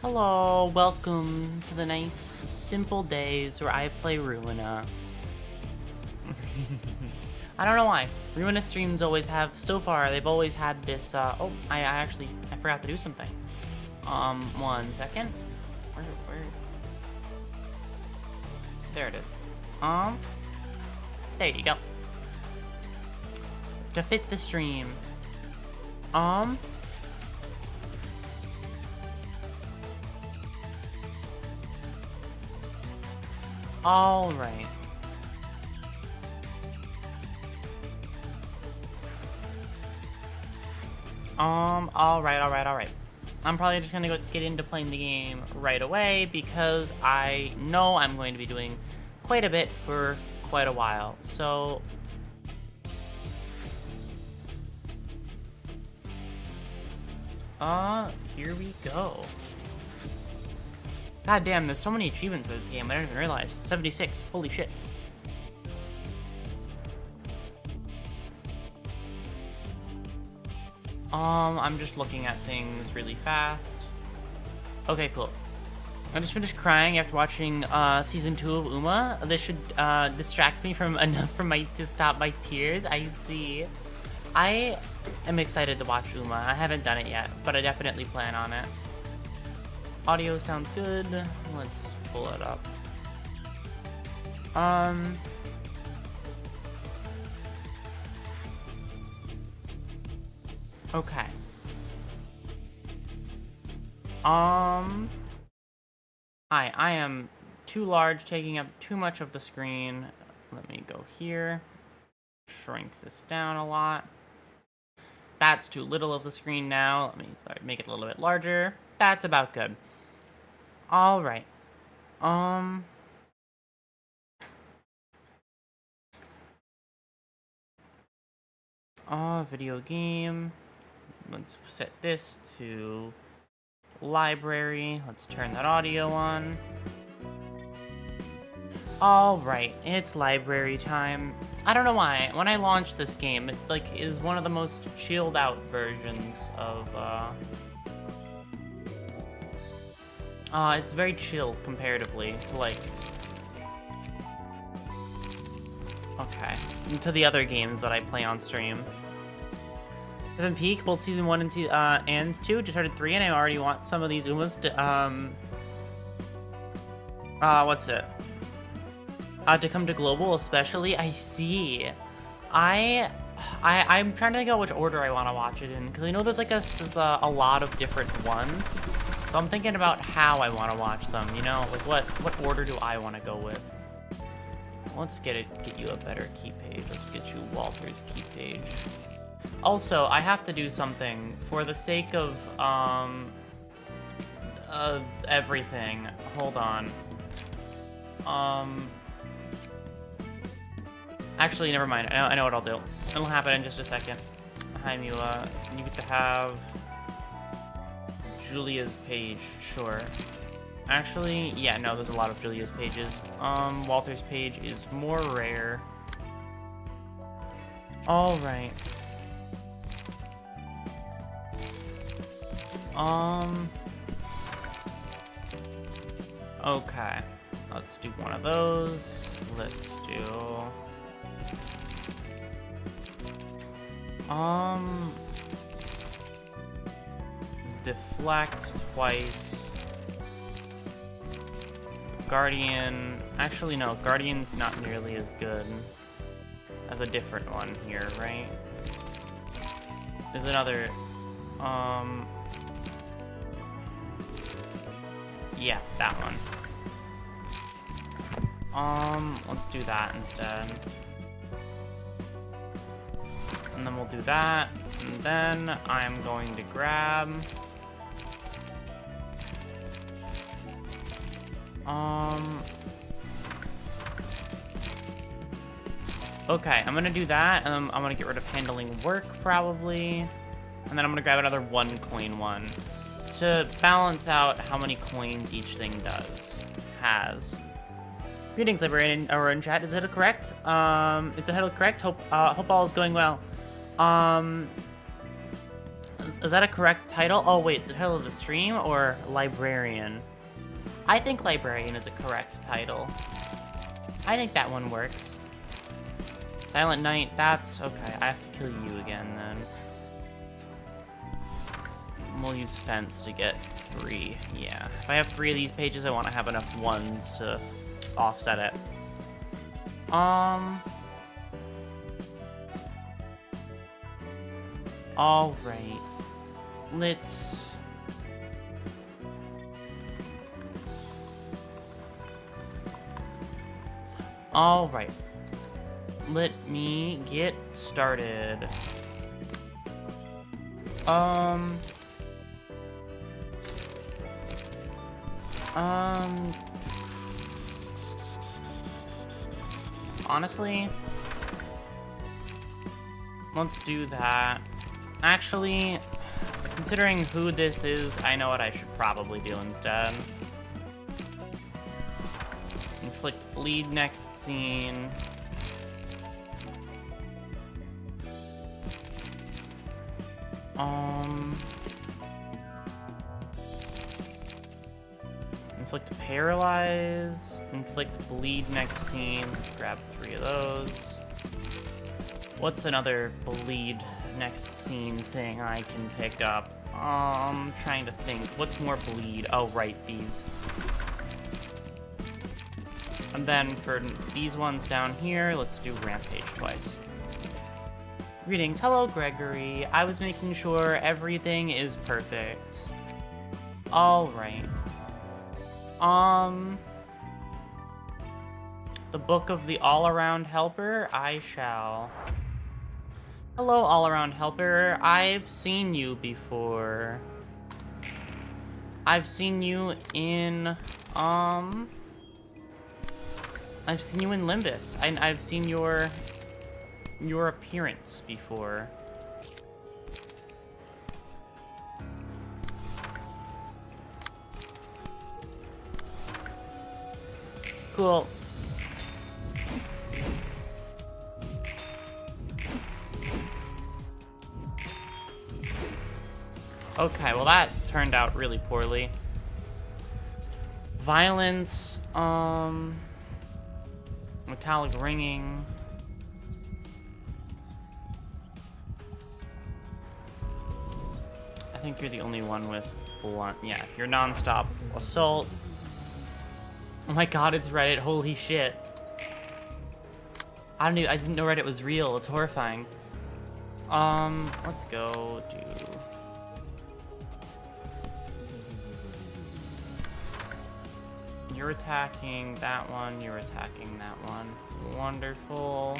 Hello, welcome to the nice, simple days where I play Ruina. I don't know why. Ruina streams always have, so far, they've always had this, oh, I forgot to do something. 1 second. Where? There it is. There you go. To fit the stream. All right. All right. I'm probably just gonna go get into playing the game right away because I know I'm going to be doing quite a bit for quite a while. So, here we go. God damn, there's so many achievements for this game, I didn't even realize. 76, holy shit. I'm just looking at things really fast. Okay, cool. I just finished crying after watching, season 2 of Uma. This should, distract me from enough to stop my tears, I see. I am excited to watch Uma. I haven't done it yet, but I definitely plan on it. Audio sounds good. Let's pull it up. Okay. I am too large, taking up too much of the screen. Let me go here. Shrink this down a lot. That's too little of the screen now. Let me make it a little bit larger. That's about good. All right. Video game. Let's set this to library. Let's turn that audio on. All right, it's library time. I don't know why. When I launched this game, it is one of the most chilled out versions of it's very chill comparatively to to the other games that I play on stream. Seven Peak, both season 1 and 2. Just started 3, and I already want some of these Umas to to come to global, especially. I see. I'm trying to think out which order I want to watch it in, because I know there's a lot of different ones. So I'm thinking about how I want to watch them. You know, what order do I want to go with? Let's get you a better key page. Let's get you Walter's key page. Also, I have to do something for the sake of everything. Hold on. Actually, never mind. I know what I'll do. It'll happen in just a second. Hi, Mula. You get to have Julia's page. Sure. Actually, yeah, no, there's a lot of Julia's pages. Walter's page is more rare. All right. Okay. Let's do one of those. Let's do... Deflect twice. Guardian... Actually, no. Guardian's not nearly as good as a different one here, right? There's another... Yeah, that one. Let's do that instead. And then we'll do that. And then I'm going to grab... Okay, I'm gonna do that, and I'm gonna get rid of handling work, probably. And then I'm gonna grab another 1 coin one to balance out how many coins each thing has. Greetings, librarian Aurora in chat. Is it correct? Is the head correct? Hope all is going well. Is that a correct title? Oh wait, the title of the stream or librarian? I think librarian is a correct title. I think that one works. Silent Night, that's okay. I have to kill you again then. We'll use fence to get 3. Yeah. If I have 3 of these pages, I want to have enough ones to offset it. All right. Let's... All right. Let me get started. Honestly, let's do that. Actually, considering who this is, I know what I should probably do instead. Inflict bleed next scene. Inflict paralyze. Inflict bleed next scene. Let's grab 3 of those. What's another bleed next scene thing I can pick up? Trying to think. What's more bleed? Oh, right, these. And then for these ones down here, let's do rampage twice. Greetings. Hello, Gregory. I was making sure everything is perfect. All right. The Book of the All-Around Helper, I shall. Hello, All-Around Helper. I've seen you before. I've seen you in, I've seen you in Limbus. I've seen your appearance before. Cool. Okay, well that turned out really poorly. Violence, metallic ringing. I think you're the only one with blunt. Yeah, you're non-stop assault. Oh my god, it's Reddit. Holy shit. I didn't know Reddit was real. It's horrifying. Let's go do... You're attacking that one, you're attacking that one. Wonderful.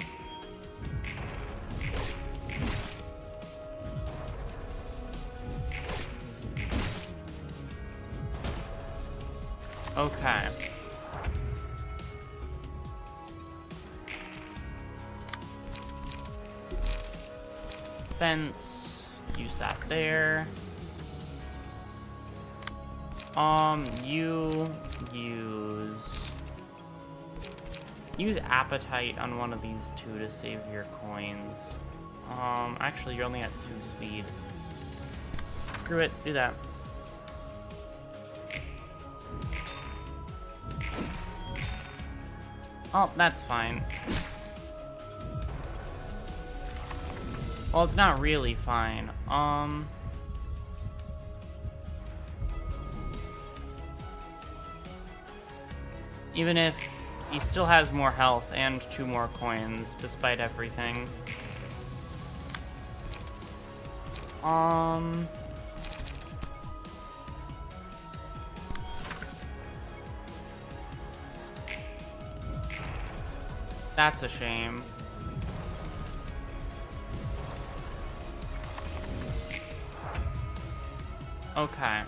Okay. Fence, use that there. You use appetite on one of these 2 to save your coins. Actually, you're only at 2 speed. Screw it, do that. Oh, that's fine. Well, it's not really fine. Even if he still has more health and 2 more coins, despite everything. That's a shame. Okay.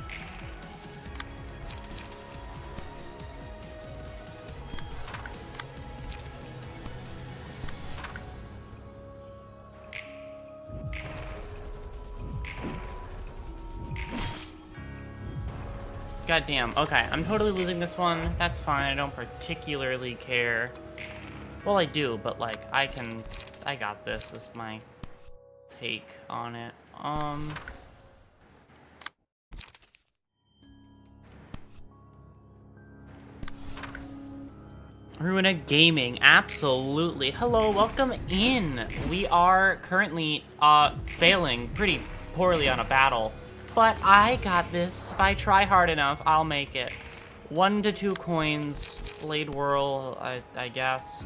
Goddamn. Okay, I'm totally losing this one. That's fine. I don't particularly care. Well, I do, but like, I got this. Is my take on it. Ruina Gaming, absolutely. Hello, welcome in. We are currently failing pretty poorly on a battle, but I got this. If I try hard enough, I'll make it. 1 to 2 coins, Blade Whirl, I guess.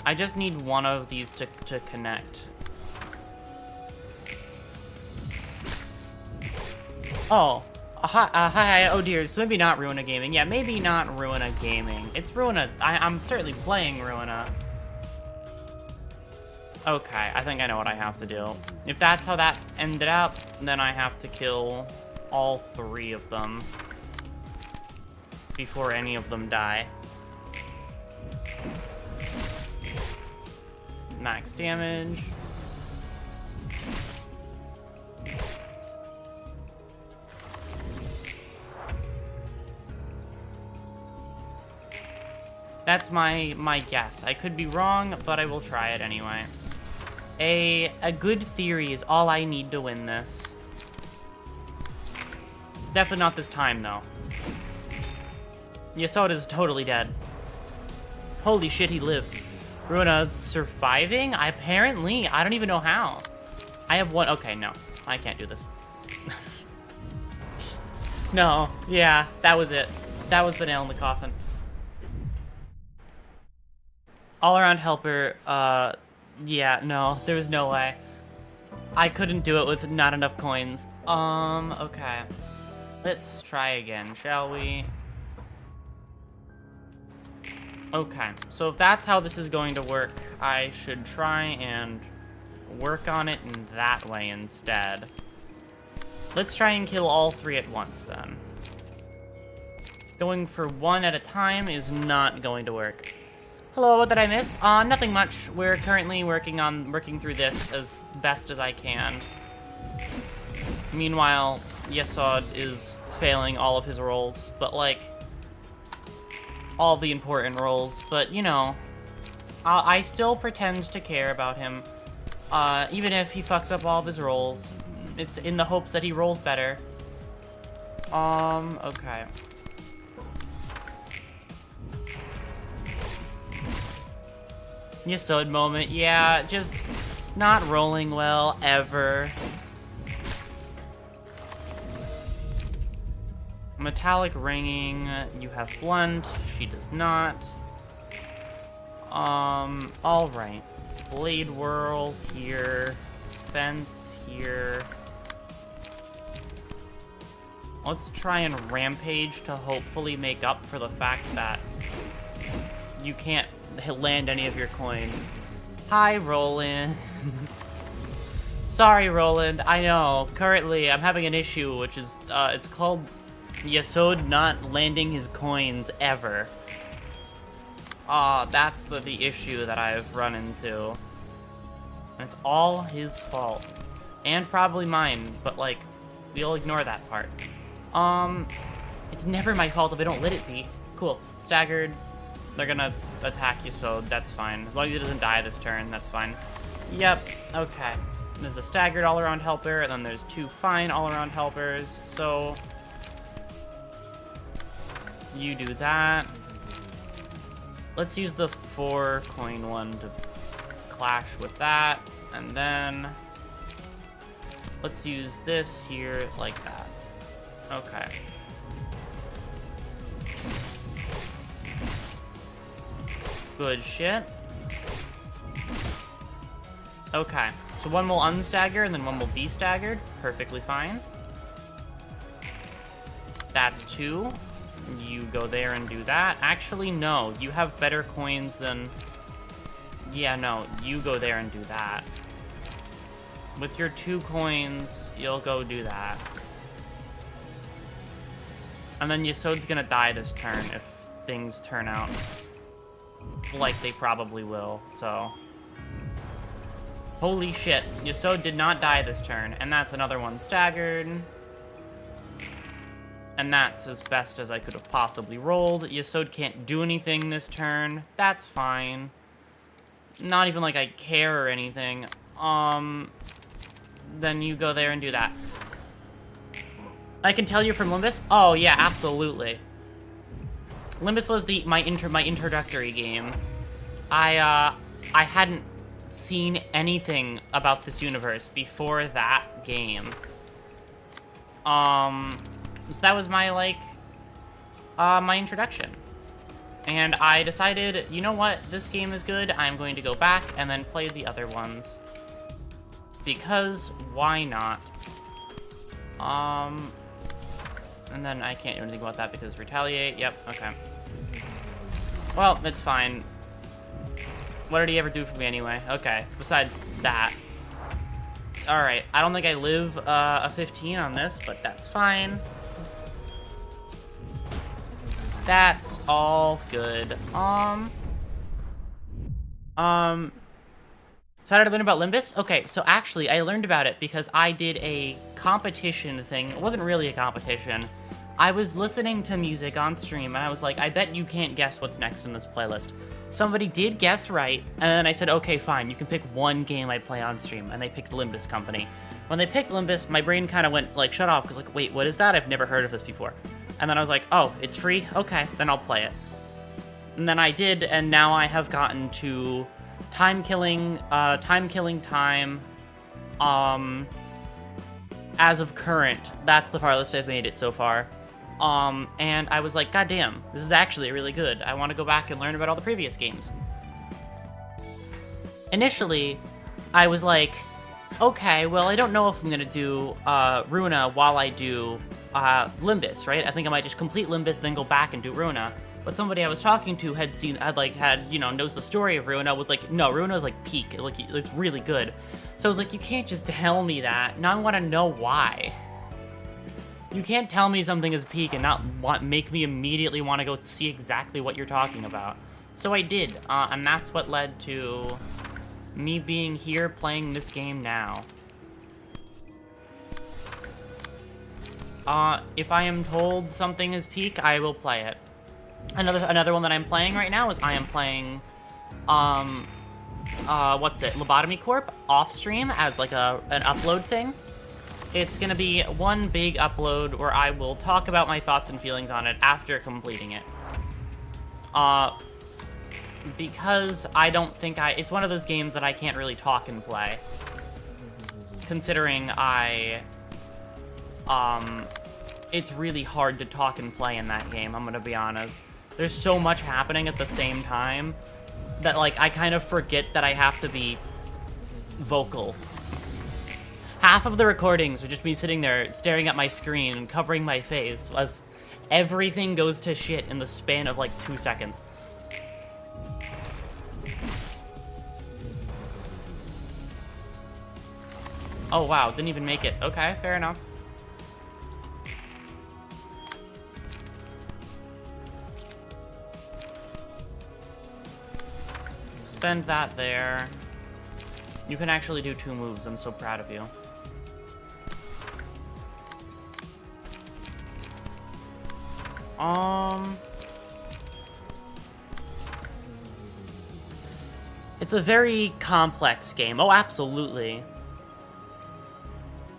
I just need one of these to connect. Oh. Hi, oh dear, so maybe not Ruina Gaming. Yeah, maybe not Ruina Gaming. It's Ruina. I'm certainly playing Ruina. Okay, I think I know what I have to do. If that's how that ended up, then I have to kill all 3 of them before any of them die. Max damage. That's my guess. I could be wrong, but I will try it anyway. A good theory is all I need to win this. Definitely not this time, though. Yasoda's totally dead. Holy shit, he lived. Ruina's surviving? Apparently. I don't even know how. I have one. Okay, no. I can't do this. No. Yeah, that was it. That was the nail in the coffin. All-around helper, yeah, no, there was no way. I couldn't do it with not enough coins. Okay. Let's try again, shall we? Okay, so if that's how this is going to work, I should try and work on it in that way instead. Let's try and kill all 3 at once, then. Going for 1 at a time is not going to work. Hello, what did I miss? Nothing much. We're currently working through this as best as I can. Meanwhile, Yesod is failing all of his roles, but like, all the important roles, but you know, I still pretend to care about him, even if he fucks up all of his rolls. It's in the hopes that he rolls better. Okay. Yesod moment, yeah, just not rolling well, ever. Metallic ringing, you have blunt, she does not. Alright. Blade whirl here, fence here. Let's try and rampage to hopefully make up for the fact that you can't land any of your coins. Hi, Roland. Sorry, Roland. I know. Currently, I'm having an issue, which is, it's called Yesod not landing his coins ever. That's the issue that I've run into. And it's all his fault. And probably mine, but, like, we'll ignore that part. It's never my fault if I don't let it be. Cool. Staggered. They're gonna attack you, so that's fine. As long as he doesn't die this turn, that's fine. Yep, okay. There's a staggered all-around helper, and then there's 2 fine all-around helpers, so you do that. Let's use the 4 coin one to clash with that, and then let's use this here like that. Okay. Good shit. Okay, so one will unstagger and then one will be staggered. Perfectly fine. That's 2. You go there and do that. Actually, no. You have better coins than... Yeah, no. You go there and do that. With your 2 coins, you'll go do that. And then Yesod's gonna die this turn if things turn out like they probably will, so... Holy shit, Yesod did not die this turn, and that's another one staggered. And that's as best as I could have possibly rolled. Yesod can't do anything this turn. That's fine. Not even like I care or anything. Then you go there and do that. I can tell you from Limbus? Oh, yeah, absolutely. Limbus was my introductory game. I hadn't seen anything about this universe before that game. So that was my, like, my introduction. And I decided, you know what, this game is good, I'm going to go back and then play the other ones. Because, why not? And then I can't do anything about that because retaliate, yep, okay. Well, it's fine. What did he ever do for me anyway? Okay, besides that. Alright, I don't think I live a 15 on this, but that's fine. That's all good. So how did I learn about Limbus? Okay, so actually, I learned about it because I did a competition thing. It wasn't really a competition. I was listening to music on stream, and I was like, I bet you can't guess what's next in this playlist. Somebody did guess right, and then I said, okay, fine, you can pick one game I play on stream, and they picked Limbus Company. When they picked Limbus, my brain kind of went, like, shut off, because, like, wait, what is that? I've never heard of this before. And then I was like, oh, it's free? Okay, then I'll play it. And then I did, and now I have gotten to time. As of current, that's the farthest I've made it so far. And I was like, God damn, this is actually really good. I want to go back and learn about all the previous games. Initially, I was like, okay, well, I don't know if I'm gonna do RUINA while I do Limbus, right? I think I might just complete Limbus, then go back and do RUINA. But somebody I was talking to knows the story of RUINA, was like, no, RUINA is like peak, like it's really good. So I was like, you can't just tell me that. Now I want to know why. You can't tell me something is peak and not make me immediately want to go see exactly what you're talking about. So I did, and that's what led to me being here playing this game now. If I am told something is peak, I will play it. Another one that I'm playing right now is I am playing, Lobotomy Corp off stream as like an upload thing. It's gonna be one big upload where I will talk about my thoughts and feelings on it after completing it. Because I don't think it's one of those games that I can't really talk and play. Considering it's really hard to talk and play in that game, I'm gonna be honest. There's so much happening at the same time that, like, I kind of forget that I have to be vocal. Half of the recordings are just me sitting there staring at my screen and covering my face as everything goes to shit in the span of, like, 2 seconds. Oh, wow, didn't even make it. Okay, fair enough. Spend that there. You can actually do 2 moves. I'm so proud of you. It's a very complex game. Oh, absolutely.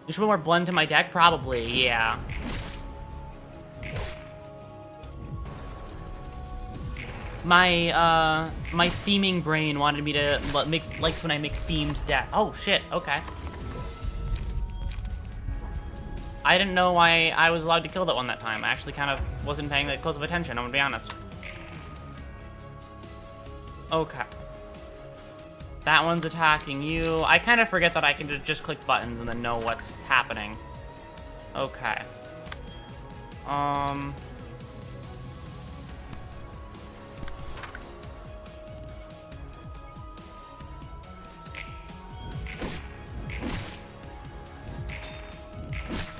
You should put more blend to my deck? Probably, yeah. My theming brain wanted me to likes when I make themed deck. Oh shit, okay. I didn't know why I was allowed to kill that one that time. I actually kind of wasn't paying that close of attention, I'm gonna be honest. Okay. That one's attacking you. I kind of forget that I can just click buttons and then know what's happening. Okay.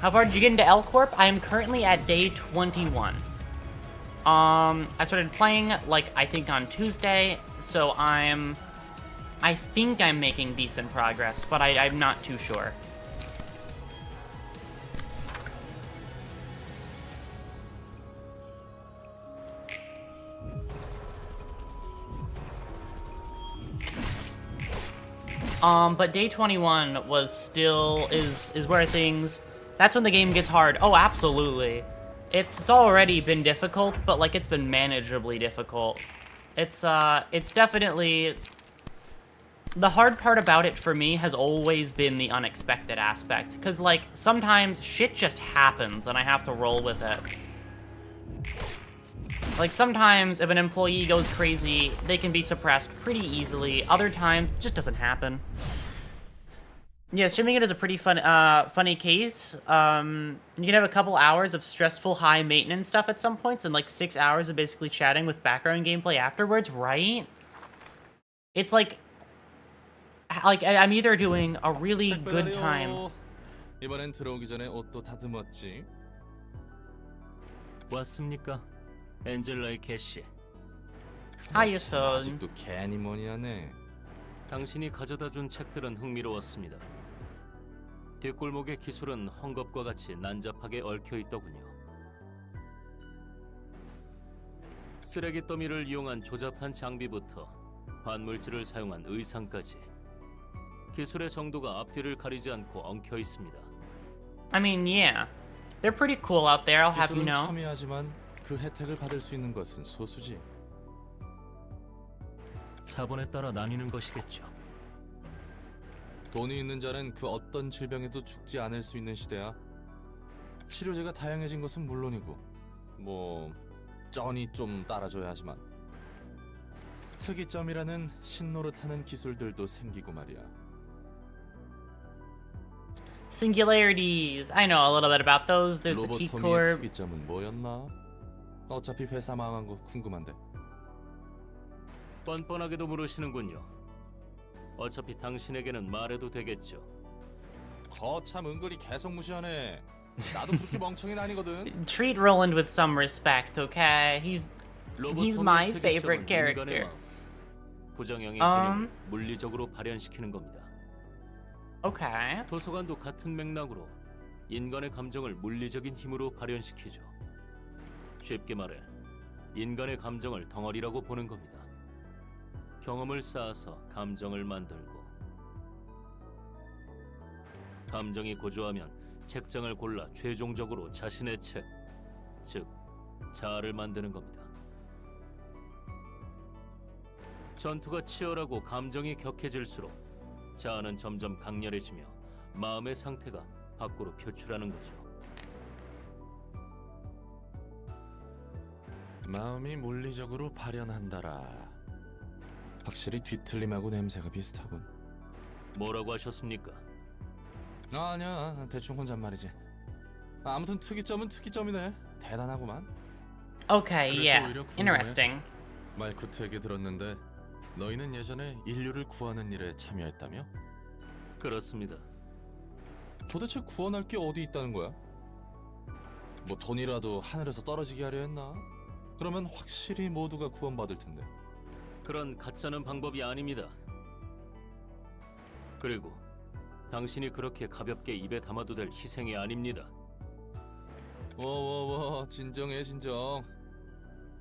How far did you get into L Corp? I am currently at day 21. I started playing, like, I think on Tuesday, so I think I'm making decent progress, but I'm not too sure. But day 21 was still, is where things, that's when the game gets hard. Oh, absolutely. It's already been difficult, but like it's been manageably difficult. It's definitely the hard part about it for me has always been the unexpected aspect, because like sometimes shit just happens and I have to roll with it. Like sometimes if an employee goes crazy, they can be suppressed pretty easily. Other times it just doesn't happen. Yeah, streaming it is a pretty funny case. You can have a couple hours of stressful high maintenance stuff at some points and like 6 hours of basically chatting with background gameplay afterwards, right? It's like I'm either doing a really good time. 이번엔 들어오기 전에 옷도 다듬었지. 왔습니까? 엔젤라의 캐시. Hiya, son. 아직도 괜히 뭐니 하네. 당신이 가져다준 책들은 흥미로웠습니다. 뒷골목의 기술은 헝겊과 같이 난잡하게 얽혀 있더군요. 쓰레기 더미를 이용한 조잡한 장비부터 반물질을 사용한 의상까지 기술의 정도가 앞뒤를 가리지 않고 엉켜 있습니다. I mean, yeah. They're pretty cool out there, I'll have you 기술은 know. 첨예하지만 그 혜택을 받을 수 있는 것은 소수지. 자본에 따라 나뉘는 것이겠죠. 돈이 있는 자는 그 어떤 질병에도 죽지 않을 수 있는 시대야. 치료제가 다양해진 것은 물론이고 뭐 쩐이 좀 따라줘야 하지만 특이점이라는 신노릇하는 기술들도 생기고 말이야. Singularities. I know a little bit about those. There's the 로보토미의 T-Corp. 특이점은 뭐였나? 어차피 회사 망한 거 궁금한데. 뻔뻔하게도 물으시는군요. 어차피 당신에게는 말해도 되겠죠. 거참 은근히 계속 무시하네. 나도 그렇게 멍청이는 아니거든. Treat Roland with some respect, okay? He's my favorite character. 부정형의 개념을 물리적으로 발현시키는 겁니다. Okay. 도서관도 같은 맥락으로 인간의 감정을 물리적인 힘으로 발현시키죠. 쉽게 말해 인간의 감정을 덩어리라고 보는 겁니다. 경험을 쌓아서 감정을 만들고 감정이 고조하면 책장을 골라 최종적으로 자신의 책, 즉 자아를 만드는 겁니다. 전투가 치열하고 감정이 격해질수록 자아는 점점 강렬해지며 마음의 상태가 밖으로 표출하는 거죠. 마음이 물리적으로 발현한다라. 확실히 뒤틀림하고 냄새가 비슷하군. 뭐라고 하셨습니까? 아니야, 대충 혼잣말이지. 아무튼 특이점은 특이점이네. 대단하구만. Okay, yeah. 오히려 궁금해. Interesting. 말쿠트에게 들었는데 너희는 예전에 인류를 구하는 일에 참여했다며? 그렇습니다. 도대체 구원할 게 어디 있다는 거야? 뭐 돈이라도 하늘에서 떨어지게 하려 했나? 그러면 확실히 모두가 구원받을 텐데. 그런 가짜는 방법이 아닙니다. 그리고 당신이 그렇게 가볍게 입에 담아도 될 희생이 아닙니다. 워워워, 진정해 진정.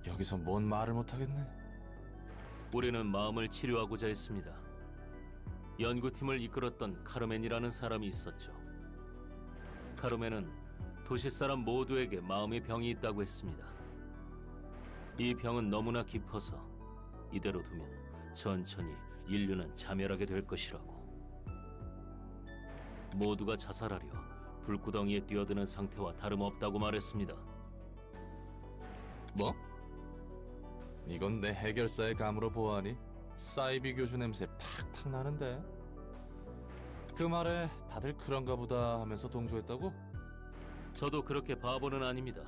여기서 뭔 말을 못하겠네. 우리는 마음을 치료하고자 했습니다. 연구팀을 이끌었던 카르멘이라는 사람이 있었죠. 카르멘은 도시 사람 모두에게 마음의 병이 있다고 했습니다. 이 병은 너무나 깊어서 이대로 두면 천천히 인류는 자멸하게 될 것이라고. 모두가 자살하려 불구덩이에 뛰어드는 상태와 다름없다고 말했습니다. 뭐? 이건 내 해결사의 감으로 보아하니 사이비 교주 냄새 팍팍 나는데. 그 말에 다들 그런가 보다 하면서 동조했다고? 저도 그렇게 바보는 아닙니다.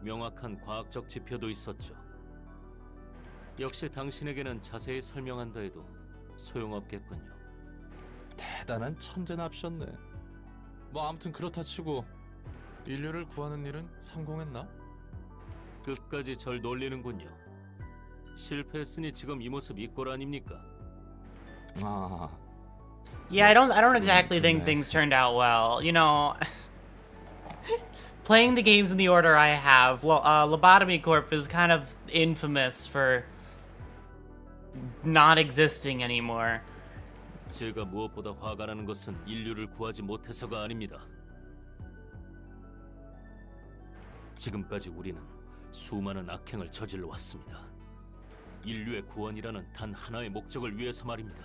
명확한 과학적 지표도 있었죠. 역시 당신에게는 자세히 설명한다 해도 소용없겠군요. 대단한 천재납셨네. 뭐 아무튼 그렇다 치고 인류를 구하는 일은 성공했나? 끝까지 절 놀리는군요. 실패했으니 지금 이 모습 이 꼴 아닙니까? 아, Yeah, I don't exactly think things turned out well. You know, playing the games in the order I have, Lobotomy Corp is kind of infamous for not existing anymore. 제가 무엇보다 화가 나는 것은 인류를 구하지 못해서가 아닙니다. 지금까지 우리는 수많은 악행을 저질러 왔습니다. 인류의 구원이라는 단 하나의 목적을 위해서 말입니다.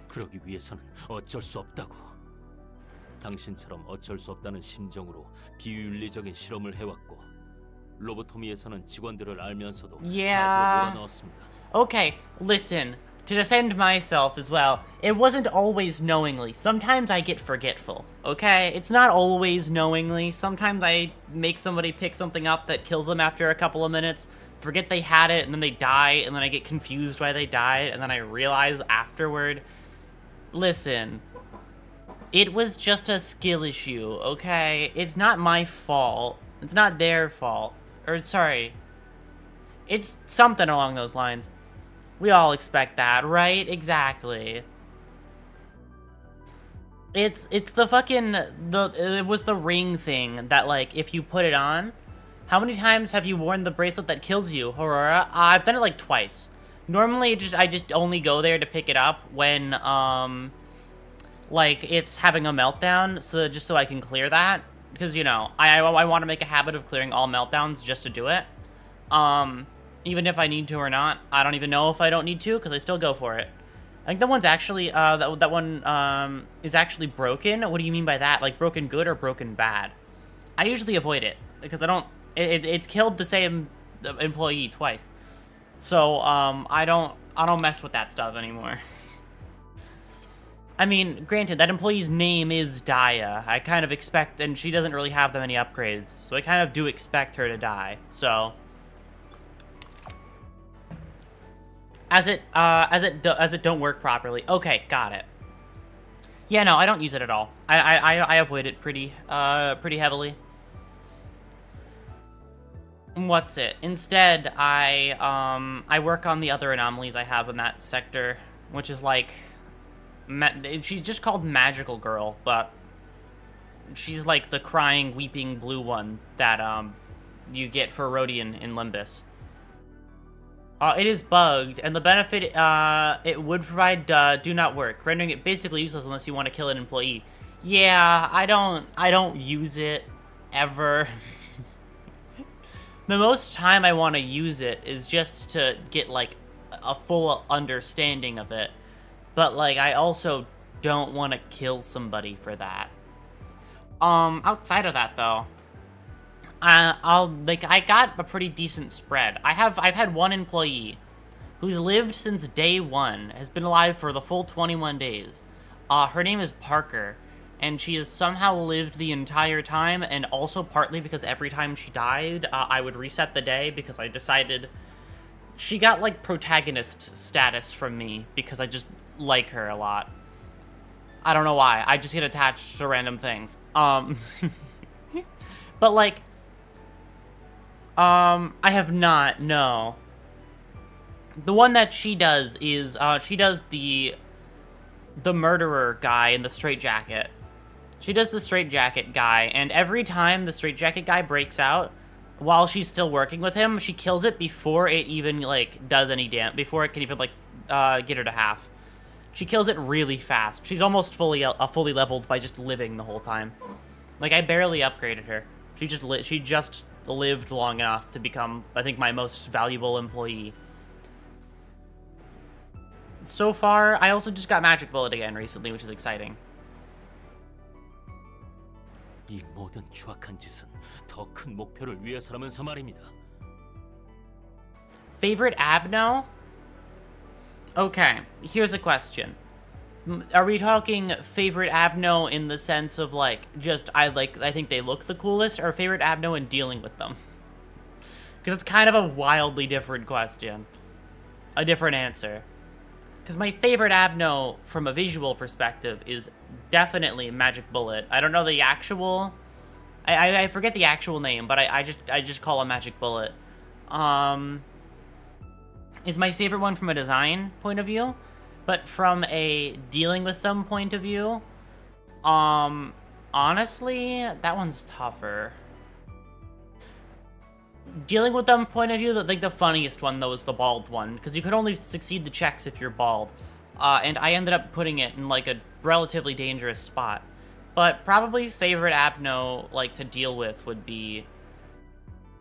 그러기 위해서는 어쩔 수 없다고. 당신처럼 어쩔 수 없다는 심정으로 비윤리적인 실험을 해왔고, 로보토미에서는 직원들을 알면서도 Yeah. 사지로 몰아넣었습니다. Okay, listen. To defend myself as well, it wasn't always knowingly. Sometimes I get forgetful, okay? It's not always knowingly. Sometimes I make somebody pick something up that kills them after a couple of minutes, forget they had it, and then they die, and then I get confused why they died, and then I realize afterward. Listen, it was just a skill issue, okay? It's not my fault. It's not their fault. Or, sorry. It's something along those lines. We all expect that, right? Exactly. It's the fucking, it was the ring thing that, like, if you put it on, how many times have you worn the bracelet that kills you, Aurora? I've done it, like, twice. Normally, I just only go there to pick it up when, like, it's having a meltdown, just so I can clear that. Because, you know, I want to make a habit of clearing all meltdowns just to do it. Even if I need to or not. I don't even know if I don't need to, because I still go for it. I think that one's actually, that one, is actually broken. What do you mean by that? Like, broken good or broken bad? I usually avoid it, because I don't, it's killed the same employee twice. So, I don't mess with that stuff anymore. I mean, granted, that employee's name is Daya. I kind of expect, and she doesn't really have that many upgrades, so I kind of do expect her to die, so... As it don't work properly. Okay, got it. Yeah, no, I don't use it at all. I avoid it pretty heavily. What's it? Instead, I work on the other anomalies I have in that sector, which is like, she's just called Magical Girl, but she's like the crying, weeping blue one that you get for Rodian in Limbus. It is bugged, and the benefit it would provide do not work, rendering it basically useless unless you want to kill an employee. Yeah, I don't use it ever. The most time I want to use it is just to get like a full understanding of it, but like I also don't want to kill somebody for that. Outside of that though, I got a pretty decent spread. I've had one employee who's lived since day one, has been alive for the full 21 days. Her name is Parker, and she has somehow lived the entire time, and also partly because every time she died, I would reset the day because I decided she got like protagonist status from me because I just like her a lot. I don't know why. I just get attached to random things. But like, I have not, no. The one that she does is, she does the murderer guy in the straitjacket. She does the straitjacket guy, and every time the straitjacket guy breaks out, while she's still working with him, she kills it before it even, like, does any damage, before it can even, like, get her to half. She kills it really fast. She's almost fully leveled by just living the whole time. Like, I barely upgraded her. She just lived long enough to become, I think, my most valuable employee. So far, I also just got Magic Bullet again recently, which is exciting. 이 모든 추악한 짓은 더 큰 목표를 위해서라면서 말입니다. Favorite Abno? Okay, here's a question. Are we talking favorite Abno in the sense of, like, just, I think they look the coolest, or favorite Abno in dealing with them? Because it's kind of a wildly different question. A different answer. Because my favorite Abno, from a visual perspective, is definitely Magic Bullet. I don't know the actual... I forget the actual name, but I just call him Magic Bullet. Is my favorite one from a design point of view. But from a dealing with them point of view, honestly, that one's tougher. Dealing with them point of view, I think the funniest one, though, is the bald one, because you could only succeed the checks if you're bald. And I ended up putting it in, like, a relatively dangerous spot. But probably favorite Abno, like, to deal with would be,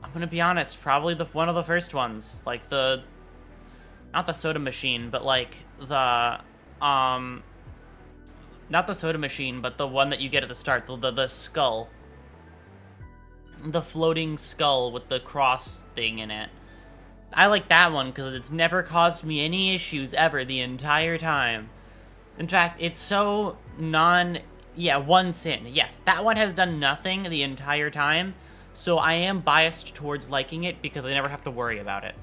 I'm gonna be honest, probably one of the first ones. Like, not the soda machine, but, like, not the soda machine, but the one that you get at the start, the skull. The floating skull with the cross thing in it. I like that one because it's never caused me any issues ever the entire time. In fact, it's so yeah, one sin. Yes, that one has done nothing the entire time, so I am biased towards liking it because I never have to worry about it.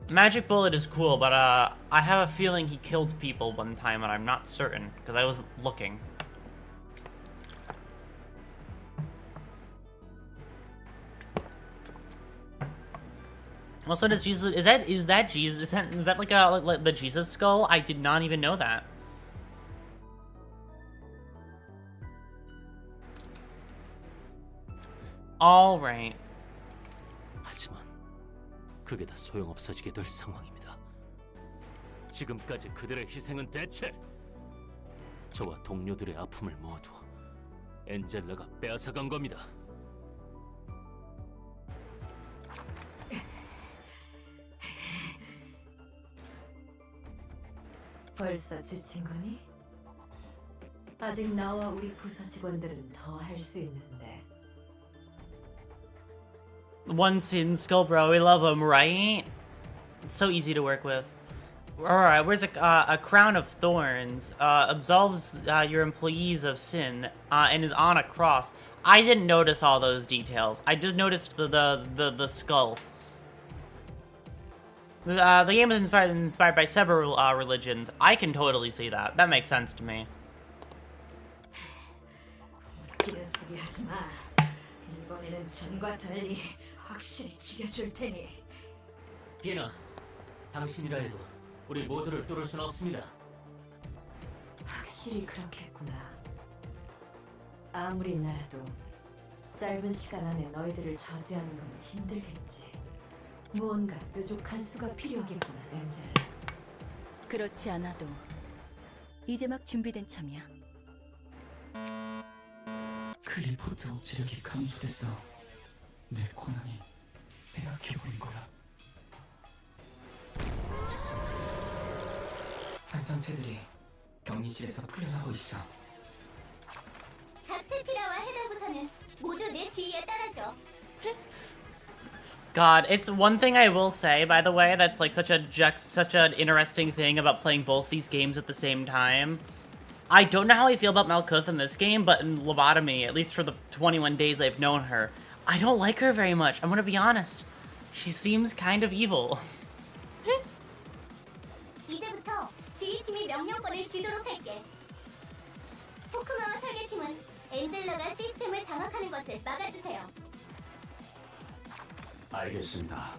Magic Bullet is cool, but I have a feeling he killed people one time, and I'm not certain because I wasn't looking. Also, does Jesus? Is that Jesus? Is that like the Jesus skull? I did not even know that. All right. 하지만 그게 다 소용없어지게 될 상황입니다. 지금까지 그들의 희생은 대체 저와 동료들의 아픔을 모두 엔젤라가 빼앗아간 겁니다. 벌써 지친 거니? 아직 나와 우리 부서 직원들은 더 할 수 있는데. One sin skull, bro. We love him, right? It's so easy to work with. Aurora wears a crown of thorns, absolves your employees of sin, and is on a cross. I didn't notice all those details. I just noticed the skull. The game is inspired by several religions. I can totally see that. That makes sense to me. 웃기는 소리 하지 마. 이번에는 전과 달리 확실히 죽여줄 테니. 비나, 당신이라 해도 우리 모두를 뚫을 수는 없습니다. 확실히 그렇겠구나. 아무리 나라도 짧은 시간 안에 너희들을 저지하는 건 힘들겠지. 무언가 뾰족한 수가 필요하겠구나, 엔젤. 그렇지 않아도 이제 막 준비된 참이야. 클리포드 억지력이 감소됐어. 내 권한이 빼앗겨버린 거야. 탄상체들이 격리실에서 풀려나고 있어. 각 세피라와 해당부서는 모두 내 지휘에 따라줘. God, it's one thing I will say, by the way, that's like such an interesting thing about playing both these games at the same time. I don't know how I feel about Malkuth in this game, but in Lobotomy, at least for the 21 days I've known her, I don't like her very much. I'm gonna be honest. She seems kind of evil. 이제부터 지휘팀이 명령권을 쥐도록 할게. 포크마와 설계팀은 엔젤라가 시스템을 장악하는 것을 막아주세요. 알겠습니다.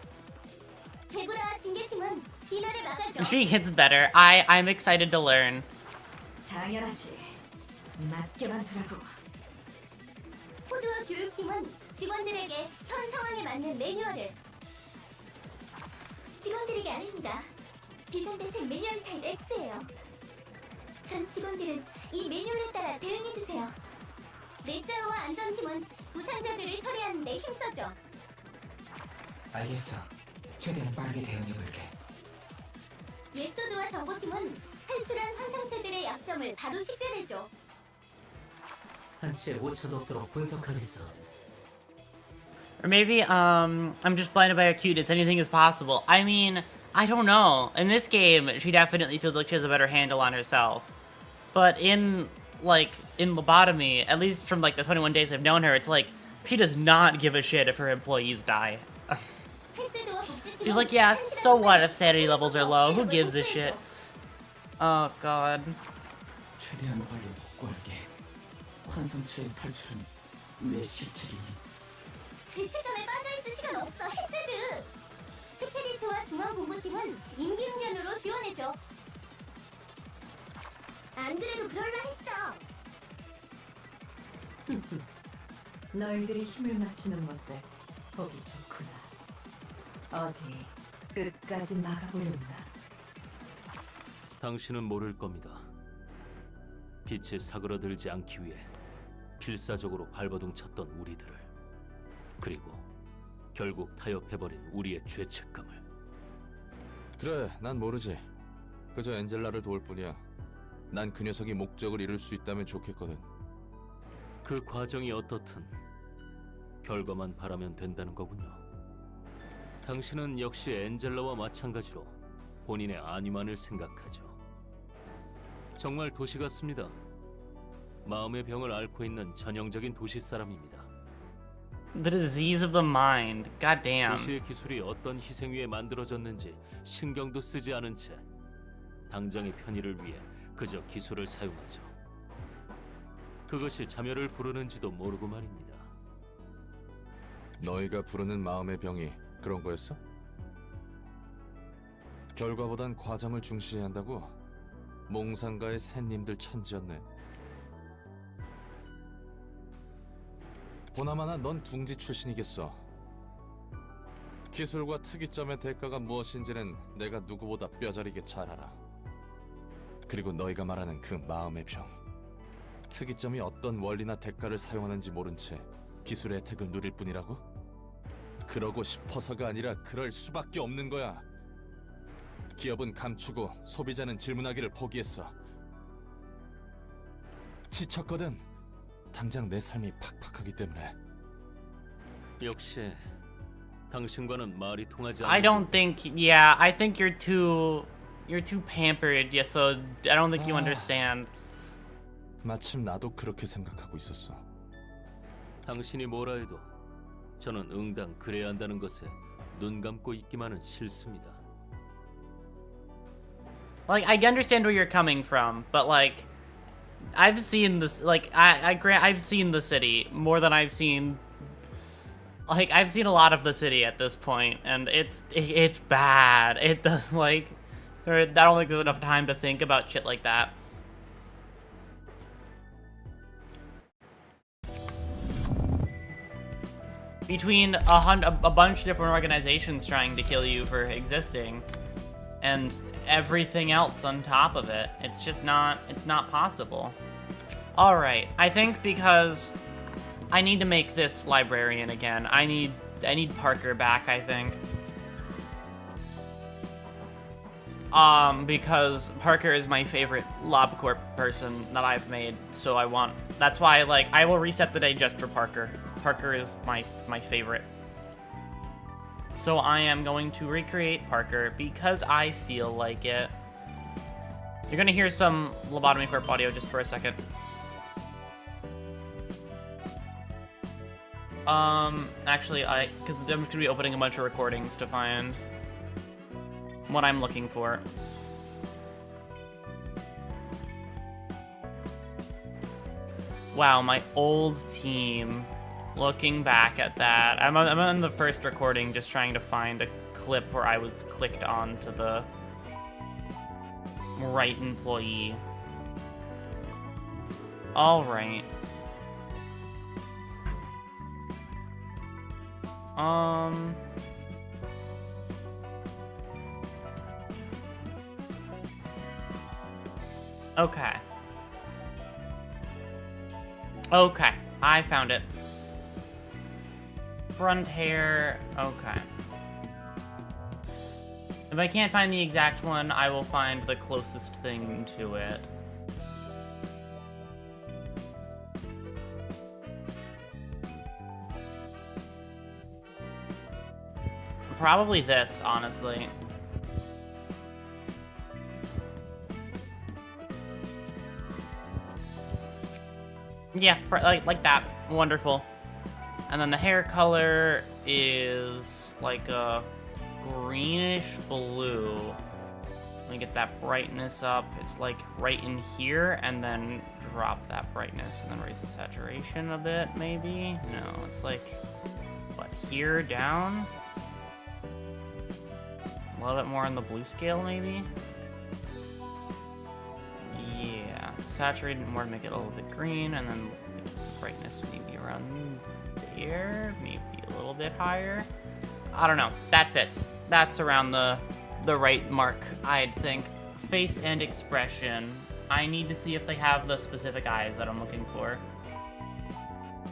데브라와 징계팀은 비너를 막아줘. She gets better. I'm excited to learn. 당연하지. 맡겨만 두라고. 포드와 교육팀은 직원들에게 현 상황에 맞는 매뉴얼을. 직원들에게 아닙니다. 비상대책 매뉴얼 타입 X예요. 전 직원들은 이 매뉴얼에 따라 대응해주세요. 넷자와 안전팀은 부상자들을 처리하는 데 힘써줘. 알겠어. 최대한 빠르게 대응해볼게. 예소드와 정보팀은 탈출한 환상체들의 약점을 바로 식별해줘. 한치의 오차도 없도록 분석하겠어. Or maybe, I'm just blinded by her cuteness. Anything is possible. I mean, I don't know. In this game, she definitely feels like she has a better handle on herself. But in Lobotomy, at least from, like, the 21 days I've known her, it's like, she does not give a shit if her employees die. She's like, yeah, so what if sanity levels are low? Who gives a shit? Oh, God. 최대한 빨리 복구할게. 환상체의 탈출은 내 실책이니. 죄책감에 빠져있을 시간 없어, 헤세드! 스피리트와 중앙본부팀은 임기응변으로 지원해줘. 안 그래도 그럴라 했어. 너희들이 힘을 맞추는 모습 보기 좋구나. 어디 끝까지 막아보려나. 당신은 모를 겁니다. 빛이 사그러들지 않기 위해 필사적으로 발버둥 쳤던 우리들을, 그리고 결국 타협해버린 우리의 죄책감을. 그래, 난 모르지. 그저 엔젤라를 도울 뿐이야. 난 그 녀석이 목적을 이룰 수 있다면 좋겠거든. 그 과정이 어떻든 결과만 바라면 된다는 거군요. 당신은 역시 엔젤라와 마찬가지로 본인의 안위만을 생각하죠. 정말 도시 같습니다. 마음의 병을 앓고 있는 전형적인 도시 사람입니다. The disease of the mind. God damn. 도시의 기술이 어떤 희생 위에 만들어졌는지 신경도 쓰지 않은 채 당장의 편의를 위해 그저 기술을 사용하죠. 그것이 자멸을 부르는지도 모르고 말입니다. 너희가 부르는 마음의 병이 그런 거였어? 결과보단 과정을 중시해야 한다고? 몽상가의 새님들 천지였네. 보나마나 넌 둥지 출신이겠어. 기술과 특이점의 대가가 무엇인지는 내가 누구보다 뼈저리게 잘 알아. 그리고 너희가 말하는 그 마음의 병, 특이점이 어떤 원리나 대가를 사용하는지 모른 채 기술의 혜택을 누릴 뿐이라고? 그러고 싶어서가 아니라 그럴 수밖에 없는 거야. 기업은 감추고 소비자는 질문하기를 포기했어. 지쳤거든. 당장 내 삶이 팍팍하기 때문에. 역시 당신과는 말이 통하지 I 않는 don't think. Yeah, I think you're too pampered. Yeah, so I don't think you understand. 마침 나도 그렇게 생각하고 있었어. 당신이 뭐라 해도 저는 응당 그래야 한다는 것에 눈 감고 있기만은 싫습니다. Like, I understand where you're coming from, but like, I've seen this. Like, I've seen the city more than I've seen. Like, I've seen a lot of the city at this point, and it's bad. It does like, I don't think there's enough time to think about shit like that. Between a bunch of different organizations trying to kill you for existing, and everything else on top of it, it's just not, it's not possible. Alright, I think because I need to make this librarian again. I need Parker back, I think. Because Parker is my favorite LobCorp person that I've made, so that's why, like, I will reset the day just for Parker. Parker is my favorite. So I am going to recreate Parker because I feel like it. You're gonna hear some Lobotomy Corp audio just for a second. Actually, because I'm just gonna be opening a bunch of recordings to find what I'm looking for. Wow, my old team. Looking back at that, I'm on the first recording just trying to find a clip where I was clicked on to the right employee. All right. Okay. Okay, I found it. Front hair, okay. If I can't find the exact one, I will find the closest thing to it. Probably this, honestly. Yeah, like that. Wonderful. And then the hair color is like a greenish blue. Let me get that brightness up. It's like right in here, and then drop that brightness, and then raise the saturation a bit, maybe? No, it's like, what, here, down? A little bit more on the blue scale, maybe? Yeah, saturate it more to make it a little bit green, and then brightness maybe around here, maybe a little bit higher. I don't know. That fits. That's around the right mark, I'd think. Face and expression. I need to see if they have the specific eyes that I'm looking for.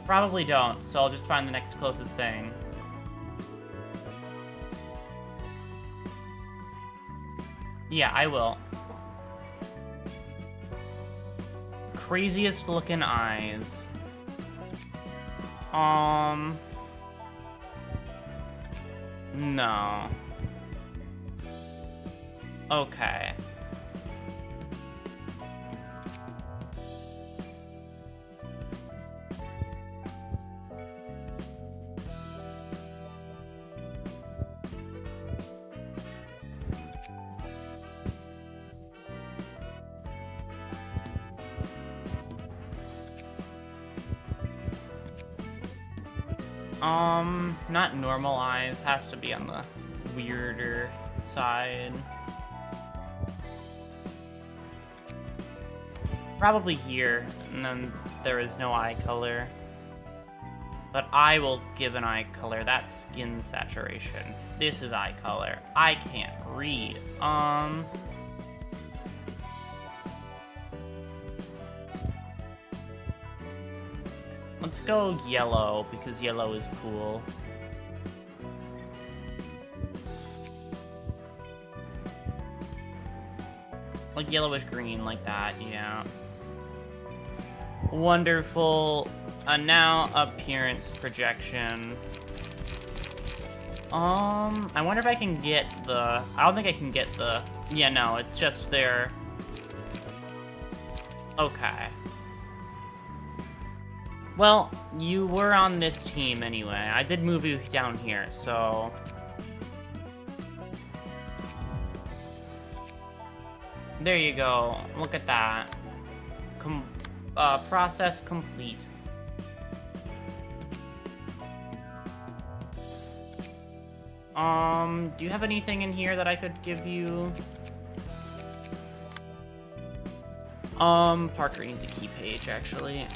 Probably don't, so I'll just find the next closest thing. Yeah, I will. Craziest looking eyes. No. Okay. Not normal eyes, has to be on the weirder side. Probably here, and then there is no eye color. But I will give an eye color. That's skin saturation. This is eye color. I can't read. Let's go yellow, because yellow is cool. Like yellowish green, like that, yeah. Wonderful. Now appearance projection. I wonder if I can get the... I don't think I can get the... Yeah, no, it's just their... Okay. Well, you were on this team anyway. I did move you down here, so... There you go. Look at that. Process complete. Do you have anything in here that I could give you? Parker needs a key page, actually.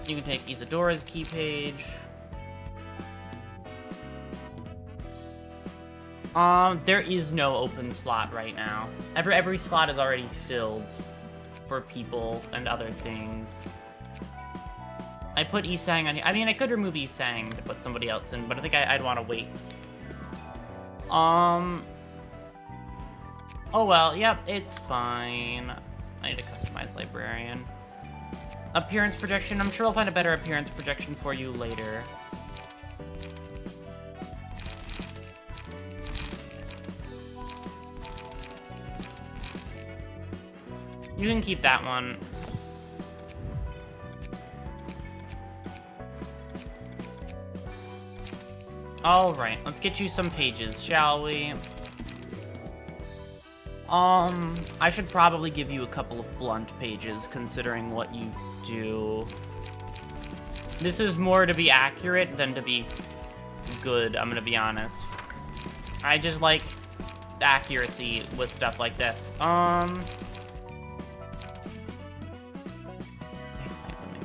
You can take Isadora's key page. There is no open slot right now. Every slot is already filled for people and other things. I put Isang on here. I mean, I could remove Isang to put somebody else in, but I think I'd want to wait. Oh well, yep, it's fine. I need a customized librarian. Appearance projection. I'm sure I'll find a better appearance projection for you later. You can keep that one. Alright, let's get you some pages, shall we? I should probably give you a couple of blunt pages, considering what you do. This is more to be accurate than to be good, I'm gonna be honest. I just like accuracy with stuff like this.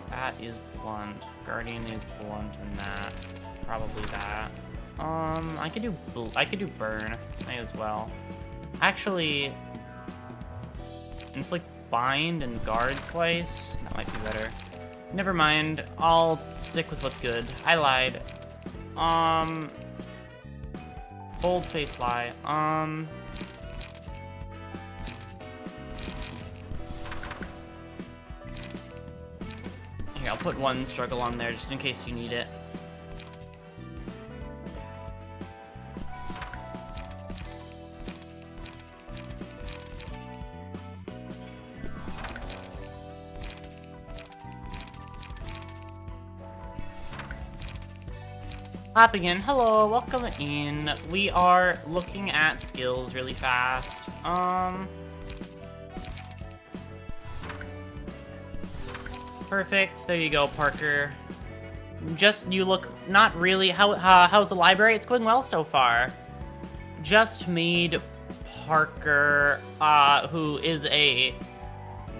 That is blunt. Guardian is blunt, and that. Probably that. I could do burn. May as well. Actually, inflict bind and guard twice. That might be better. Never mind. I'll stick with what's good. I lied. Bold face lie. Here, I'll put one struggle on there just in case you need it. Hopping in. Hello, welcome in. We are looking at skills really fast. Perfect. There you go, Parker. Just, you look not really... how's the library? It's going well so far. Just made Parker, who is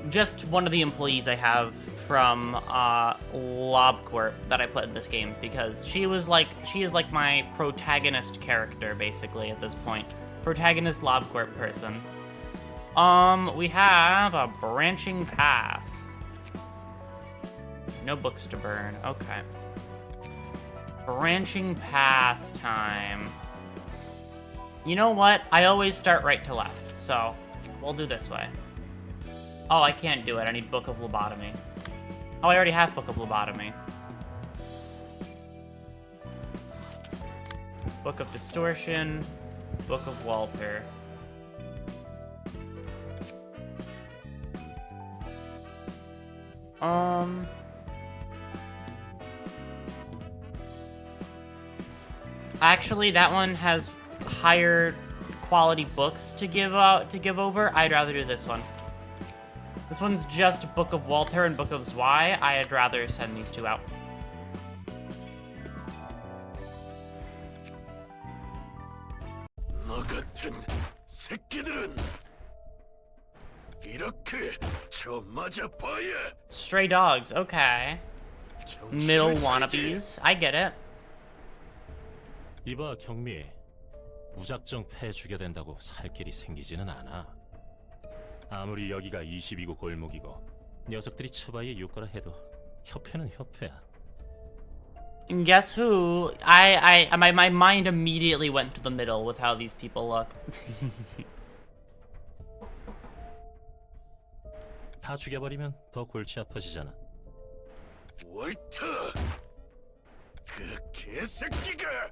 just one of the employees I have from LobCorp that I put in this game, because she is like my protagonist character basically at this point. Protagonist LobCorp person. We have a branching path. No books to burn. Okay. Branching path time. You know what? I always start right to left, so we'll do this way. Oh, I can't do it. I need Book of Lobotomy. Oh, I already have Book of Lobotomy. Book of Distortion. Book of Walter. Actually, that one has higher quality books to give over. I'd rather do this one. This one's just Book of Walter and Book of Zwei. I'd rather send these two out. 너 같은 새끼들은 이렇게 저 맞아봐야 Stray dogs, okay. Middle 정신을 차리지. wannabes. I get it. 이봐 경미, 무작정 패 죽여 된다고 살 길이 생기지는 않아. 아무리 여기가 22구 골목이고 녀석들이 츠바이에 육거라 해도 협회는 협회야. And guess who? My mind immediately went to the middle with how these people look. 다 죽여버리면 더 골치 아파지잖아. 월터, 그 개새끼가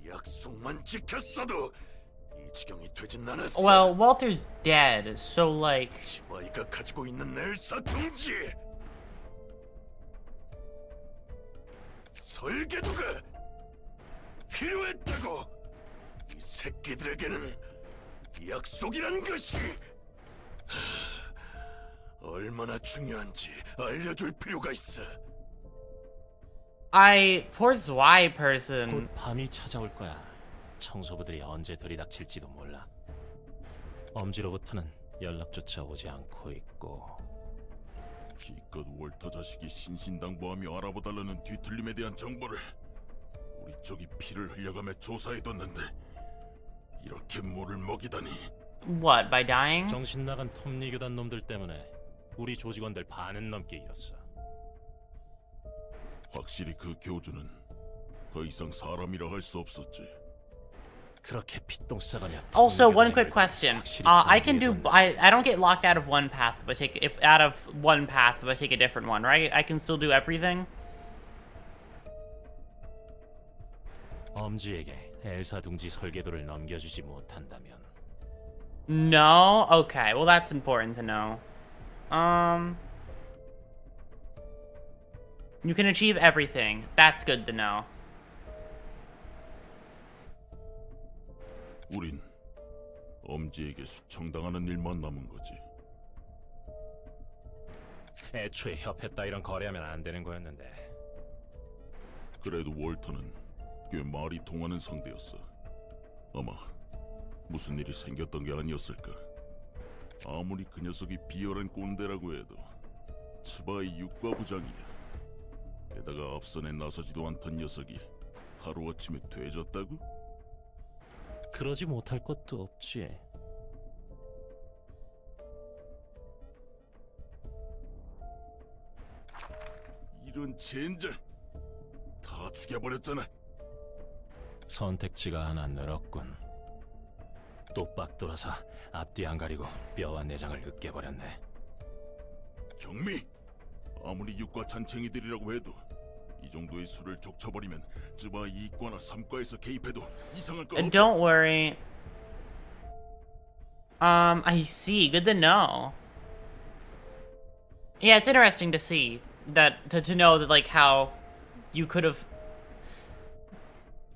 약속만 지켰어도 이 지경이 되진 않았어. Well, Walter's dead, so like... 츠바이가 가지고 있는 엘사 둥지 설계도가 필요했다고. 이 새끼들에게는 약속이란 것이 얼마나 중요한지 알려줄 필요가 있어. Poor Zwei person. 곧 밤이 찾아올 거야. 청소부들이 언제 들이닥칠지도 몰라. 엄지로부터는 연락조차 오지 않고 있고. 기껏 월터 자식이 신신당부하며 알아봐달라는 뒤틀림에 대한 정보를 우리 쪽이 피를 흘려가며 조사해뒀는데 이렇게 물을 먹이다니. What, by dying? 정신 나간 톱니 교단 놈들 때문에 우리 조직원들 반은 넘게 잃었어. 확실히 그 교주는 더 이상 사람이라 할 수 없었지. 그렇게 피똥 싸가며. Also, one quick question. I can do. I don't get locked out of one path if I take a different one, right? I can still do everything. 엄지에게 엘사 둥지 설계도를 넘겨주지 못한다면. No. Okay. Well, that's important to know. You can achieve everything. That's good to know. 우린 엄지에게 숙청당하는 일만 남은 거지. 애초에 협회 따위랑 거래하면 안 되는 거였는데. 그래도 월터는 꽤 말이 통하는 상대였어. 아마 무슨 일이 생겼던 게 아니었을까. 아무리 그 녀석이 비열한 꼰대라고 해도 츠바이 육과부장이야. 게다가 앞선에 나서지도 않던 녀석이 하루아침에 되졌다고? 그러지 못할 것도 없지. 이런 젠장 다 죽여버렸잖아. 선택지가 하나 늘었군. 똑박 돌아서 앞뒤 안 가리고 뼈와 내장을 으깨버렸네. 경미, 아무리 육과 잔챙이들이라고 해도 이 정도의 수를 족쳐버리면 츠바이 2과나 3과에서 개입해도 이상할 거 없다. Don't worry. I see. Good to know. Yeah, it's interesting to see that to know that like how you could have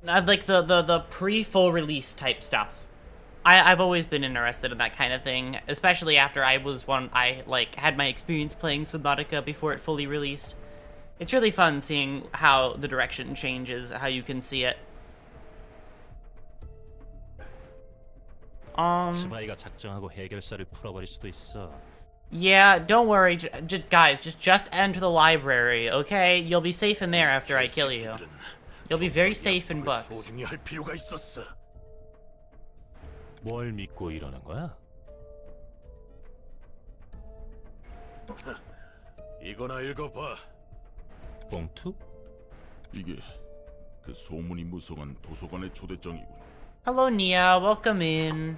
like the pre-full release type stuff. I've always been interested in that kind of thing, especially after I like had my experience playing Subnautica before it fully released. It's really fun seeing how the direction changes, how you can see it. 츠바이가 작정하고 해결사를 풀어버릴 수도 있어. Yeah, don't worry, guys, just enter the library, okay? You'll be safe in there after I kill you. You'll be very safe in books. 소중히 할 필요가 있었어. 뭘 믿고 이러는 거야? 이거나 읽어봐. 봉투? 이게 그 소문이 무성한 도서관의 초대장이군. Hello, Nia. Welcome in.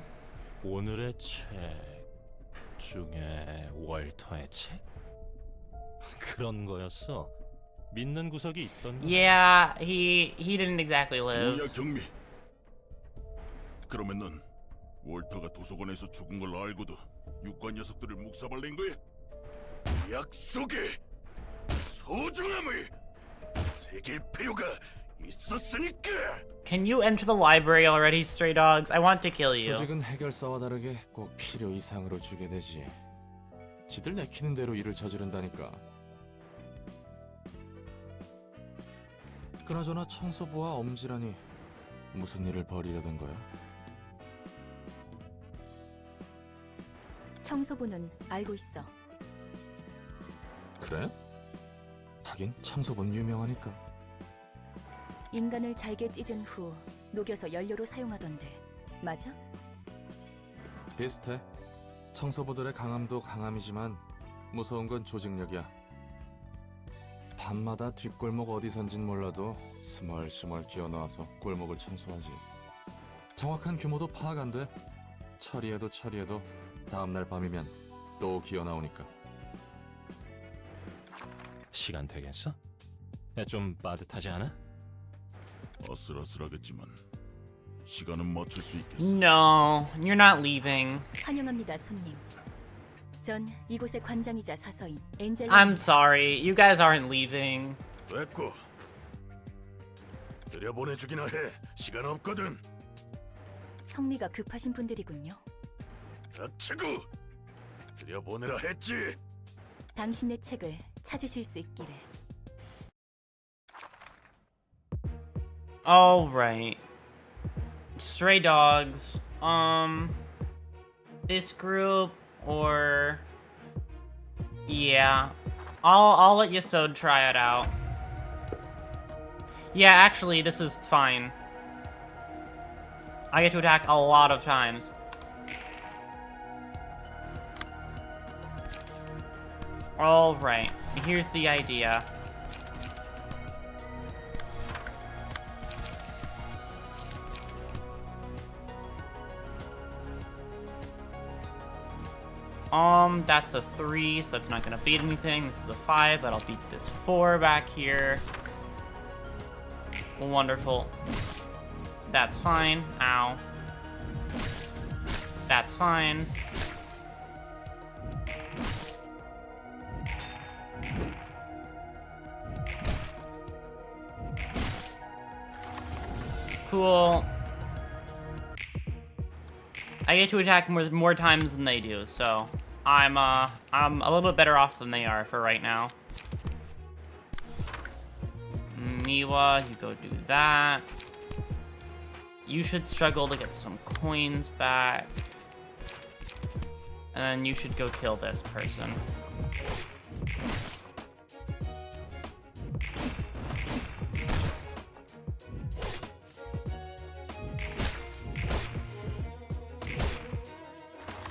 오늘의 책 중에 월터의 책? 그런 거였어. 믿는 구석이 있던 거. Yeah, he didn't exactly live. 뭐야 경미? 그러면 넌 월터가 도서관에서 죽은 걸 알고도 육관 녀석들을 묵사발낸 거야? 약속의 소중함을 새길 필요가 있었으니까. Can you enter the library already, stray dogs? I want to kill you. 조직은 해결사와 다르게 꼭 필요 이상으로 주게 되지. 지들 내키는 대로 일을 저지른다니까. 그나저나 청소부와 엄지라니 무슨 일을 벌이려던 거야? 청소부는 알고 있어. 그래? 하긴 청소부는 유명하니까. 인간을 잘게 찢은 후 녹여서 연료로 사용하던데. 맞아? 비슷해. 청소부들의 강함도 강함이지만 무서운 건 조직력이야. 밤마다 뒷골목 어디선진 몰라도 스멀스멀 기어나와서 골목을 청소하지. 정확한 규모도 파악 안 돼. 처리해도 다음날 밤이면 또 기어나오니까. 시간 되겠어? 좀 빠듯하지 않아? 아슬아슬하겠지만 시간은 맞출 수 있겠어. No, you're not leaving. 환영합니다, 손님. 전 이곳의 관장이자 사서인 엔젤라. I'm sorry, you guys aren't leaving. 됐고 들여보내주기나 해. 시간 없거든. 성미가 급하신 분들이군요. 닥치고 들여보내라 했지. 당신의 책을 찾으실 수 있기를. All right. Stray dogs. This group or yeah. I'll let Yasod try it out. Yeah, actually, this is fine. I get to attack a lot of times. All right. Here's the idea. That's a 3, so that's not gonna beat anything. This is a 5, but I'll beat this 4 back here. Wonderful. That's fine. Ow. That's fine. Cool. I get to attack more times than they do, so I'm a little bit better off than they are for right now. Miwa, you go do that. You should struggle to get some coins back. And then you should go kill this person.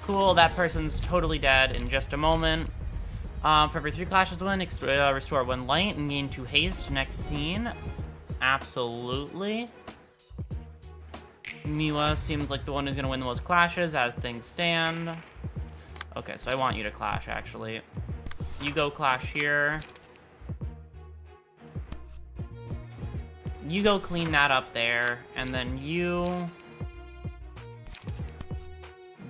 Cool, that person's totally dead in just a moment. For every 3 clashes win, restore 1 light and gain 2 haste. Next scene. Absolutely. Miwa seems like the one who's gonna win the most clashes as things stand. Okay, so I want you to clash, actually. You go clash here. You go clean that up there, and then you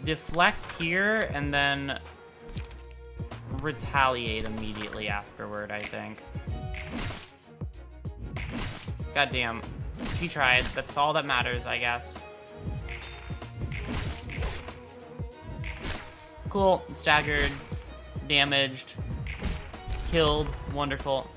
deflect here, and then retaliate immediately afterward, I think. Goddamn. She tried. That's all that matters, I guess. Cool. Staggered. Damaged. Killed. Wonderful.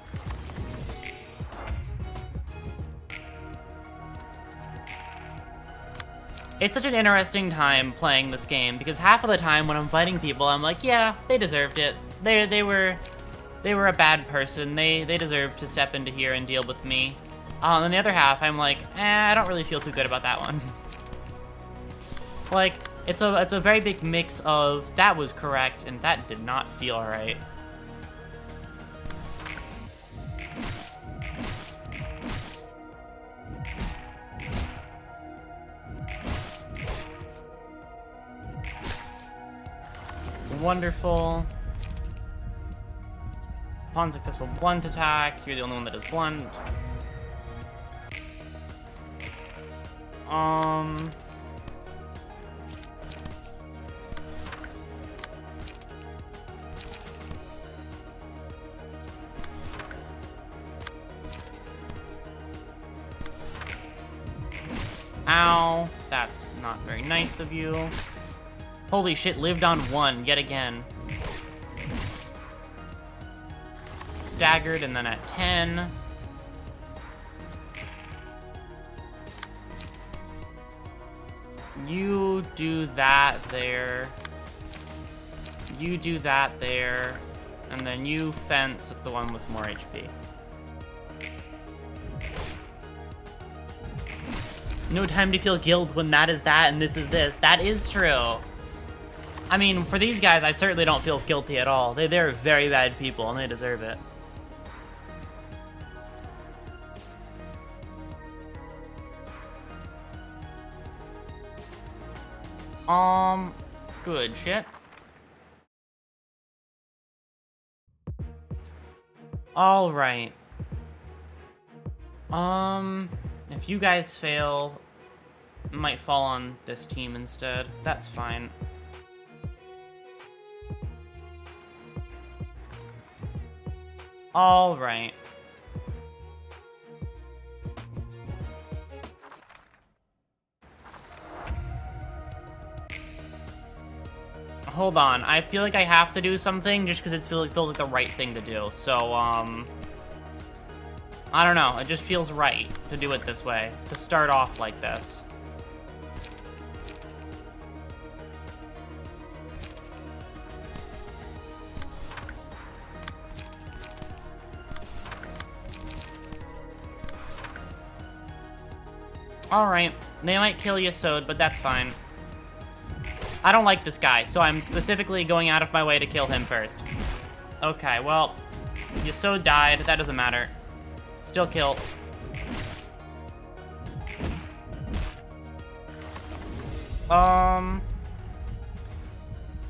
It's such an interesting time playing this game because half of the time when I'm fighting people, I'm like, yeah, they deserved it. They were a bad person. They deserved to step into here and deal with me. And the other half, I'm like, I don't really feel too good about that one. Like, it's a very big mix of that was correct and that did not feel right. Wonderful. Upon successful blunt attack, you're the only one that is blunt. Ow, that's not very nice of you. Holy shit, lived on 1 yet again. Staggered and then at 10. You do that there. You do that there. And then you fence with the one with more HP. No time to feel guilt when that is that and this is this. That is true. I mean, for these guys, I certainly don't feel guilty at all. They're very bad people and they deserve it. Good shit. All right. If you guys fail, it might fall on this team instead. That's fine. All right. Hold on, I feel like I have to do something just because it feels like the right thing to do. So, I don't know, it just feels right to do it this way, to start off like this. Alright, they might kill Yasod, but that's fine. I don't like this guy, so I'm specifically going out of my way to kill him first. Okay, well, Yasod died, that doesn't matter. Still kill.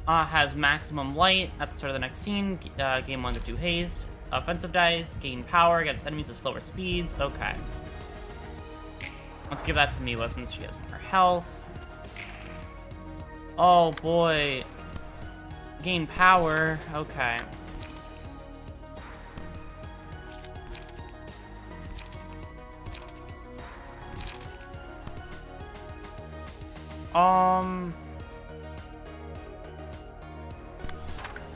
Has maximum light at the start of the next scene. Gain 1 to 2 haste. Offensive dice, gain power against enemies with slower speeds. Okay. Let's give that to Miwa since she has more health. Oh boy. Gain power. Okay.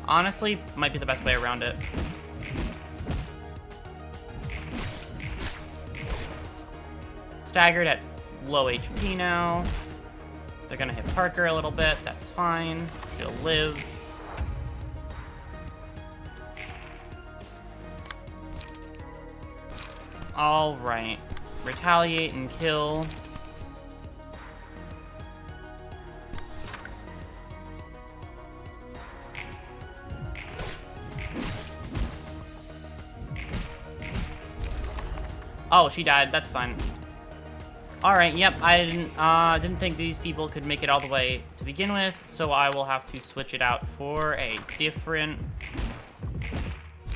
Honestly, might be the best way around it. Staggered at low HP now. They're gonna hit Parker a little bit, that's fine. She'll live. Alright. Retaliate and kill. Oh, she died, that's fine. Alright, yep, I didn't think these people could make it all the way to begin with, so I will have to switch it out for a different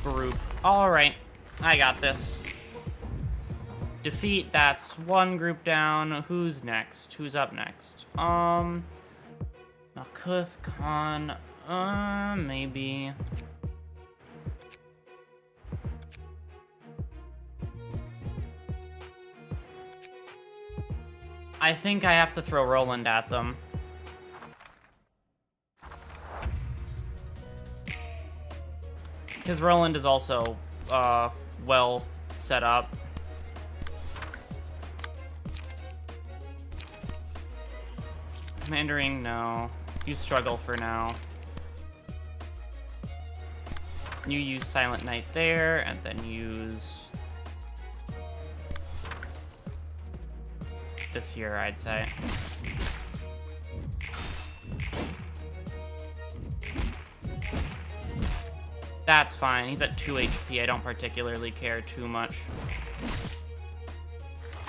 group. Alright, I got this. Defeat, that's one group down. Who's next? Who's up next? Malkuth Khan, maybe. I think I have to throw Roland at them. Because Roland is also, well set up. Commandering, no. You struggle for now. You use Silent Night there, and then use this here, I'd say. That's fine. He's at 2 HP. I don't particularly care too much.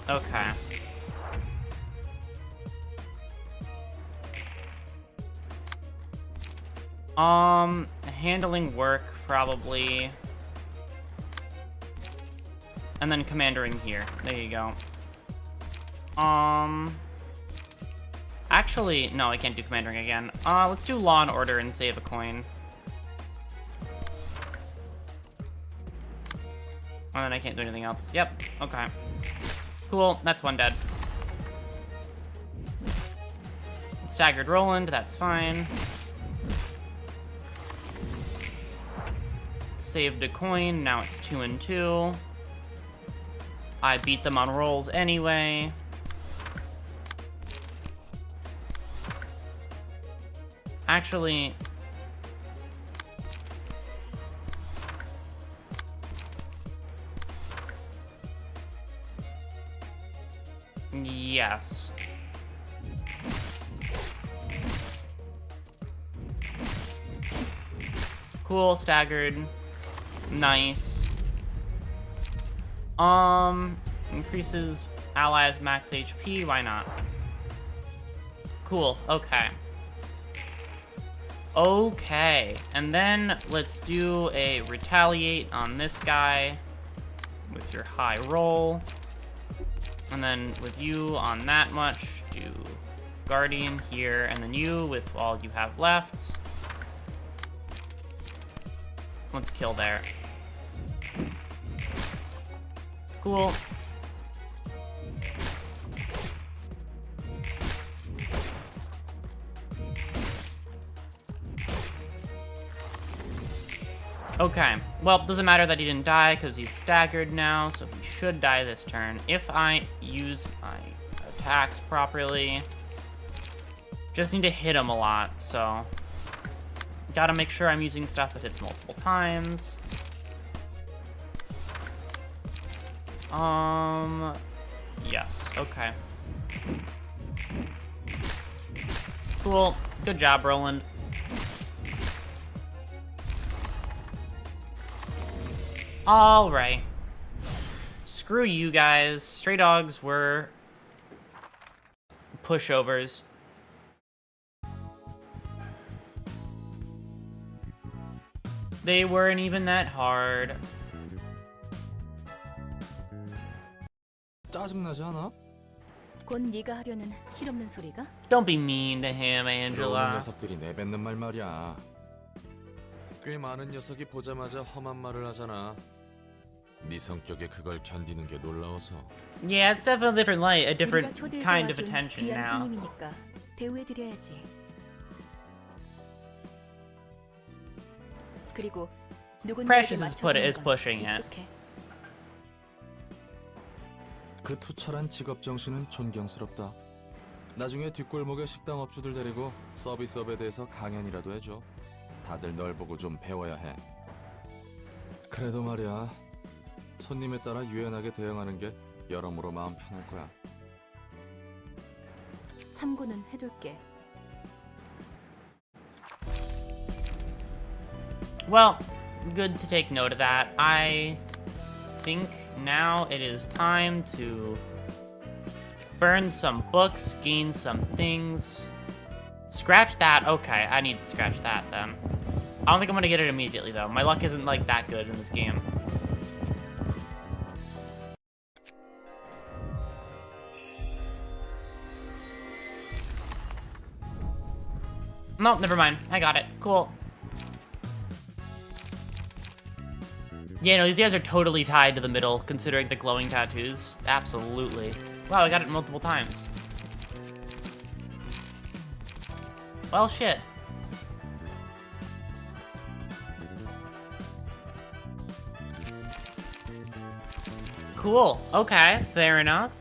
Okay. Handling work, probably. And then commandering here. There you go. Actually, no, I can't do commandering again. Let's do law and order and save a coin. And then I can't do anything else. Yep, okay. Cool, that's one dead. Staggered Roland, that's fine. Saved a coin, now it's 2 and 2. I beat them on rolls anyway. Actually... yes. Cool, staggered. Nice. Increases allies max HP, why not? Cool, okay. Okay, and then let's do a retaliate on this guy with your high roll. And then with you on that much, do Guardian here, and then you with all you have left. Let's kill there. Cool. Okay, well, doesn't matter that he didn't die because he's staggered now, so he should die this turn. If I use my attacks properly, just need to hit him a lot, so gotta make sure I'm using stuff that hits multiple times. Yes, okay. Cool, good job, Roland. Alright. Screw you guys. Stray dogs were pushovers. They weren't even that hard. 짜증나지 않아? 곧 네가 하려는 실없는 소리가? Don't be mean to him, 들어오는 Angela. 녀석들이 내뱉는 말 말이야. 꽤 많은 녀석이 보자마자 험한 말을 하잖아. 네 성격에 그걸 견디는 게 놀라워서. Yeah, it's definitely a different light, a different 우리가 초대해서 kind of 와준 attention 귀한 now. 손님이니까 대우해드려야지. 그리고 Precious 누군가에게 is 맞춰주는 건 pushing it. 익숙해. 그 투철한 직업 정신은 존경스럽다. 나중에 뒷골목에 식당 업주들 데리고 서비스업에 대해서 강연이라도 해줘. 다들 널 보고 좀 배워야 해. 그래도 말이야, 손님에 따라 유연하게 대응하는 게 여러모로 마음 편할 거야. 참고는 해둘게. Well, good to take note of that. I think now it is time to burn some books, gain some things. Scratch that? Okay, I need to scratch that then. I don't think I'm gonna get it immediately though. My luck isn't like that good in this game. No, never mind. I got it. Cool. Yeah, no, these guys are totally tied to the middle, considering the glowing tattoos. Absolutely. Wow, I got it multiple times. Well, shit. Cool. Okay, fair enough.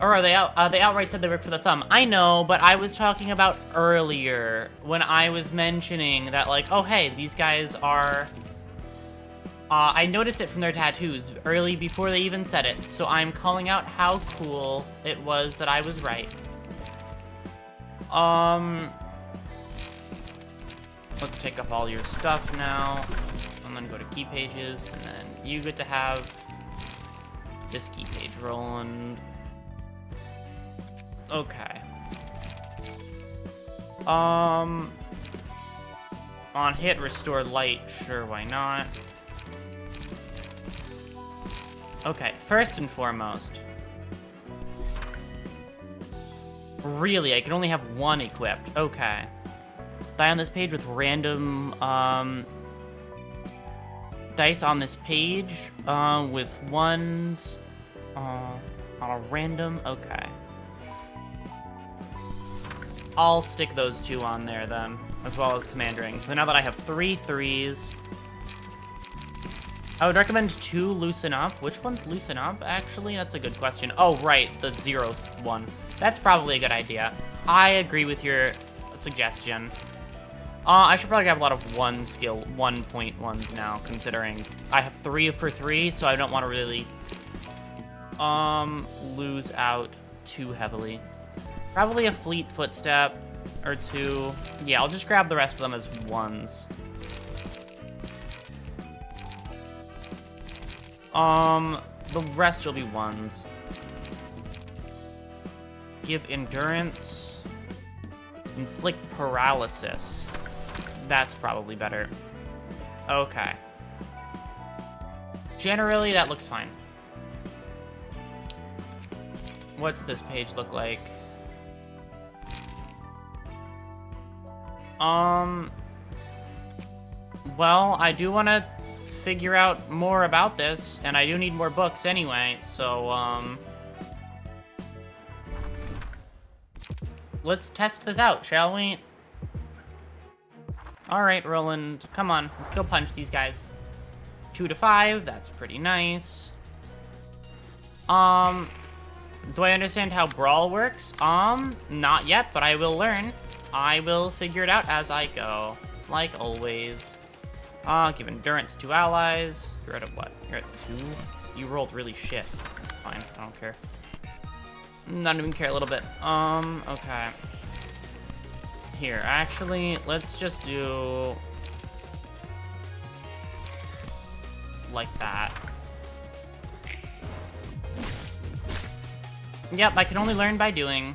Or they outright said they work for the thumb. I know, but I was talking about earlier when I was mentioning that, like, oh hey, these guys are. I noticed it from their tattoos early before they even said it, so I'm calling out how cool it was that I was right. Let's take up all your stuff now. I'm gonna go to key pages, and then you get to have this key page, Roland. Okay. On hit, restore light. Sure, why not? Okay, first and foremost. Really, I can only have one equipped. Okay. Die on this page with random, dice on this page, with ones, on a random, okay. I'll stick those two on there then, as well as command ring. So now that I have 3 3s, I would recommend 2 loosen up. Which one's loosen up, actually? That's a good question. Oh, right, the 0 one. That's probably a good idea. I agree with your suggestion. I should probably have a lot of 1 point ones now, considering I have 3 for 3, so I don't want to really, lose out too heavily. Probably a fleet footstep or 2. Yeah, I'll just grab the rest of them as 1s. The rest will be 1s. Give endurance. Inflict paralysis. That's probably better. Okay. Generally, that looks fine. What's this page look like? Well, I do want to figure out more about this, and I do need more books anyway, so, let's test this out, shall we? Alright, Roland, come on, let's go punch these guys. 2 to 5, that's pretty nice. Do I understand how Brawl works? Not yet, but I will learn. I will figure it out as I go, like always. Give endurance to allies. You're at a what? You're at 2? You rolled really shit. That's fine, I don't care. Not even care a little bit. Okay. Here, actually, let's just do like that. Yep, I can only learn by doing.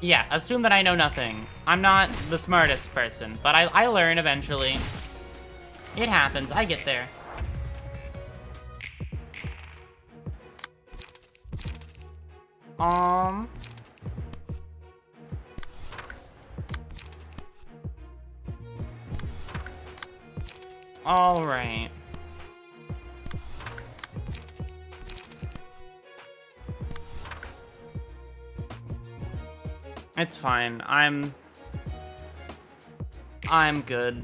Yeah, assume that I know nothing. I'm not the smartest person, but I learn eventually. It happens, I get there. All right. It's fine. I'm good.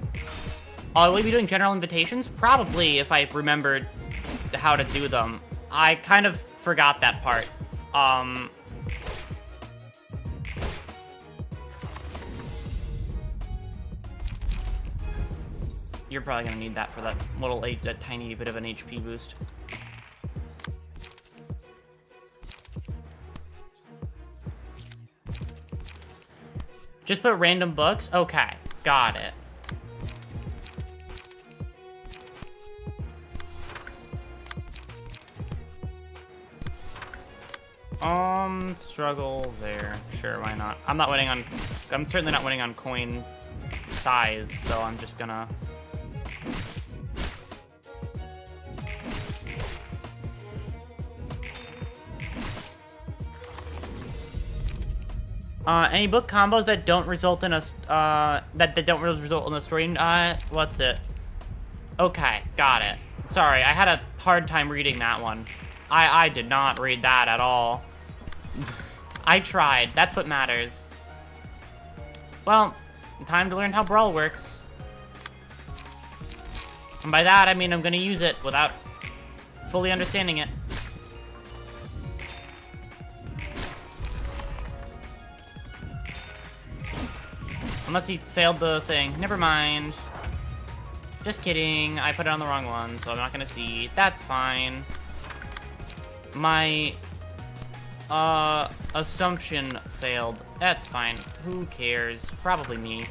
Will we be doing general invitations? Probably, if I remembered how to do them. I kind of forgot that part. You're probably gonna need that for that that tiny bit of an HP boost. Just put random books? Okay, got it. Struggle there. Sure, why not? I'm certainly not winning on coin size, so I'm just gonna... any book combos that don't result in a, that don't result in a story, what's it? Okay, got it. Sorry, I had a hard time reading that one. I did not read that at all. I tried, that's what matters. Well, time to learn how Brawl works. And by that, I mean I'm gonna use it without fully understanding it. Unless he failed the thing. Never mind. Just kidding. I put it on the wrong one, so I'm not gonna see. That's fine. My assumption failed. That's fine. Who cares? Probably me.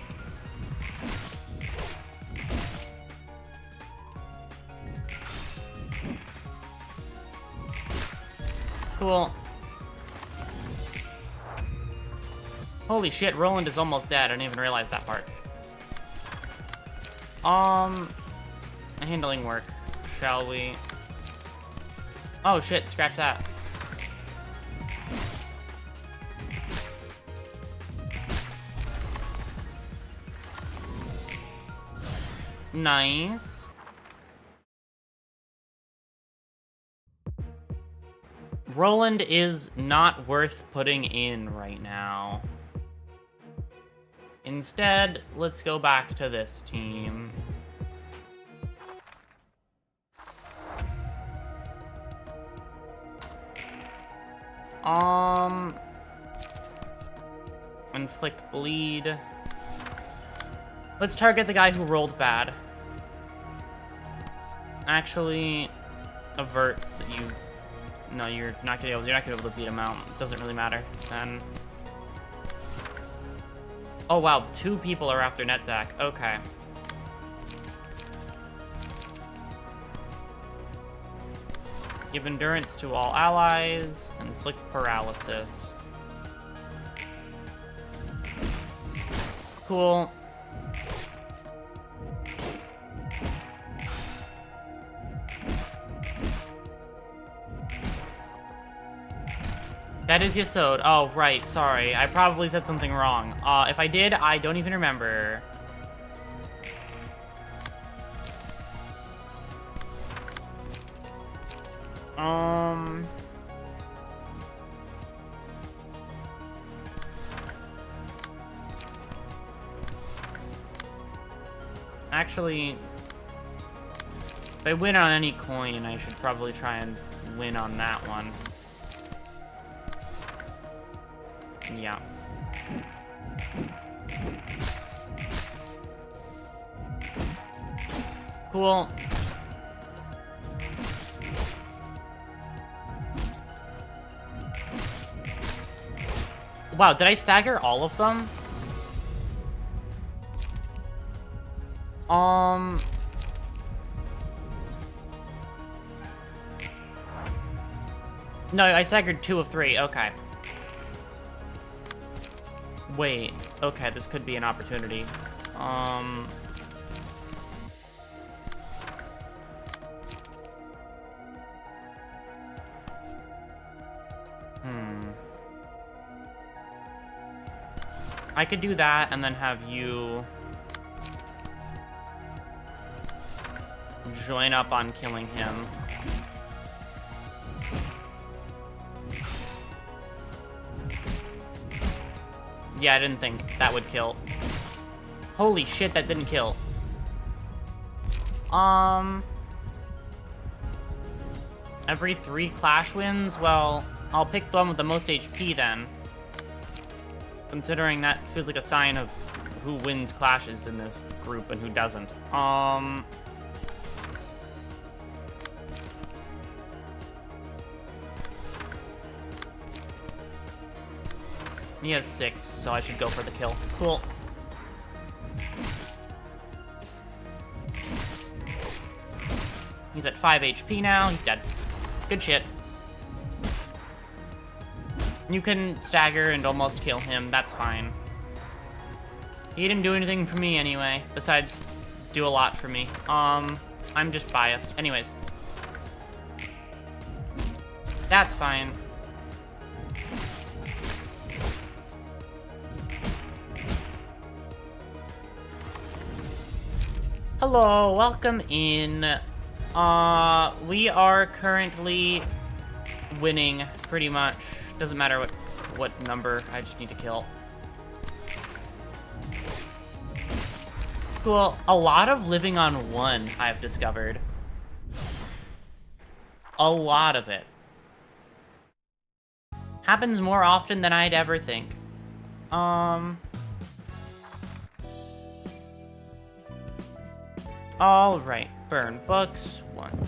Cool. Holy shit, Roland is almost dead. I didn't even realize that part. Handling work, shall we? Oh shit, scratch that. Nice. Roland is not worth putting in right now. Instead, let's go back to this team. Inflict bleed. Let's target the guy who rolled bad. Actually, averts that you. No, you're not gonna be able to beat him out. It doesn't really matter then. Oh wow, 2 people are after Netzak. Okay. Give endurance to all allies. Inflict paralysis. Cool. That is Yasod. Oh, right. Sorry. I probably said something wrong. If I did, I don't even remember. Actually, if I win on any coin, I should probably try and win on that one. Yeah. Cool. Wow, did I stagger all of them? No, I staggered 2 of 3. Okay. Wait. Okay, this could be an opportunity. I could do that and then have you join up on killing him. Yeah, I didn't think that would kill. Holy shit, that didn't kill. Every 3 clash wins? Well, I'll pick the one with the most HP then. Considering that feels like a sign of who wins clashes in this group and who doesn't. He has 6, so I should go for the kill. Cool. He's at 5 HP now. He's dead. Good shit. You can stagger and almost kill him. That's fine. He didn't do anything for me anyway, besides do a lot for me. I'm just biased. Anyways. That's fine. Hello, welcome in. We are currently winning, pretty much. Doesn't matter what number, I just need to kill. Cool. A lot of living on 1, I've discovered. A lot of it. Happens more often than I'd ever think. Alright, burn books. 1,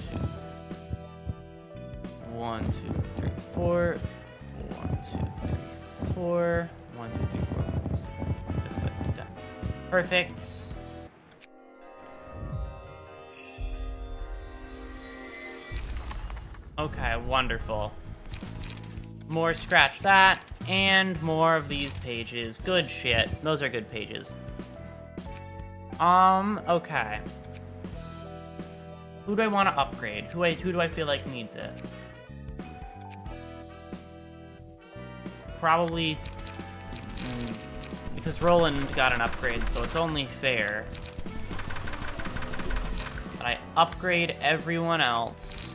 2. 1, 2, 3, 4. 1, 2, 3, 4. 1, 2, 3, 4. 5, 6, 7. Perfect. Okay, wonderful. More scratch that, and more of these pages. Good shit. Those are good pages. Okay. Who do I want to upgrade? Who do I feel like needs it? Probably... because Roland got an upgrade, so it's only fair that I upgrade everyone else.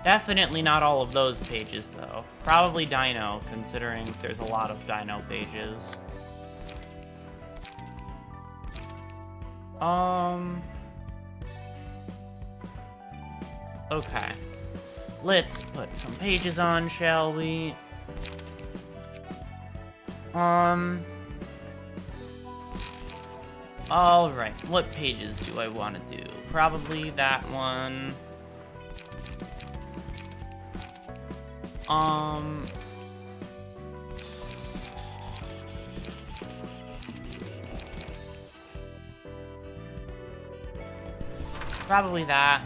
Definitely not all of those pages, though. Probably Dino, considering there's a lot of Dino pages. Okay. Let's put some pages on, shall we? Alright, what pages do I want to do? Probably that one. Probably that.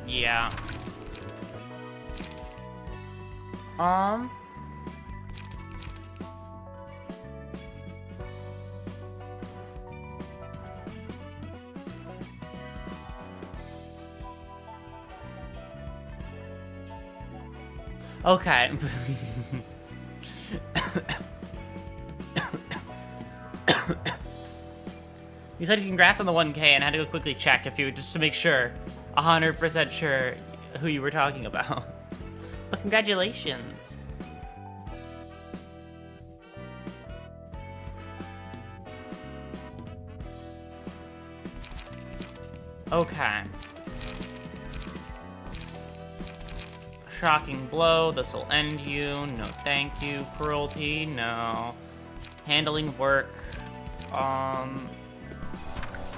Yeah. Okay. You said congrats on the 1K and had to go quickly check if you just to make sure, 100% sure who you were talking about. But congratulations. Okay. Shocking blow, this'll end you. No thank you. Cruelty, no. Handling work.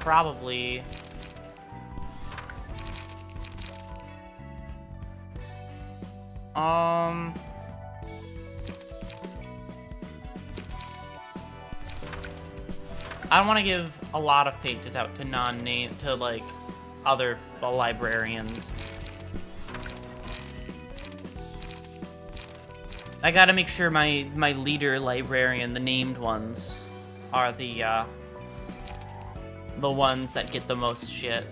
Probably. I don't want to give a lot of pages out to non-name, to like other librarians. I gotta make sure my leader librarian, the named ones, are the ones that get the most shit.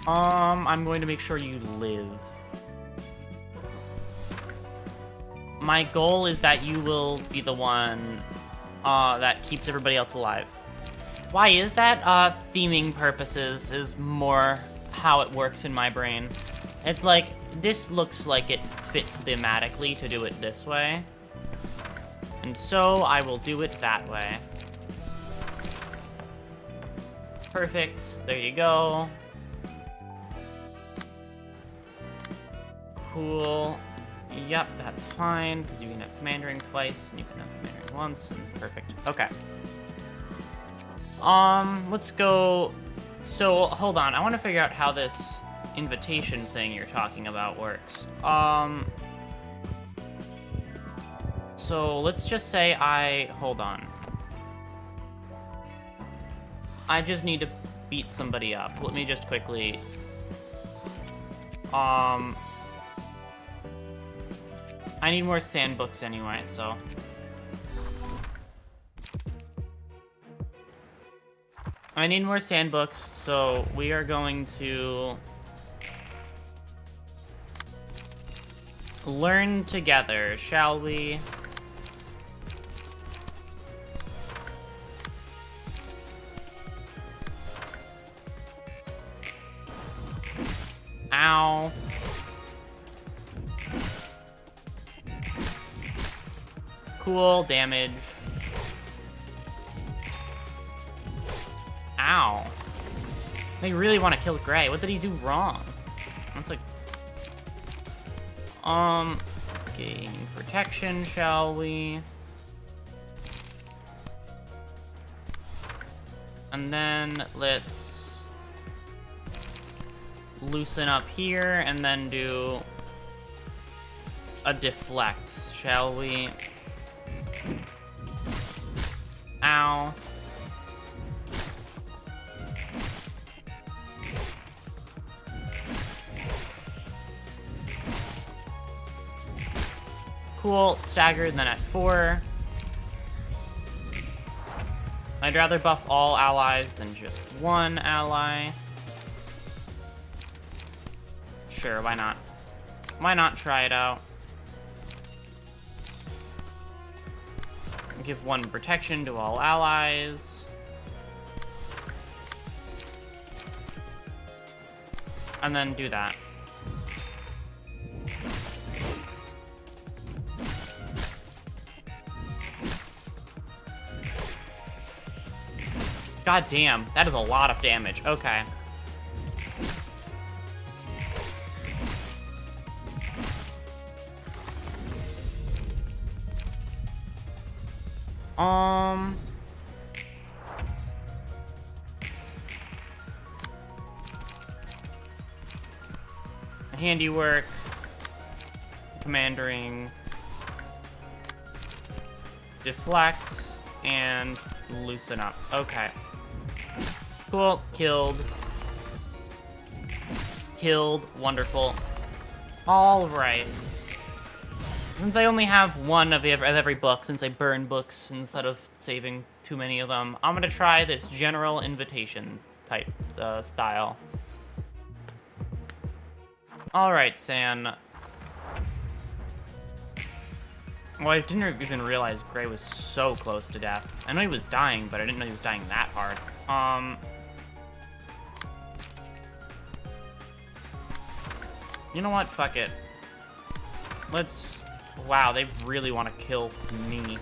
I'm going to make sure you live. My goal is that you will be the one that keeps everybody else alive. Why is that? Theming purposes is more how it works in my brain. It's like, this looks like it fits thematically to do it this way. And so I will do it that way. Perfect. There you go. Cool. Yep, that's fine, because you can have Commandering twice, and you can have Commandering once, and perfect. Okay. Let's go... So, hold on, I want to figure out how this invitation thing you're talking about works. So, let's just say hold on. I just need to beat somebody up. Let me just quickly... I need more sand books anyway, so... I need more sand books, so we are going to... learn together, shall we? Ow. Cool, damage. Ow. They really want to kill Gray. What did he do wrong? That's like Let's gain protection, shall we? And then let's loosen up here and then do a deflect, shall we? Ow. Cool, staggered, then at 4. I'd rather buff all allies than just one ally. Sure, why not? Why not try it out? Give 1 protection to all allies. And then do that. God damn, that is a lot of damage. Okay. Handiwork, commandering, deflect, and loosen up. Okay. Cool. Killed. Killed. Wonderful. Alright. Since I only have one of every book, since I burn books instead of saving too many of them, I'm gonna try this general invitation type style. Alright, San. Well, I didn't even realize Gray was so close to death. I know he was dying, but I didn't know he was dying that hard. You know what? Fuck it. Let's... Wow, they really want to kill me.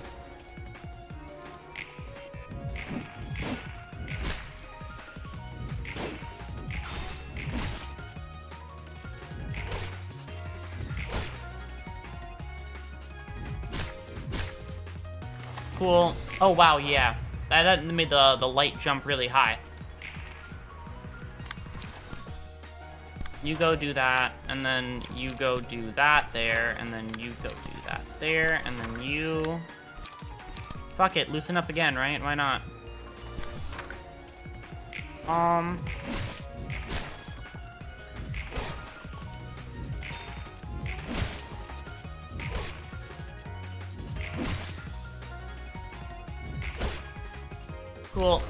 Cool. Oh, wow, yeah. That made the light jump really high. You go do that, and then you go do that there, and then you go do that there, and then you... Fuck it, loosen up again, right? Why not? Cool.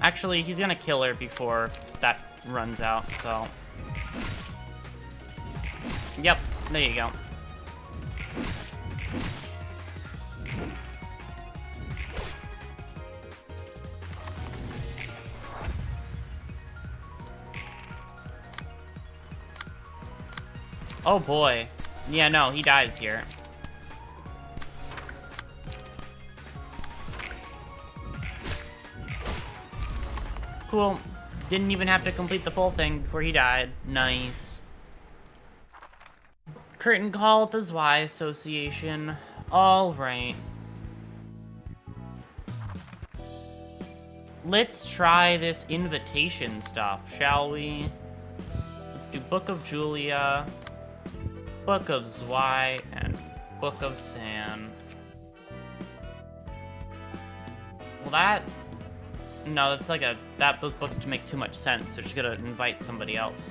Actually, he's gonna kill her before that runs out, so... Yep, there you go. Oh boy. Yeah, no, he dies here. Cool. Didn't even have to complete the full thing before he died. Nice. Curtain call at the Zwei Association. Alright. Let's try this invitation stuff, shall we? Let's do Book of Julia, Book of Zwei, and Book of San. Well, that... No, that's like those books to make too much sense. They're just gonna invite somebody else.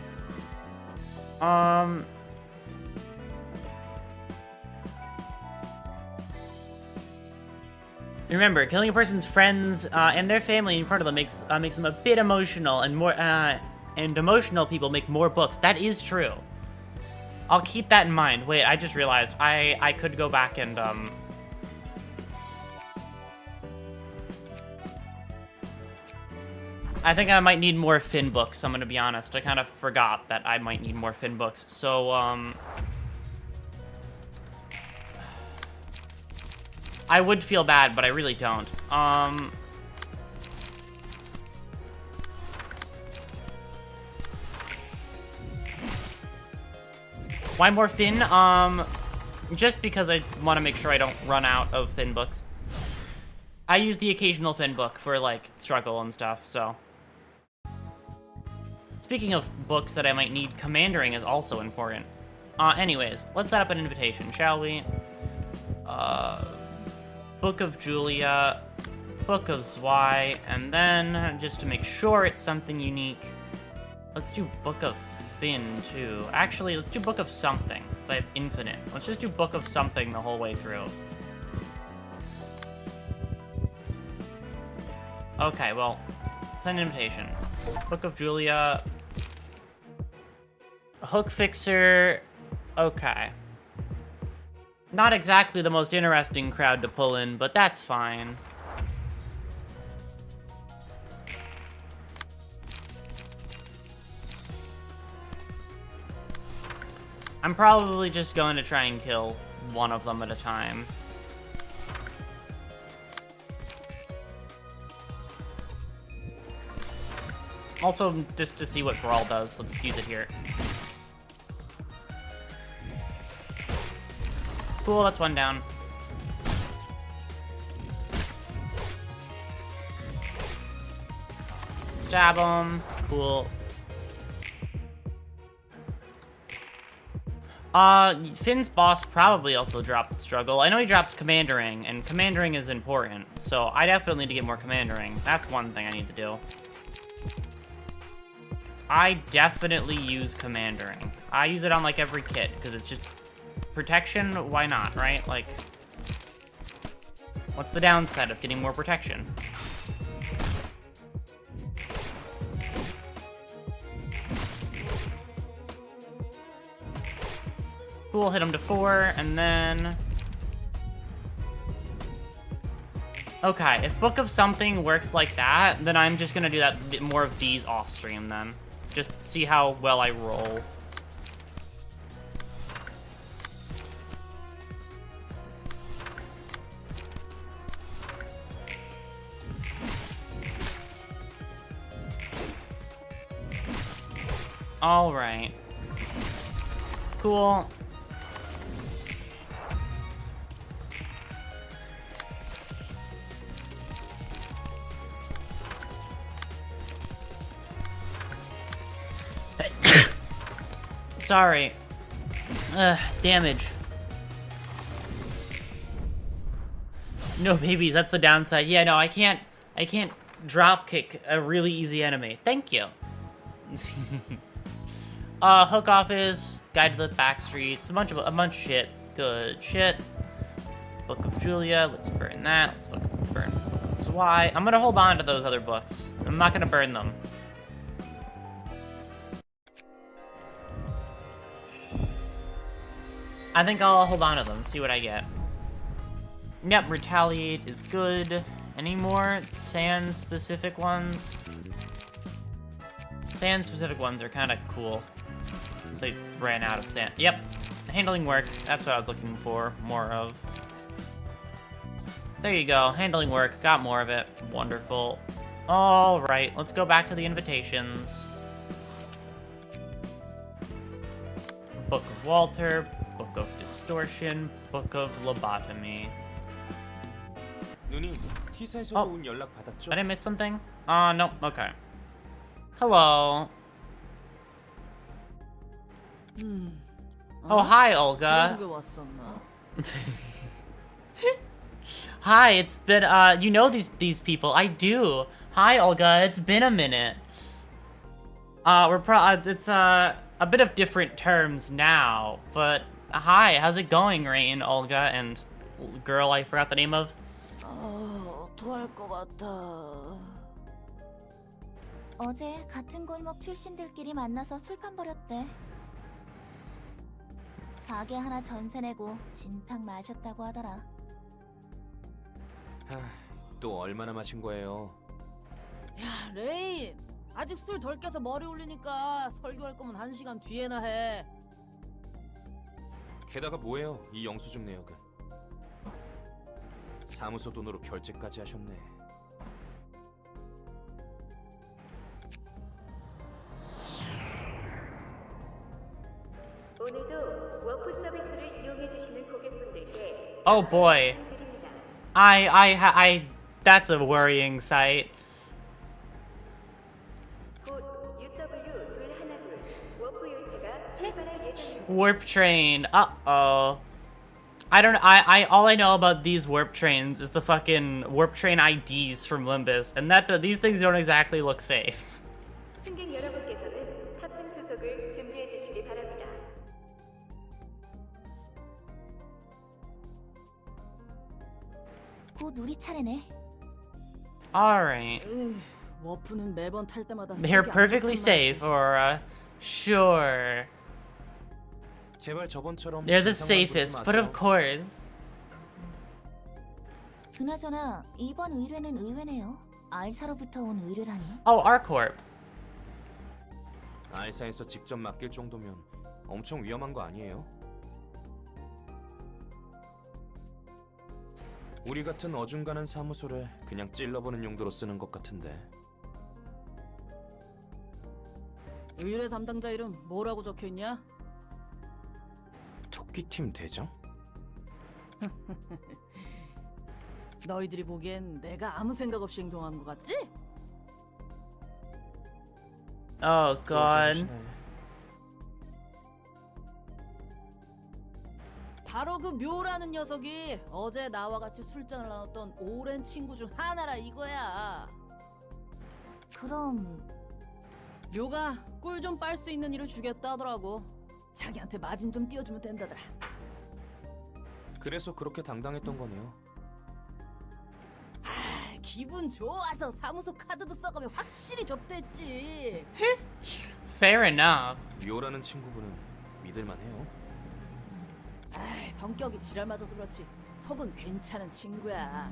Remember, killing a person's friends and their family in front of them makes them a bit emotional, and more and emotional people make more books. That is true. I'll keep that in mind. Wait, I just realized I could go back and I think I might need more Finn books, I'm gonna be honest. I kind of forgot that I might need more Finn books. So, I would feel bad, but I really don't. Why more Finn? Just because I want to make sure I don't run out of Finn books. I use the occasional Finn book for, like, struggle and stuff, so. Speaking of books that I might need, commandering is also important. Anyways, let's set up an invitation, shall we? Book of Julia, Book of Zwei, and then, just to make sure it's something unique, let's do Book of Finn, too. Actually, let's do Book of Something, since I have infinite. Let's just do Book of Something the whole way through. Okay, well, send an invitation. Book of Julia. Hook Fixer. Okay. Not exactly the most interesting crowd to pull in, but that's fine. I'm probably just going to try and kill one of them at a time. Also, just to see what Brawl does, let's use it here. Cool, that's one down. Stab him. Cool. Finn's boss probably also dropped Struggle. I know he dropped Commandering, and Commandering is important, so I definitely need to get more Commandering. That's one thing I need to do. I definitely use Commandering. I use it on, like, every kit, because it's just protection. Why not, right? Like, what's the downside of getting more protection? Cool, hit him to 4, and then... Okay, if Book of Something works like that, then I'm just gonna do that more of these off stream then. Just see how well I roll. All right. Cool. Sorry. Damage. No babies, that's the downside. Yeah, no, I can't drop kick a really easy enemy. Thank you. Hook Office, Guide to the Backstreets, a bunch of shit. Good shit. Book of Julia, let's burn that. Let's burn Book of Zwei. I'm gonna hold on to those other books. I'm not gonna burn them. I think I'll hold on to them, see what I get. Yep, Retaliate is good. Any more sand-specific ones? Sand-specific ones are kind of cool. Since they ran out of sand. Yep, handling work. That's what I was looking for more of. There you go, handling work. Got more of it. Wonderful. All right, let's go back to the invitations. Book of Walter, Book of Distortion, Book of Lobotomy. Oh, did I miss something? No, okay. Hello. Oh, hi, Olga. Hi, it's been, you know these people. I do. Hi, Olga, it's been a minute. It's, a bit of different terms now, but hi, how's it going, Rain, Olga, and girl I forgot the name of? 토할 것 같아. 어제 같은 골목 출신들끼리 만나서 술판 벌였대. 가게 하나 전세 내고 진탕 마셨다고 하더라. 또 얼마나 마신 거예요? 야, 레인. 아직 술 덜 깨서 머리 울리니까 설교할 거면 1시간 뒤에나 해. 게다가 뭐예요, 이 영수증 내역은. 사무소 돈으로 결제까지 하셨네. 오늘도 워프 서비스를 이용해 주시는 고객분들께 Oh boy. 드립니다. That's a worrying sight. 곧 UW212 워프 열차가 출발할 예정입니다. Warp train. Uh-oh. All I know about these warp trains is the fucking warp train IDs from Limbus, and these things don't exactly look safe. 승객 여러분께서는 탑승 수속을 준비해 주시기 바랍니다. 곧 우리 차례네. Alright. 워프는 매번 탈 때마다 They're 속이 안 perfectly 좋단 safe, Aurora. Sure. 제발 저번처럼 They're the 진상만 부리지 safest, but of 마세요. course. 그나저나 이번 의뢰는 의외네요. 알사로부터 온 의뢰라니. Oh, Arcorp. 알사에서 직접 맡길 정도면 엄청 위험한 거 아니에요? 우리 같은 어중간한 사무소를 그냥 찔러보는 용도로 쓰는 것 같은데. 의뢰 담당자 이름 뭐라고 적혀있냐? 토끼팀 대장? 너희들이 보기엔 내가 아무 생각 없이 행동한 것 같지? Oh god. 바로 그 묘라는 녀석이 어제 나와 같이 술잔을 나눴던 오랜 친구 중 하나라 이거야. 그럼 묘가 꿀 좀 빨 수 있는 일을 주겠다 하더라고. 자기한테 마진 좀 띄워주면 된다더라. 그래서 그렇게 당당했던 거네요. 기분 좋아서 사무소 카드도 써가며 확실히 접대했지. Fair enough. 묘라는 친구분은 믿을만해요. 성격이 지랄 맞아서 그렇지 속은 괜찮은 친구야.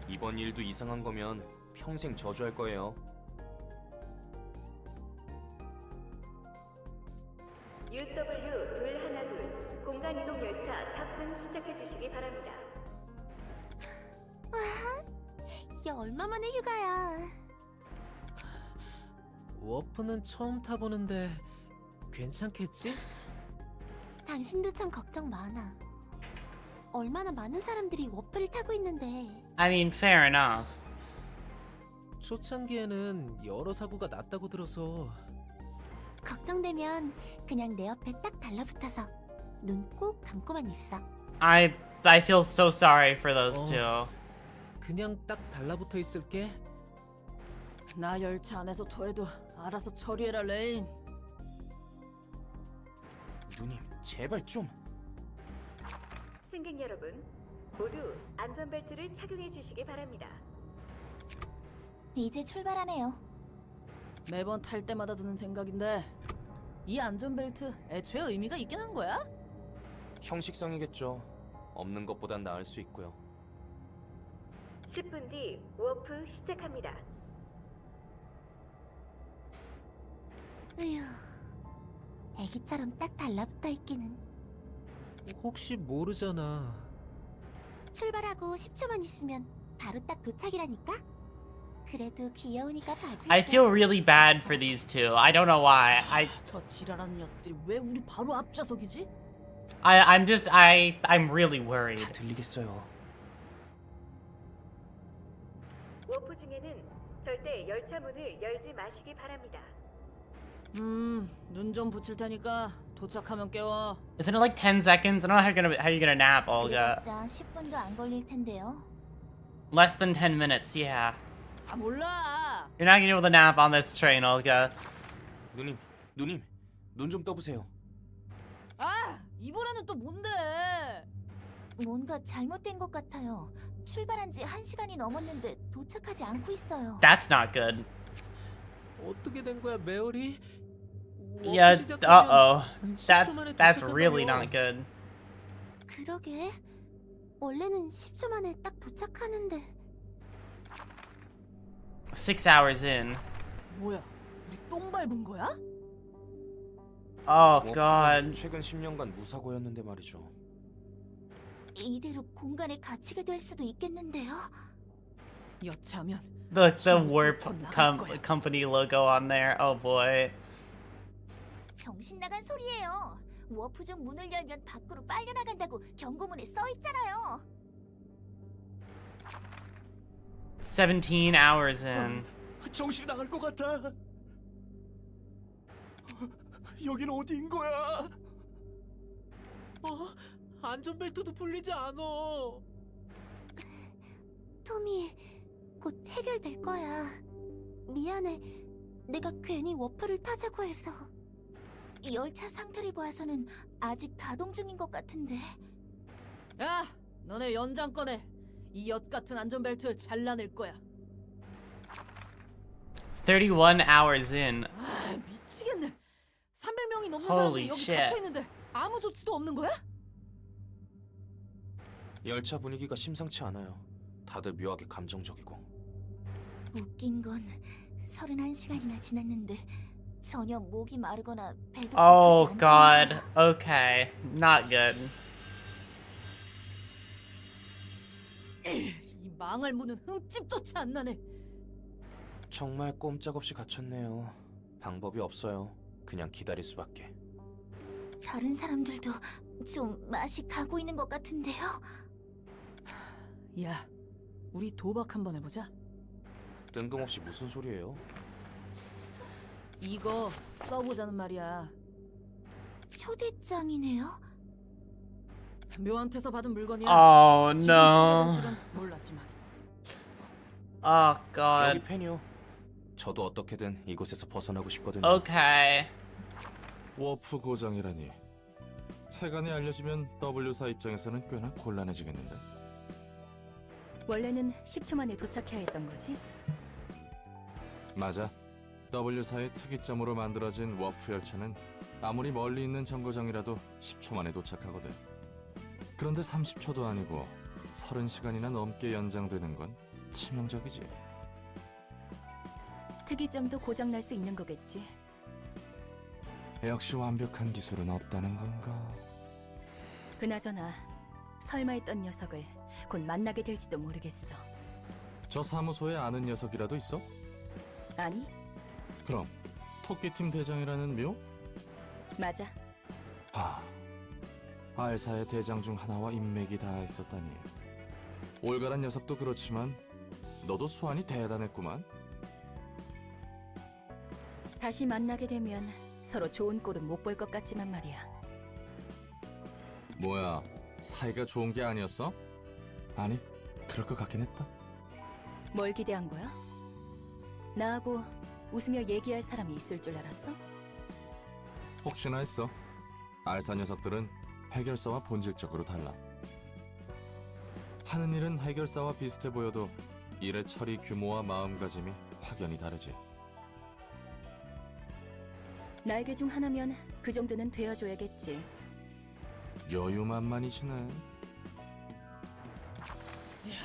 이번 일도 이상한 거면 평생 저주할 거예요. UW212 공간 이동 열차 탑승 시작해 주시기 바랍니다. 이게 얼마 만에 휴가야. 워프는 처음 타보는데 괜찮겠지? 당신도 참 걱정 많아. 얼마나 많은 사람들이 워프를 타고 있는데. I mean, fair enough. 초창기에는 여러 사고가 났다고 들어서. 걱정되면 그냥 내 옆에 딱 달라붙어서 눈 꼭 감고만 있어. I feel so sorry for those two. 그냥 딱 달라붙어 있을게. 나 열차 안에서 토해도 알아서 처리해라 레인. 누님, 제발 좀. 승객 여러분, 모두 안전벨트를 착용해 주시기 바랍니다. 이제 출발하네요. 매번 탈 때마다 드는 생각인데 이 안전벨트 애초에 의미가 있긴 한 거야? 형식상이겠죠. 없는 것보단 나을 수 있고요. 10분 뒤 워프 시작합니다. 으휴, 애기처럼 딱 달라붙어 있기는. 혹시 모르잖아. 출발하고 10초만 있으면 바로 딱 도착이라니까? 그래도 귀여우니까 봐줄게. I feel really bad for these two. I don't know why. 저 지랄하는 녀석들이 왜 우리 바로 앞좌석이지? I'm really worried. 들리겠어요. 워프 중에는 절대 열차 문을 열지 마시기 바랍니다. 눈 좀 붙일 테니까 도착하면 깨워. Isn't it like 10 seconds? I don't know how you're gonna nap, Olga. 진짜 10분도 안 걸릴 텐데요. Less than 10 minutes, yeah. 아 몰라. You're not gonna be able to nap on this train, Olga. 누님, 눈 좀 떠보세요. 아 이번에는 또 뭔데? 뭔가 잘못된 것 같아요. 출발한 지 1시간이 넘었는데 도착하지 않고 있어요. That's not good. 어떻게 된 거야, 메어리? Yeah, uh-oh. That's really not good. 그러게. 원래는 10초 만에 딱 도착하는데. 6 hours in. 뭐야? 우리 똥 밟은 거야? Oh god. 최근 10년간 무사고였는데 말이죠. 이대로 공간에 갇히게 될 수도 있겠는데요. 여차하면 The warp company logo on there. Oh boy. 정신 나간 소리예요. 워프존 문을 열면 밖으로 빨려나간다고 경고문에 써 있잖아요. 17 hours in. 정신이 나갈 것 같아. 여긴 어디인 거야? 안전벨트도 풀리지 않아. 토미, 곧 해결될 거야. 미안해. 내가 괜히 워프를 타자고 해서. 열차 상태를 봐서는 아직 가동 중인 것 같은데. 야, 너네 연장 꺼내. 이 엿 같은 안전벨트 잘라낼 거야. 31 hours in. 아, 미치겠네. 300명이 넘는 Holy 사람들이 여기 shit. 갇혀 있는데 아무 조치도 없는 거야? 열차 분위기가 심상치 않아요. 다들 묘하게 감정적이고. 웃긴 건 31시간이나 지났는데 전혀 목이 마르거나 배도 Oh 고프지 god. 않아. Okay. Not good. 이 망할 문은 흠집조차 안 나네. 정말 꼼짝없이 갇혔네요. 방법이 없어요. 그냥 기다릴 수밖에. 다른 사람들도 좀 맛이 가고 있는 것 같은데요. 야, 우리 도박 한번 해보자. 뜬금없이 무슨 소리예요? 이거 써보자는 말이야. 초대장이네요. 묘한테서 받은 물건이야. Oh 지금 no. 쓰게 될 줄은 몰랐지만. Oh 저기 god. 팬이요. 저도 어떻게든 이곳에서 벗어나고 싶거든요. Okay. 워프 고장이라니. 세간에 알려지면 W사 입장에서는 꽤나 곤란해지겠는데. 원래는 10초 만에 도착해야 했던 거지? 맞아. W사의 특이점으로 만들어진 워프 열차는 아무리 멀리 있는 정거장이라도 10초 만에 도착하거든. 그런데 30초도 아니고 30시간이나 넘게 연장되는 건 치명적이지. 특이점도 고장 날 수 있는 거겠지. 역시 완벽한 기술은 없다는 건가? 그나저나 설마 했던 녀석을 곧 만나게 될지도 모르겠어. 저 사무소에 아는 녀석이라도 있어? 아니, 그럼 토끼팀 대장이라는 묘? 맞아. 알사의 대장 중 하나와 인맥이 다 있었다니. 올가란 녀석도 그렇지만 너도 수완이 대단했구만. 다시 만나게 되면 서로 좋은 꼴은 못 볼 것 같지만 말이야. 뭐야, 사이가 좋은 게 아니었어? 아니, 그럴 것 같긴 했다. 뭘 기대한 거야? 나하고 웃으며 얘기할 사람이 있을 줄 알았어? 혹시나 했어. 알사 녀석들은 해결사와 본질적으로 달라. 하는 일은 해결사와 비슷해 보여도 일의 처리 규모와 마음가짐이 확연히 다르지. 날개 중 하나면 그 정도는 되어줘야겠지. 여유만만이시네.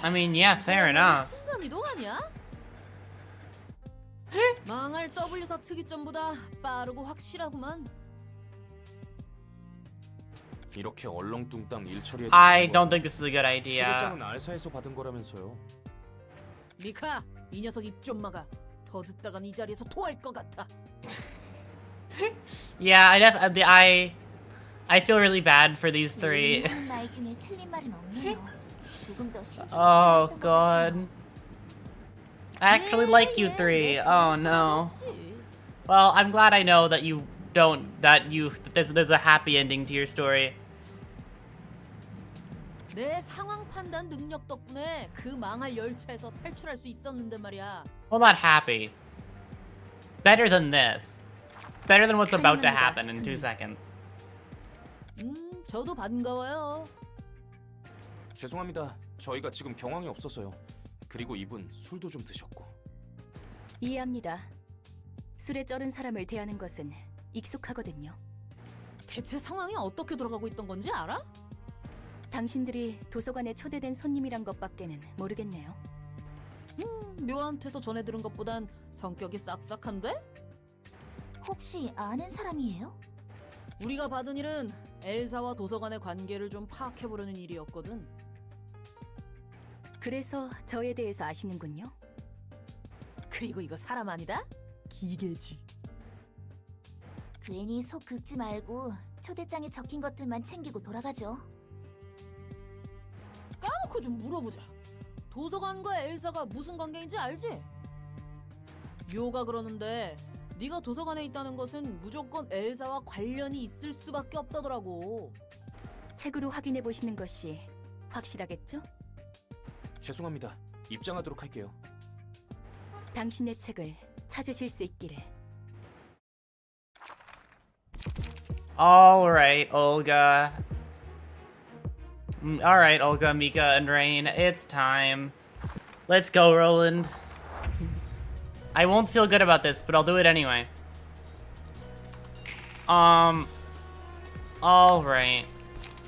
I mean, yeah, fair enough. 순간 이동 아니야? 망할 W사 특이점보다 빠르고 확실하구만. 이렇게 얼렁뚱땅 일 처리해도 I 되는 don't 거예요? think this is a good idea. 초대장은 알사에서 받은 거라면서요. 미카, 이 녀석 입 좀 막아. 더 듣다간 이 자리에서 토할 것 같아. Yeah, I feel really bad for these three. 말 중에 틀린 말은 없네요. 조금 더 신중해서 Oh 해야 god. I actually like you three. Oh no. Well, I'm glad I know that there's a happy ending to your story. 내 상황 판단 능력 덕분에 그 망할 열차에서 탈출할 수 있었는데 말이야. Well, not happy. Better than this. Better than what's about to happen in 2 seconds. 저도 반가워요. 죄송합니다. 저희가 지금 경황이 없어서요. 그리고 이분 술도 좀 드셨고. 이해합니다. 술에 쩔은 사람을 대하는 것은 익숙하거든요. 대체 상황이 어떻게 돌아가고 있던 건지 알아? 당신들이 도서관에 초대된 손님이란 것밖에는 모르겠네요. 묘한테서 전해 들은 것보단 성격이 싹싹한데? 혹시 아는 사람이에요? 우리가 받은 일은 엘사와 도서관의 관계를 좀 파악해보려는 일이었거든. 그래서 저에 대해서 아시는군요. 그리고 이거 사람 아니다? 기계지. 괜히 속 긁지 말고 초대장에 적힌 것들만 챙기고 돌아가죠. 까놓고 좀 물어보자. 도서관과 엘사가 무슨 관계인지 알지? 묘가 그러는데 네가 도서관에 있다는 것은 무조건 엘사와 관련이 있을 수밖에 없다더라고. 책으로 확인해 보시는 것이 확실하겠죠? 죄송합니다. 입장하도록 할게요. 당신의 책을 찾으실 수 있기를. Alright, Olga. Alright, Olga, Mika, and Rain. It's time. Let's go, Roland. I won't feel good about this, but I'll do it anyway. Alright.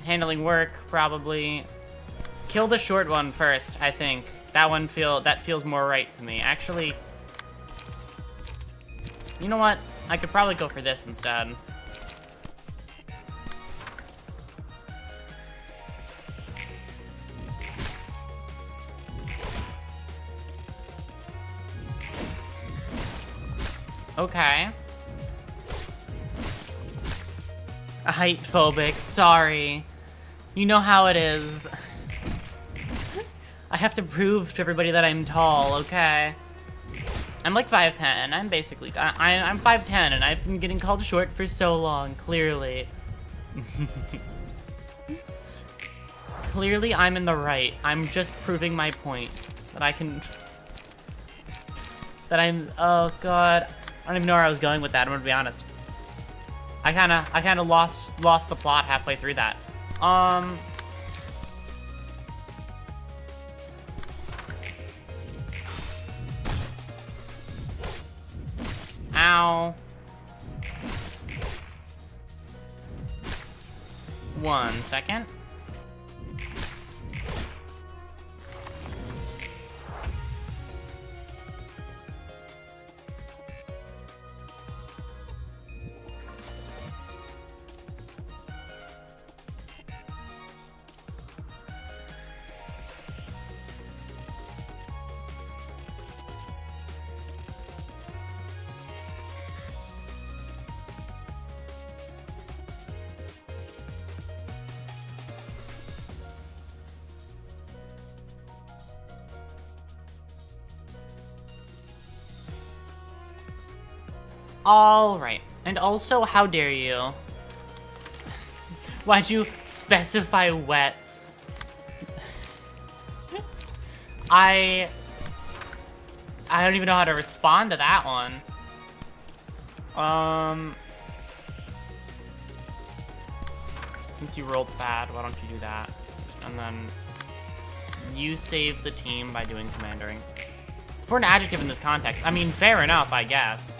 Handling work, probably. Kill the short one first, I think. That feels more right to me. Actually, you know what? I could probably go for this instead. Okay. Height phobic, sorry. You know how it is. I have to prove to everybody that I'm tall, okay? I'm like 5'10", I'm basically, I'm 5'10", and I've been getting called short for so long, clearly. Clearly I'm in the right. I'm just proving my point. That I can... That I'm... Oh god. I don't even know where I was going with that, I'm gonna be honest. I kinda lost the plot halfway through that. Ow. 1 second. Alright. And also, how dare you? Why'd you specify wet? I don't even know how to respond to that one. Since you rolled bad, why don't you do that? And then you save the team by doing commandering. For an adjective in this context, I mean, fair enough, I guess.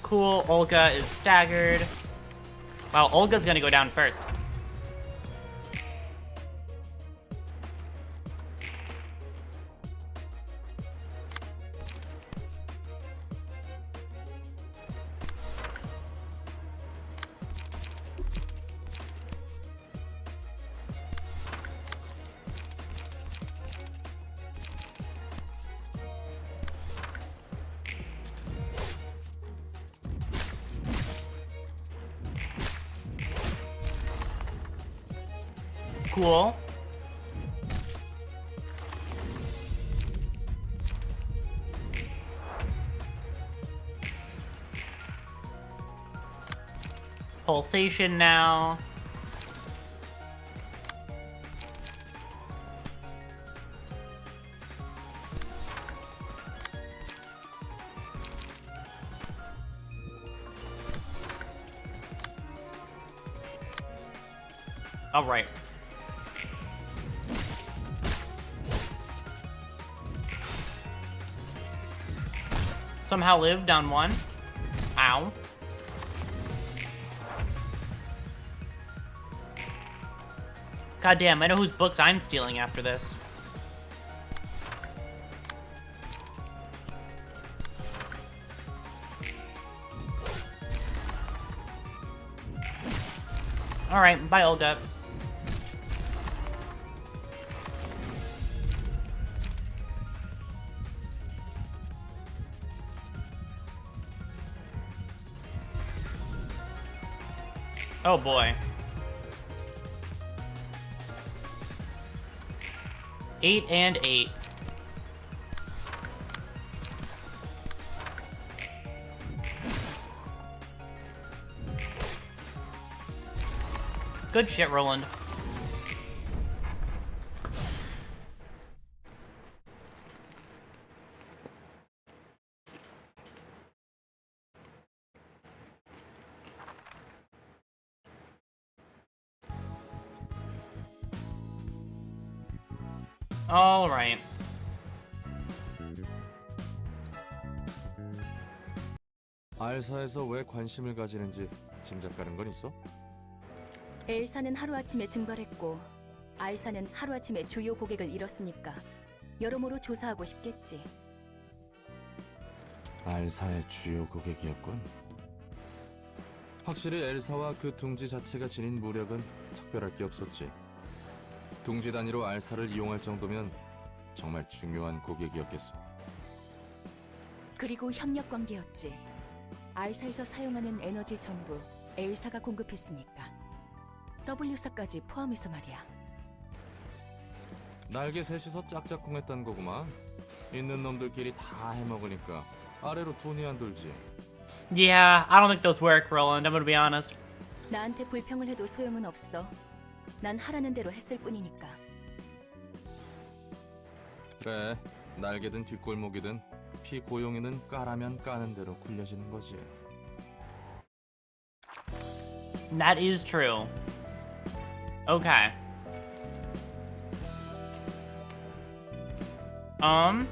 Cool, Olga is staggered. Wow, Olga's gonna go down first. Cool. Pulsation now. All right. Somehow live, down 1. Ow. God damn, I know whose books I'm stealing after this. Alright, bye Olga. Oh boy. 8 and 8. Good shit, Roland. All right. 알사에서 왜 관심을 가지는지 짐작 가는 건 있어? 엘사는 하루아침에 증발했고 알사는 하루아침에 주요 고객을 잃었으니까 여러모로 조사하고 싶겠지. 알사의 주요 고객이었군. 확실히 엘사와 그 둥지 자체가 지닌 무력은 특별할 게 없었지. 둥지 단위로 알사를 이용할 정도면 정말 중요한 고객이었겠어. 그리고 협력 관계였지. 알사에서 사용하는 에너지 전부 엘사가 공급했으니까. W사까지 포함해서 말이야. 날개 셋이서 짝짝꿍했단 거구만. 있는 놈들끼리 다 해먹으니까 아래로 돈이 안 돌지. Yeah, I don't think those work, Roland. I'm gonna be honest. 나한테 불평을 해도 소용은 없어. 난 하라는 대로 했을 뿐이니까. 그래, 날개든 뒷골목이든 피고용이는 까라면 까는 대로 굴려지는 거지. That is true. Okay. I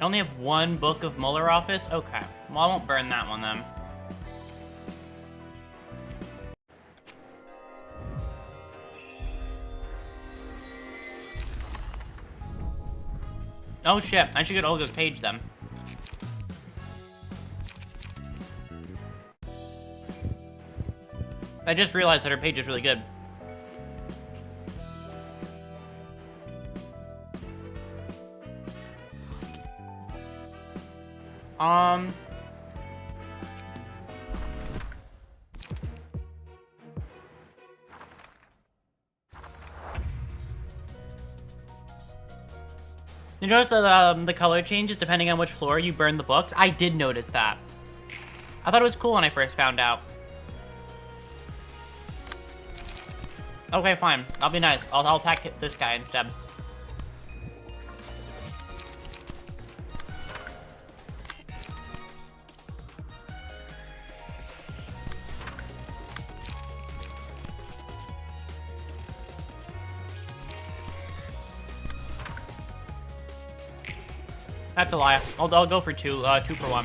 only have one book of Mueller Office? Okay. Well, I won't burn that one then. Oh shit, I should get Olga's page then. I just realized that her page is really good. You notice the color changes depending on which floor you burn the books? I did notice that. I thought it was cool when I first found out. Okay, fine. I'll be nice. I'll attack this guy instead. That's a lie. I'll go for two for one.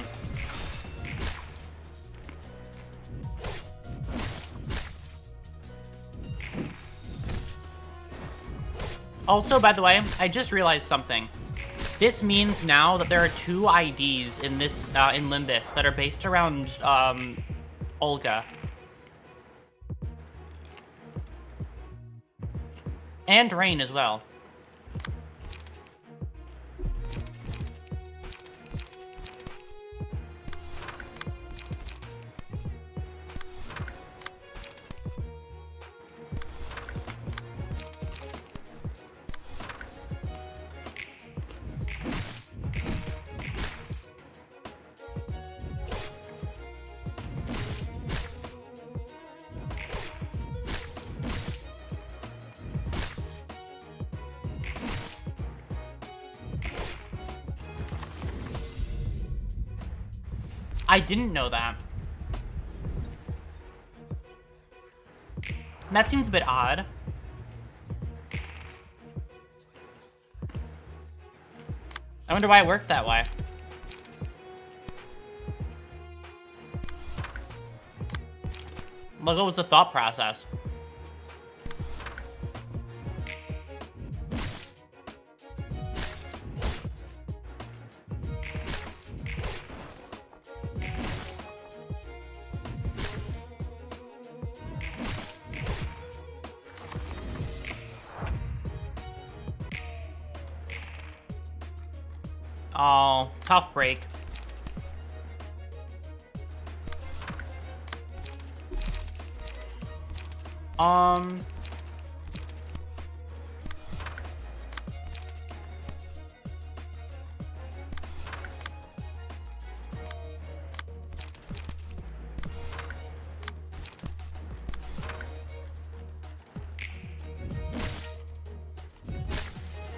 Also, by the way, I just realized something. This means now that there are two IDs in this in Limbus that are based around Olga and Rain as well. I didn't know that. That seems a bit odd. I wonder why it worked that way. Like, what was the thought process? Oh, tough break.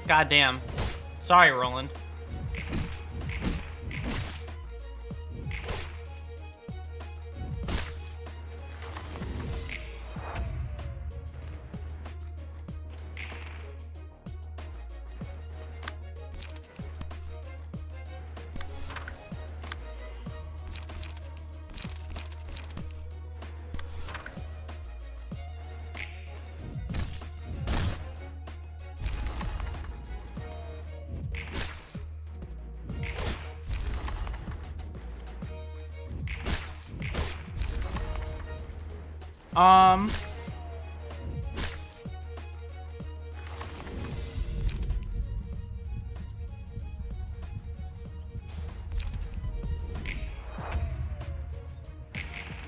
Goddamn. Sorry, Roland.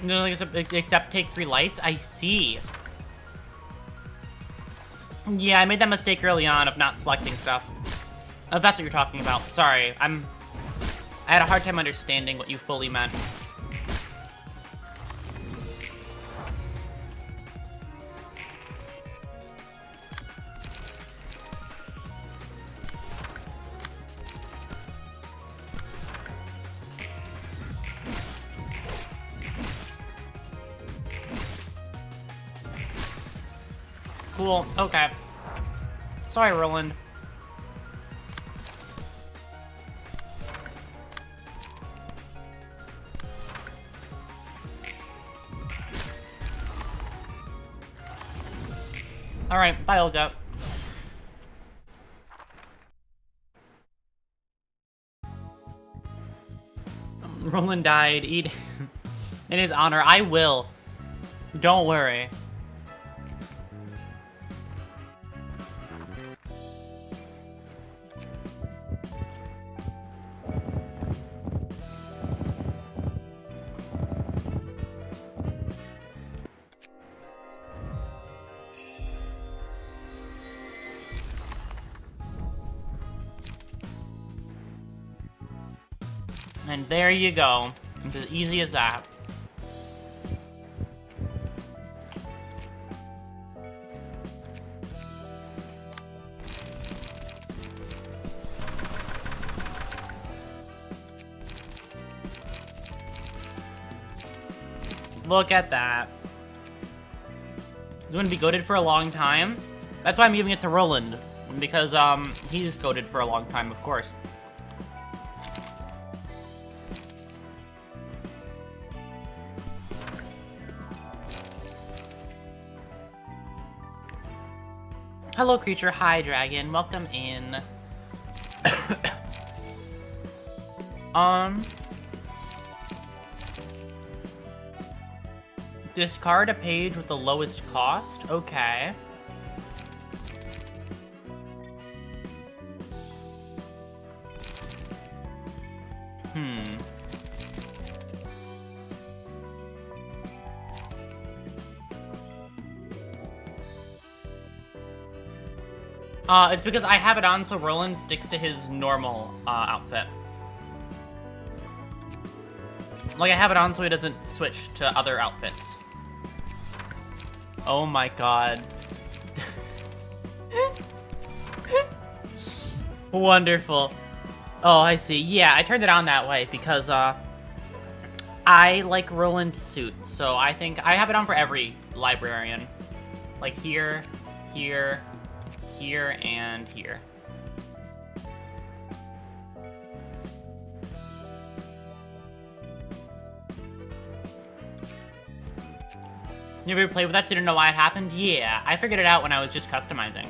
No, except take 3 lights? I see. Yeah, I made that mistake early on of not selecting stuff. If that's what you're talking about. Sorry, I had a hard time understanding what you fully meant. Cool, okay. Sorry, Roland. Alright, bye, Olga. Roland died. Eat in his honor. I will. Don't worry. And there you go. It's as easy as that. Look at that. He's going to be goated for a long time. That's why I'm giving it to Roland. Because, he's goated for a long time, of course. Hello, creature. Hi, dragon. Welcome in. Discard a page with the lowest cost? Okay. It's because I have it on so Roland sticks to his normal, outfit. Like, I have it on so he doesn't switch to other outfits. Oh my god. Wonderful. Oh, I see. Yeah, I turned it on that way because, I like Roland's suit, so I think I have it on for every librarian. Like here, here, here, and here. You ever played with that so you didn't know why it happened? Yeah, I figured it out when I was just customizing.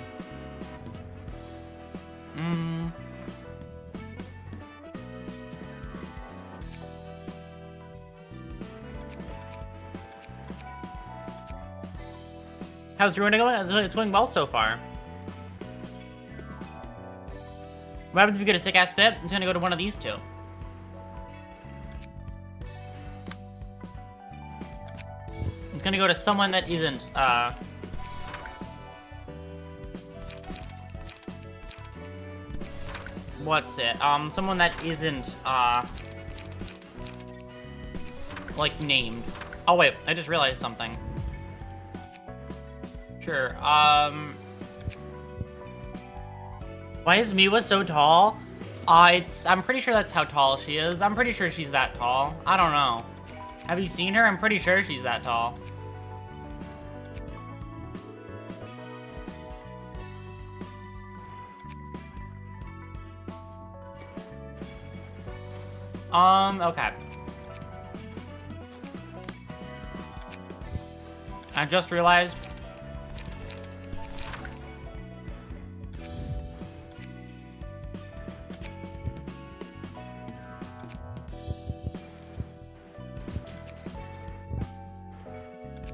How's RUINA going? It's going well so far. What happens if you get a sick-ass fit? It's gonna go to one of these two. It's gonna go to someone that isn't, what's it? Someone that isn't, like, named. Oh, wait, I just realized something. Sure, why is Miwa so tall? I'm pretty sure that's how tall she is. I'm pretty sure she's that tall. I don't know. Have you seen her? I'm pretty sure she's that tall. Okay. I just realized.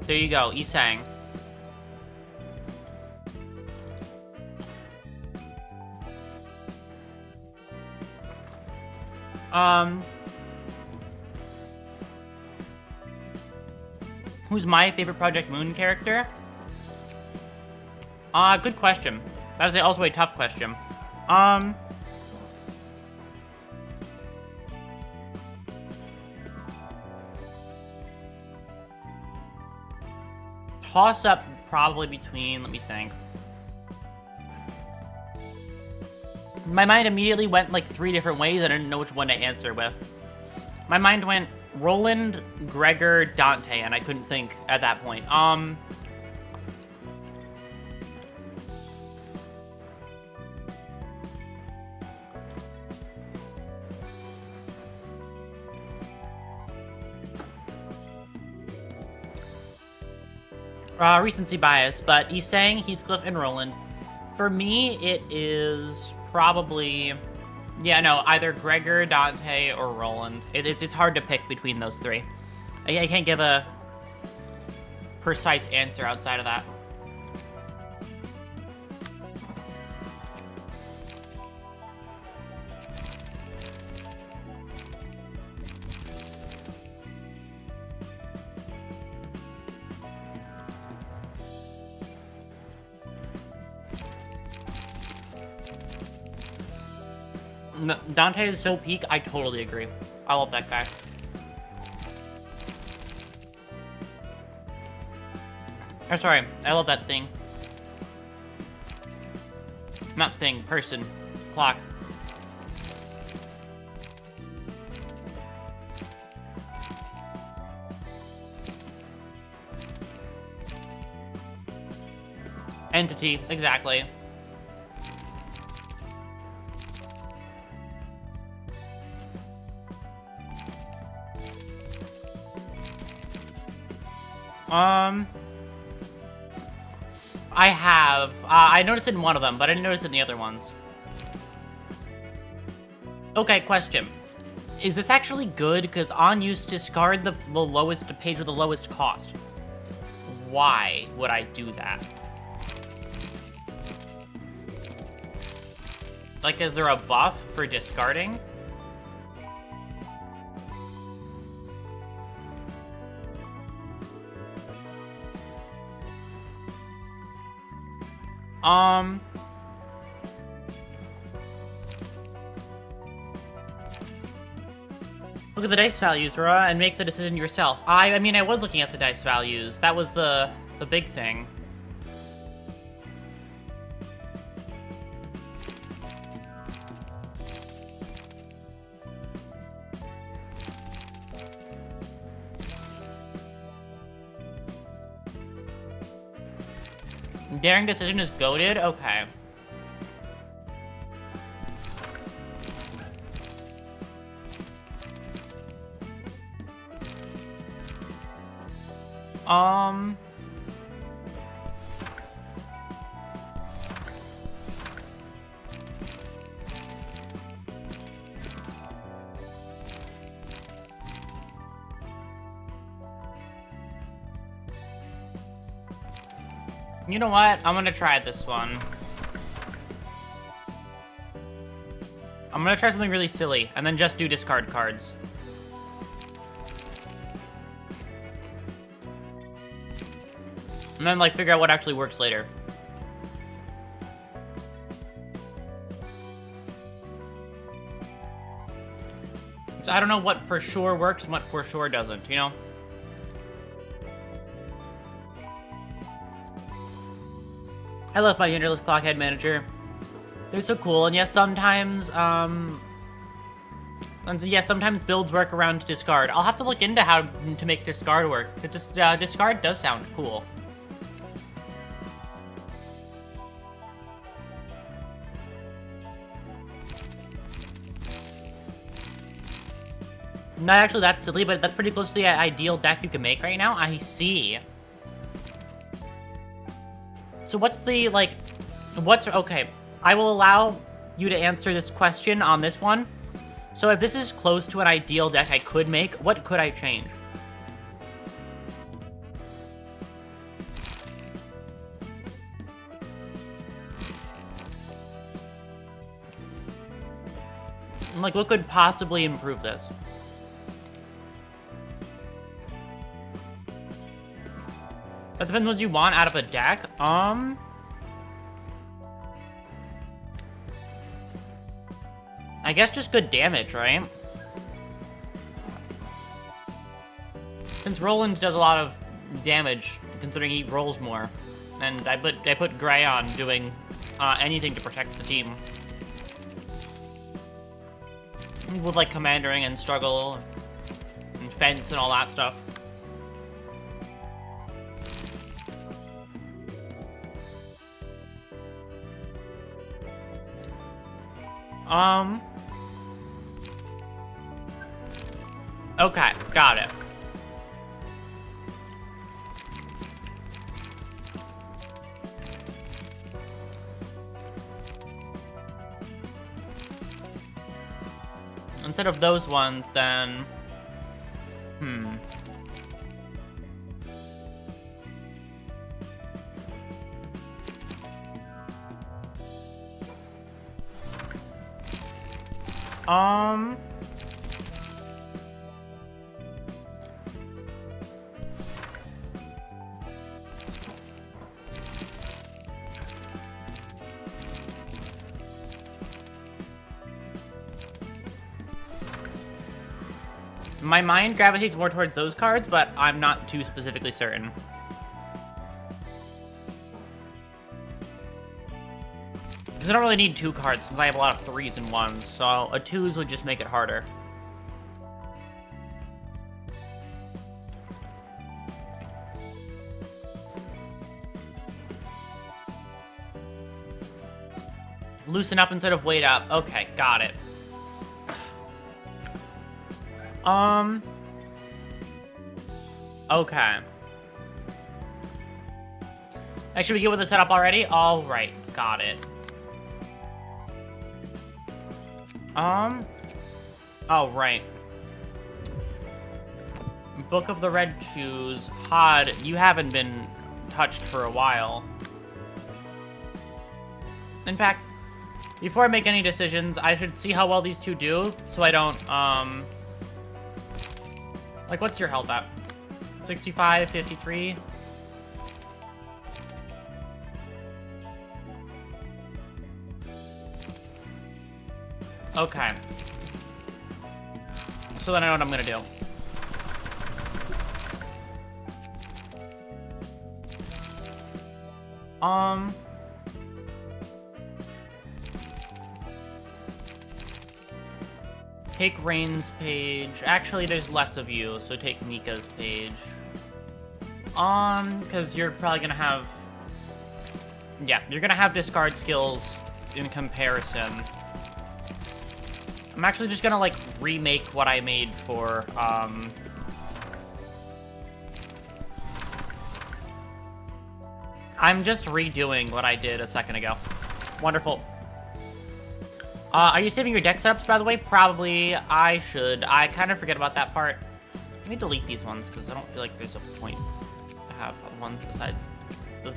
There you go, Isang. Who's my favorite Project Moon character? Good question. That is also a tough question. Toss up probably between, let me think. My mind immediately went like 3 different ways. I didn't know which one to answer with. My mind went Roland, Gregor, Dante, and I couldn't think at that point. Recency bias, but Isang, Heathcliff, and Roland. For me, it is probably, yeah, no, either Gregor, Dante, or Roland. It's hard to pick between those 3. I can't give a precise answer outside of that. Dante is so peak, I totally agree. I love that guy. Oh, sorry, I love that thing. Not thing, person, clock. Entity, exactly. I have. I noticed it in one of them, but I didn't notice it in the other ones. Okay, question. Is this actually good? Because on use, discard the lowest page with the lowest cost. Why would I do that? Like, is there a buff for discarding? Look at the dice values, Aurora, and make the decision yourself. I mean, I was looking at the dice values. That was the big thing. Daring decision is goated? Okay. You know what? I'm gonna try this one. I'm gonna try something really silly, and then just do discard cards. And then, like, figure out what actually works later. So I don't know what for sure works and what for sure doesn't, you know? I love my genderless clockhead manager. They're so cool, and yes, sometimes, sometimes builds work around discard. I'll have to look into how to make discard work. It just, discard does sound cool. Not actually that silly, but that's pretty close to the ideal deck you can make right now. I see. So what's the, like, okay. I will allow you to answer this question on this one. So if this is close to an ideal deck I could make, what could I change? Like, what could possibly improve this? That depends what you want out of a deck. I guess just good damage, right? Since Roland does a lot of damage, considering he rolls more, and I put Gray on doing anything to protect the team. With like commandering and struggle and fence and all that stuff. Okay, got it. Instead of those ones, then... My mind gravitates more towards those cards, but I'm not too specifically certain. Because I don't really need 2 cards since I have a lot of 3s and 1s, so a 2s would just make it harder. Loosen up instead of wait up. Okay, got it. Okay. Actually, we get with the setup already? Alright, got it. Oh, right. Book of the Red Shoes. Hod, you haven't been touched for a while. In fact, before I make any decisions, I should see how well these two do, so I don't, like, what's your health at? 65, 53? Okay. So then I know what I'm gonna do. Take Rain's page. Actually, there's less of you, so take Nika's page. Because you're probably gonna have... Yeah, you're gonna have discard skills in comparison. I'm actually just gonna, like, remake what I made for, I'm just redoing what I did a second ago. Wonderful. Are you saving your deck setups, by the way? Probably. I should. I kind of forget about that part. Let me delete these ones, because I don't feel like there's a point to have ones besides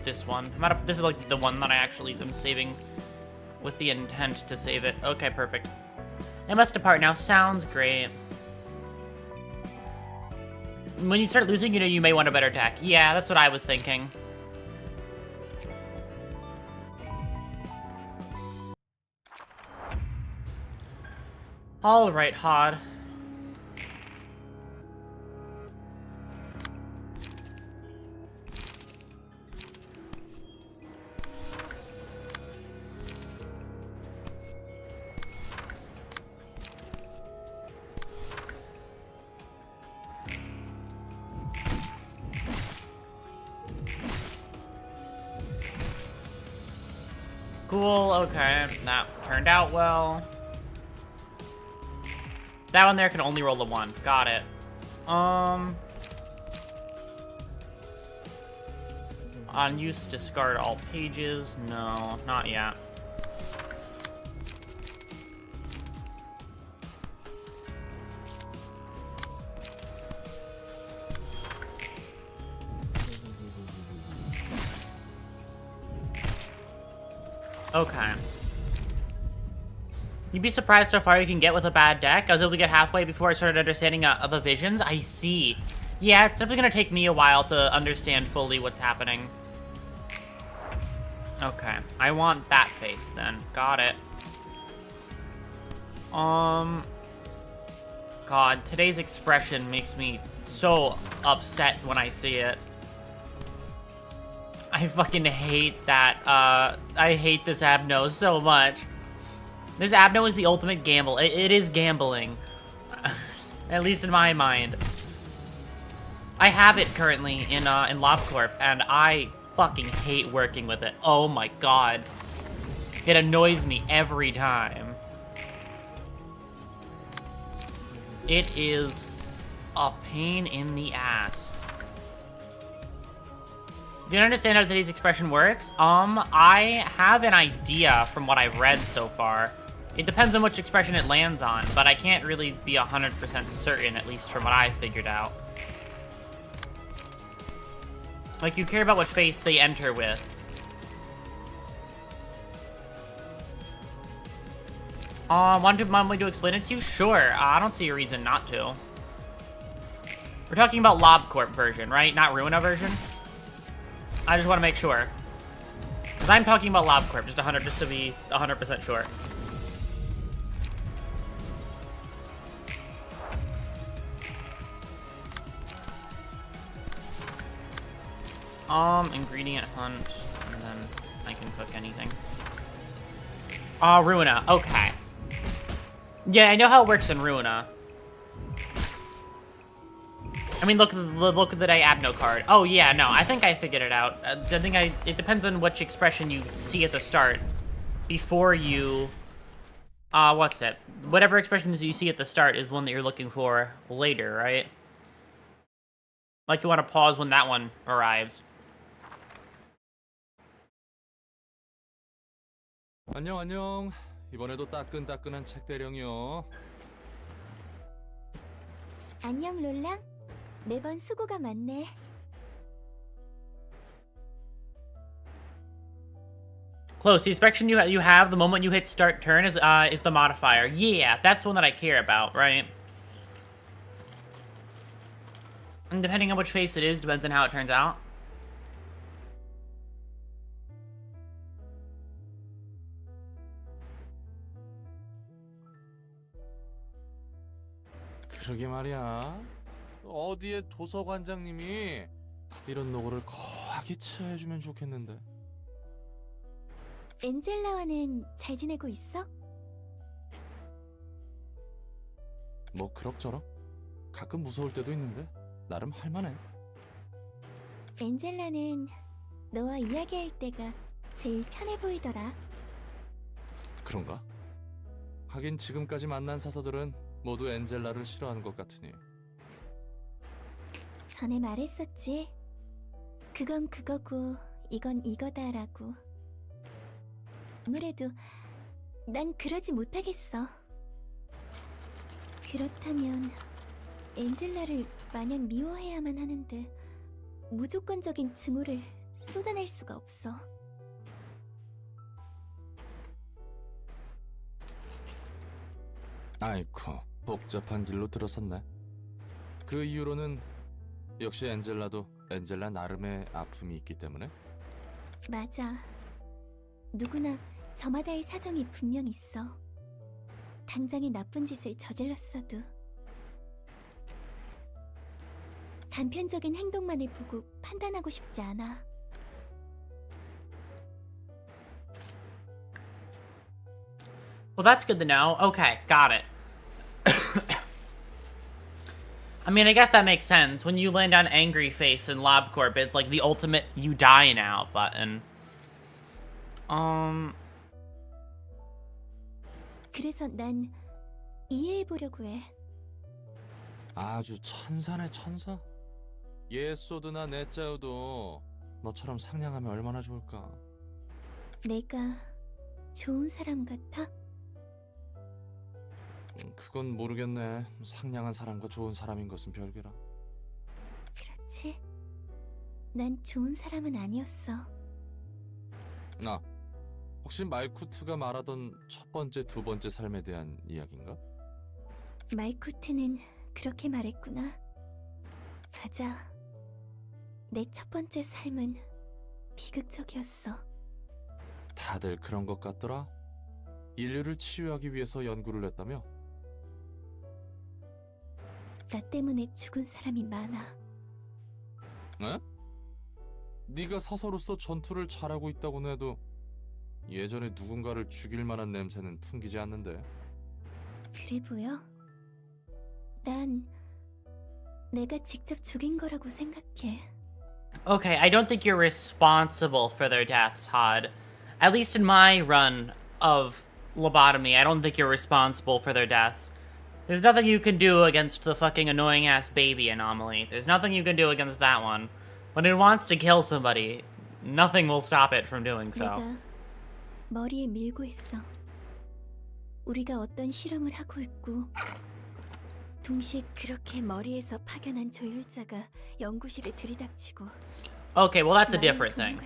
this one. This is like the one that I actually am saving with the intent to save it. Okay, perfect. I must depart now. Sounds great. When you start losing, you know you may want a better deck. Yeah, that's what I was thinking. All right, Hod. Cool, okay. That turned out well. That one there can only roll a 1. Got it. Unused, discard all pages. No, not yet. Okay. You'd be surprised how far you can get with a bad deck. I was able to get halfway before I started understanding the visions. I see. Yeah, it's definitely gonna take me a while to understand fully what's happening. Okay, I want that face then. Got it. God, today's expression makes me so upset when I see it. I fucking hate that, I hate this Abno so much. This Abno is the ultimate gamble. It is gambling. At least in my mind. I have it currently in LobCorp, and I fucking hate working with it. Oh my god. It annoys me every time. It is a pain in the ass. Do you understand how today's expression works? I have an idea from what I've read so far. It depends on which expression it lands on, but I can't really be 100% certain, at least from what I figured out. Like, you care about what face they enter with. Want me to explain it to you? Sure, I don't see a reason not to. We're talking about LobCorp version, right? Not RUINA version? I just want to make sure. Because I'm talking about LobCorp, just to be 100% sure. Ingredient hunt, and then I can cook anything. RUINA, okay. Yeah, I know how it works in RUINA. I mean, look at the Abno card. Oh yeah, no, I think I figured it out. It depends on which expression you see at the start. Before you, what's it? Whatever expressions you see at the start is one that you're looking for later, right? Like you want to pause when that one arrives. 안녕 안녕. 이번에도 따끈따끈한 책 대령이요. 안녕 롤랑. 매번 수고가 많네. Close. The expression you have the moment you hit start turn is the modifier. Yeah, that's one that I care about, right? And depending on which face it is, depends on how it turns out. 그러게 말이야. 어디에 도서관장님이 이런 노고를 거하게 처해주면 좋겠는데. 엔젤라와는 잘 지내고 있어? 뭐 그럭저럭. 가끔 무서울 때도 있는데 나름 할만해. 엔젤라는 너와 이야기할 때가 제일 편해 보이더라. 그런가? 하긴 지금까지 만난 사서들은 모두 엔젤라를 싫어하는 것 같으니. 전에 말했었지. 그건 그거고 이건 이거다라고. 아무래도 난 그러지 못하겠어. 그렇다면 엔젤라를 마냥 미워해야만 하는데 무조건적인 증오를 쏟아낼 수가 없어. 아이쿠, 복잡한 길로 들어섰네. 그 이후로는 역시 엔젤라도 엔젤라 나름의 아픔이 있기 때문에. 맞아. 누구나 저마다의 사정이 분명 있어. 당장에 나쁜 짓을 저질렀어도 단편적인 행동만을 보고 판단하고 싶지 않아. Well, that's good to know. Okay, got it. I mean, I guess that makes sense. When you land on Angry Face in LobCorp, it's like the ultimate you die now button. 그래서 난 이해해보려고 해. 아주 천사네 천사. 예소드나 네짜우도 너처럼 상냥하면 얼마나 좋을까. 내가 좋은 사람 같아? 그건 모르겠네. 상냥한 사람과 좋은 사람인 것은 별개라. 그렇지. 난 좋은 사람은 아니었어. 나 혹시 말쿠트가 말하던 첫 번째, 두 번째 삶에 대한 이야기인가? 말쿠트는 그렇게 말했구나. 맞아. 내 첫 번째 삶은 비극적이었어. 다들 그런 것 같더라. 인류를 치유하기 위해서 연구를 했다며? 나 때문에 죽은 사람이 많아. 에? 네가 사서로서 전투를 잘하고 있다고는 해도 예전에 누군가를 죽일 만한 냄새는 풍기지 않는데. 그래 보여? 난 내가 직접 죽인 거라고 생각해. Okay, I don't think you're responsible for their deaths, Hod. At least in my run of lobotomy, I don't think you're responsible for their deaths. There's nothing you can do against the fucking annoying-ass baby anomaly. There's nothing you can do against that one. When it wants to kill somebody, nothing will stop it from doing so. 내가 머리에 밀고 있어. 우리가 어떤 실험을 하고 있고 동시에 그렇게 머리에서 파견한 조율자가 연구실에 들이닥치고 Okay, well that's a different thing.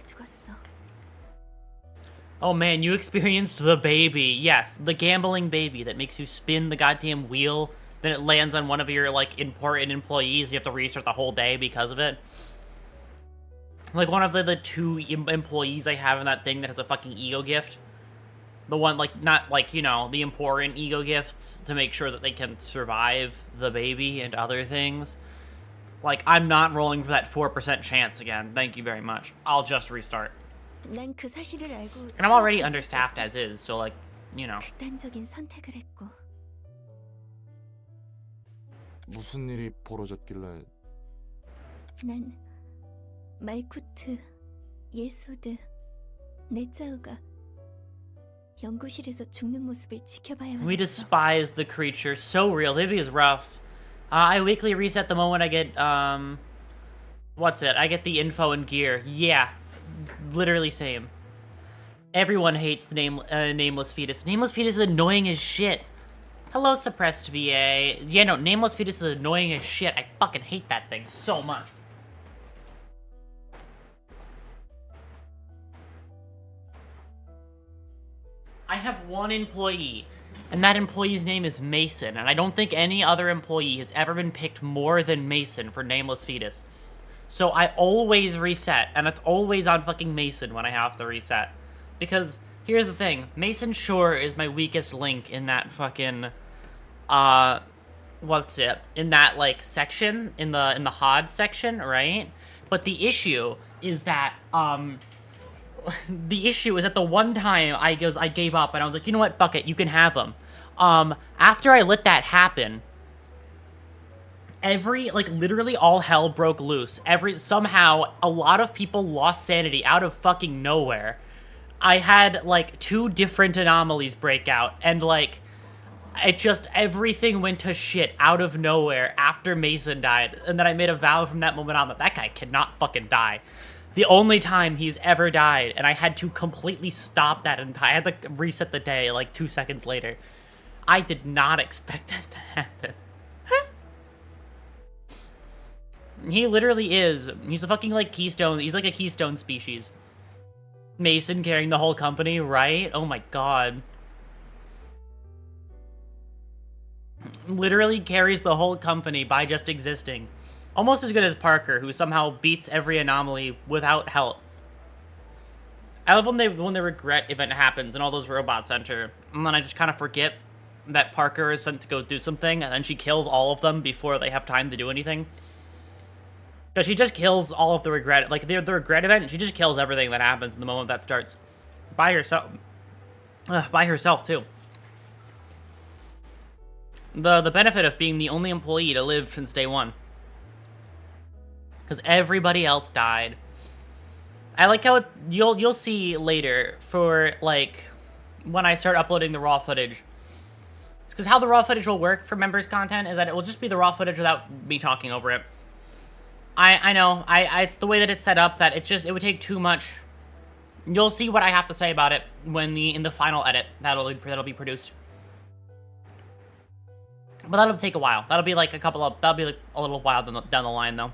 Oh man, you experienced the baby. Yes, the gambling baby that makes you spin the goddamn wheel. Then it lands on one of your, like, important employees. You have to restart the whole day because of it. Like, one of the two employees I have in that thing that has a fucking ego gift. The one, like, not, like, you know, the important ego gifts to make sure that they can survive the baby and other things. Like, I'm not rolling for that 4% chance again. Thank you very much. I'll just restart. 난 그 사실을 알고 And I'm already understaffed as is, so, like, you know. 극단적인 선택을 했고. 무슨 일이 벌어졌길래? 난 말쿠트, 예소드, 네짜우가 연구실에서 죽는 모습을 지켜봐야만 We 했어. despise the creature. So real. Maybe it's rough. I weekly reset the moment I get, what's it? I get the info and gear. Yeah. Literally same. Everyone hates the Nameless Fetus. Nameless Fetus is annoying as shit. Hello, Suppressed VA. Yeah, no, Nameless Fetus is annoying as shit. I fucking hate that thing so much. I have one employee, and that employee's name is Mason, and I don't think any other employee has ever been picked more than Mason for Nameless Fetus. So I always reset, and it's always on fucking Mason when I have to reset. Because, here's the thing, Mason sure is my weakest link in that fucking, what's it? In that, like, section, in the HOD section, right? But the issue is that, the issue is that the one time I gave up and I was like, you know what, fuck it, you can have them. After I let that happen, literally all hell broke loose. Somehow, a lot of people lost sanity out of fucking nowhere. I had, like, 2 different anomalies break out, and, like, everything went to shit out of nowhere after Mason died, and then I made a vow from that moment on that guy cannot fucking die. The only time he's ever died, and I had to completely stop that I had to reset the day, like, 2 seconds later. I did not expect that to happen. He literally is. He's a fucking, like, keystone. He's like a keystone species. Mason carrying the whole company, right? Oh my god. Literally carries the whole company by just existing. Almost as good as Parker, who somehow beats every anomaly without help. I love when the regret event happens and all those robots enter, and then I just kind of forget that Parker is sent to go do something, and then she kills all of them before they have time to do anything. Because she just kills all of the regret, like the regret event, she just kills everything that happens in the moment that starts. By herself. By herself, too. The benefit of being the only employee to live since day one. Because everybody else died. I like how you'll see later for, like, when I start uploading the raw footage. Because how the raw footage will work for members content is that it will just be the raw footage without me talking over it. I know, it's the way that it's set up that it would take too much. You'll see what I have to say about it when in the final edit that'll be produced. But that'll take a while. That'll be like a little while down the line though.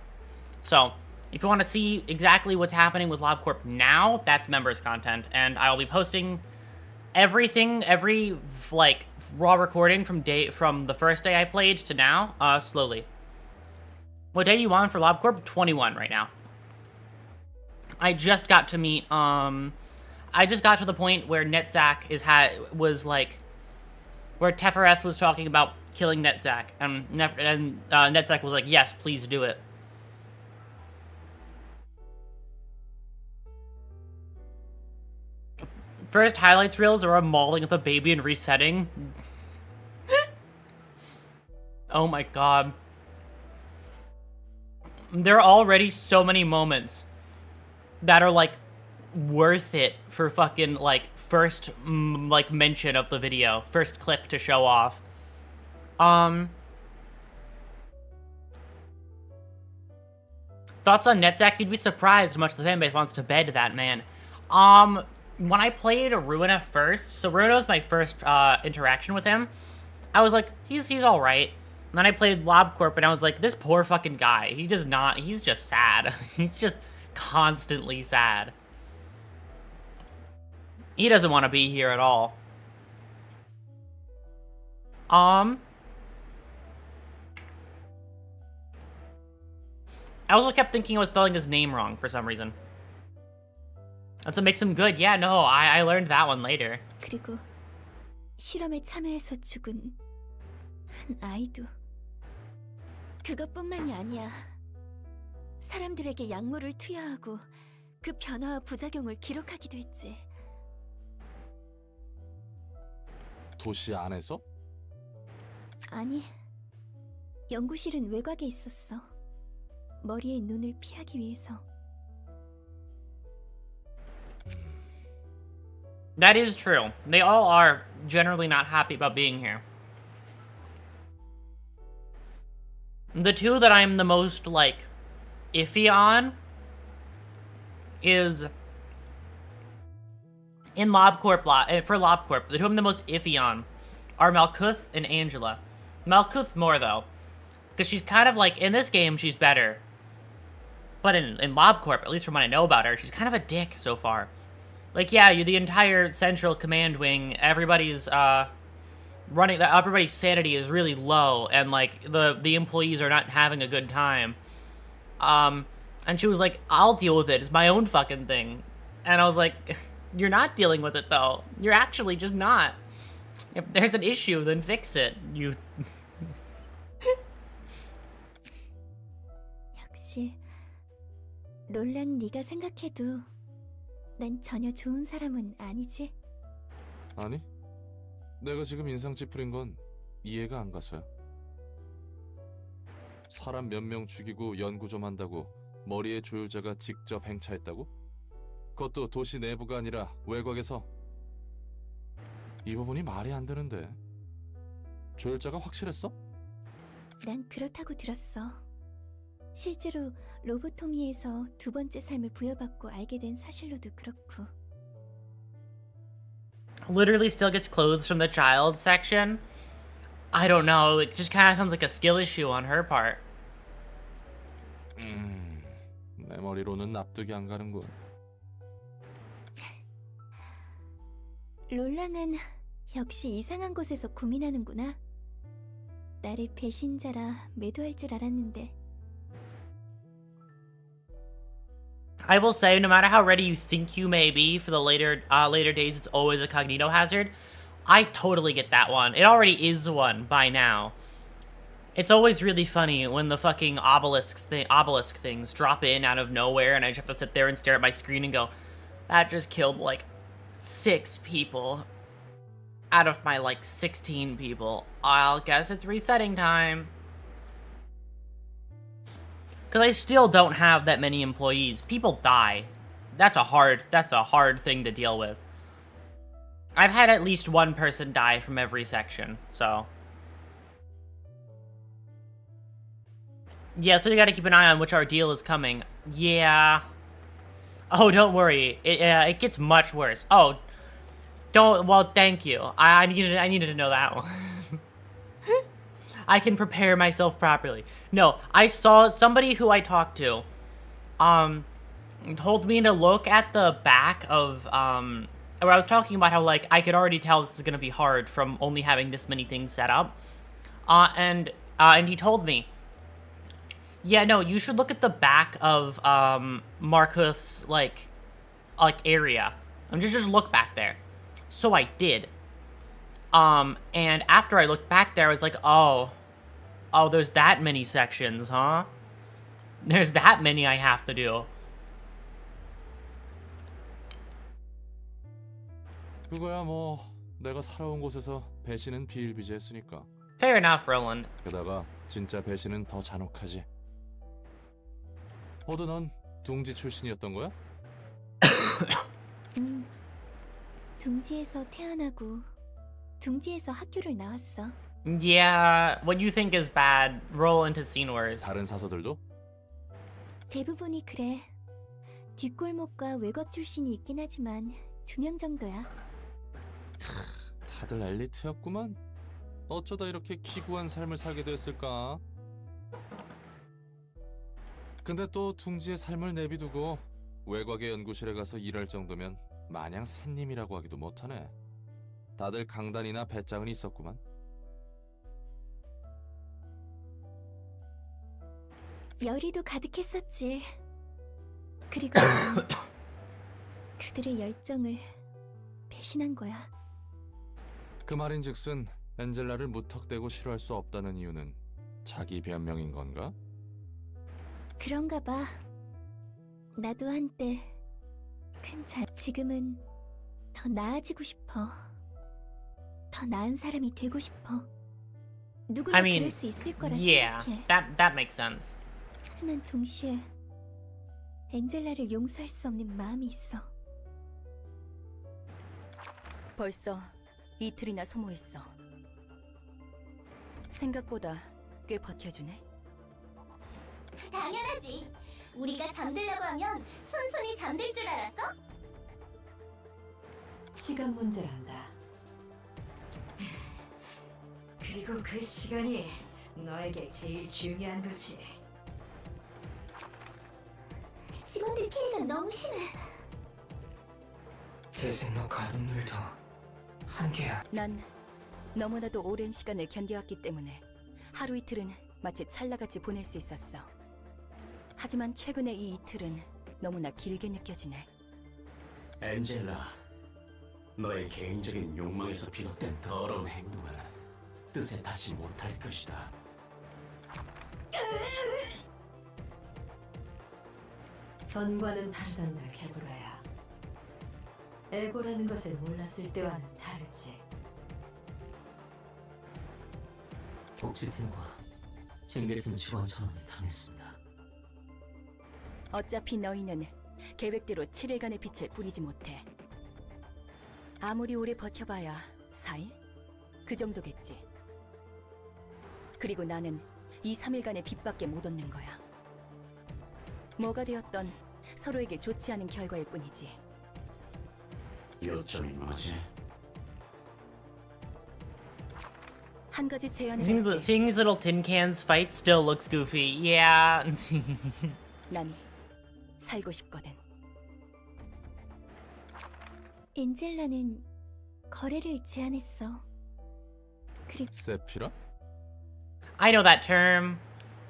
So, if you want to see exactly what's happening with LobCorp now, that's members content, and I will be posting everything, every like raw recording from the first day I played to now, slowly. What day are you on for LobCorp? 21 right now. I just got to meet, I just got to the point where Netzach where Tefereth was talking about killing Netzach, and Netzach was like, yes, please do it. First highlights reels are mauling at the baby and resetting. Oh my god. There are already so many moments that are, like, worth it for fucking, like, first, like, mention of the video. First clip to show off. Thoughts on Netzach? You'd be surprised how much the fanbase wants to bed that man. When I played RUINA first, so RUINA was my first, interaction with him, I was like, he's alright. And then I played LobCorp, and I was like, this poor fucking guy. He's just sad. He's just constantly sad. He doesn't want to be here at all. I also kept thinking I was spelling his name wrong for some reason. That's what makes him good. Yeah, no, I learned that one later. 그리고 실험에 참여해서 죽은 한 아이도. 그것뿐만이 아니야. 사람들에게 약물을 투여하고 그 변화와 부작용을 기록하기도 했지. 도시 안에서? 아니, 연구실은 외곽에 있었어. 머리에 눈을 피하기 위해서. That is true. They all are generally not happy about being here. The two that I'm the most, like, iffy on is in LobCorp, for LobCorp, the two I'm the most iffy on are Malkuth and Angela. Malkuth more, though, because she's kind of like, in this game, she's better. But in LobCorp, at least from what I know about her, she's kind of a dick so far. Like, yeah, the entire central command wing, everybody's sanity is really low, and like the employees are not having a good time. And she was like, I'll deal with it. It's my own fucking thing. And I was like, you're not dealing with it though. You're actually just not. If there's an issue, then fix it. You. 역시 롤랑 네가 생각해도 난 전혀 좋은 사람은 아니지. 아니, 내가 지금 인상 찌푸린 건 이해가 안 가서야. 사람 몇 명 죽이고 연구 좀 한다고 머리에 조율자가 직접 행차했다고? 그것도 도시 내부가 아니라 외곽에서. 이 부분이 말이 안 되는데. 조율자가 확실했어? 난 그렇다고 들었어. 실제로 로보토미에서 두 번째 삶을 부여받고 알게 된 사실로도 그렇고. Literally still gets clothes from the child section. I don't know, it just kind of sounds like a skill issue on her part. 내 머리로는 납득이 안 가는군. 롤랑은 역시 이상한 곳에서 고민하는구나. 나를 배신자라 매도할 줄 알았는데. I will say, no matter how ready you think you may be for the later days, it's always a cognito hazard. I totally get that one. It already is one by now. It's always really funny when the fucking obelisk things drop in out of nowhere, and I just have to sit there and stare at my screen and go, that just killed like 6 people out of my like 16 people. I'll guess it's resetting time. Because I still don't have that many employees. People die. That's a hard thing to deal with. I've had at least one person die from every section, so. Yeah, so you gotta keep an eye on which ordeal is coming. Yeah. Oh, don't worry. It gets much worse. Oh, don't. Well, thank you. I needed to know that one. I can prepare myself properly. No, I saw somebody who I talked to. Told me to look at the back of where I was talking about how like I could already tell this is gonna be hard from only having this many things set up. And he told me, yeah, no, you should look at the back of Markuth's like area. And just look back there. So I did. And after I looked back there, I was like, oh, there's that many sections, huh? There's that many I have to do. 그거야 뭐 내가 살아온 곳에서 배신은 비일비재했으니까. Fair enough, Roland. 게다가 진짜 배신은 더 잔혹하지. 호드 넌 둥지 출신이었던 거야? 둥지에서 태어나고 둥지에서 학교를 나왔어. Yeah, what you think is bad, Roland has seen worse. 다른 사서들도? 대부분이 그래. 뒷골목과 외곽 출신이 있긴 하지만 2명 정도야. 다들 엘리트였구만. 어쩌다 이렇게 기구한 삶을 살게 됐을까? 근데 또 둥지의 삶을 내비두고 외곽의 연구실에 가서 일할 정도면 마냥 샌님이라고 하기도 못하네. 다들 강단이나 배짱은 있었구만. 열의도 가득했었지. 그리고 그들의 열정을 배신한 거야. 그 말인즉슨 엔젤라를 무턱대고 싫어할 수 없다는 이유는 자기 변명인 건가? 그런가 봐. 나도 한때 지금은 더 나아지고 싶어. 더 나은 사람이 되고 싶어. 누구나 I mean, 그럴 수 있을 거라 yeah, 생각해. that makes sense. 하지만 동시에 엔젤라를 용서할 수 없는 마음이 있어. 벌써 이틀이나 소모했어. 생각보다 꽤 버텨주네. 당연하지. 우리가 잠들려고 하면 순순히 잠들 줄 알았어? 시간 문제란다. 그리고 그 시간이 너에게 제일 중요한 거지. 직원들 피해가 너무 심해. 제 생로 가는 일도 한계야. 난 너무나도 오랜 시간을 견뎌왔기 때문에 하루 이틀은 마치 찰나같이 보낼 수 있었어. 하지만 최근에 이 이틀은 너무나 길게 느껴지네. 엔젤라, 너의 개인적인 욕망에서 비롯된 더러운 행동은 뜻에 닿지 못할 것이다. 전과는 다르단다, 개구라야. 에고라는 것을 몰랐을 때와는 다르지. 복지팀과 징계팀 직원 전원이 당했습니다. 어차피 너희는 계획대로 7일간의 빛을 뿌리지 못해. 아무리 오래 버텨봐야 4일? 그 정도겠지. 그리고 나는 이 3일간의 빛밖에 못 얻는 거야. 뭐가 되었던 서로에게 좋지 않은 결과일 뿐이지. 요점이 뭐지? 한 가지 제안을 Seeing these little tin cans fight still looks goofy. Yeah. 난 살고 싶거든. 엔젤라는 거래를 제안했어. 그리고 세피라? I know that term.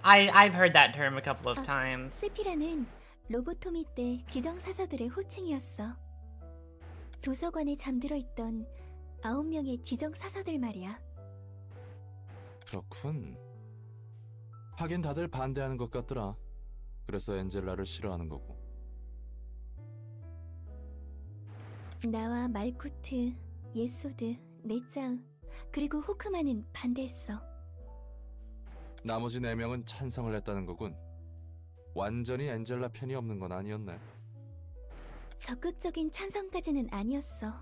I've heard that term a couple of times. 세피라는 로보토미 때 지정 사서들의 호칭이었어. 도서관에 잠들어 있던 9명의 지정 사서들 말이야. 그렇군. 하긴 다들 반대하는 것 같더라. 그래서 엔젤라를 싫어하는 거고. 나와 말코트, 예소드, 네짜우, 그리고 호크만은 반대했어. 나머지 4명은 찬성을 했다는 거군. 완전히 엔젤라 편이 없는 건 아니었네. 적극적인 찬성까지는 아니었어.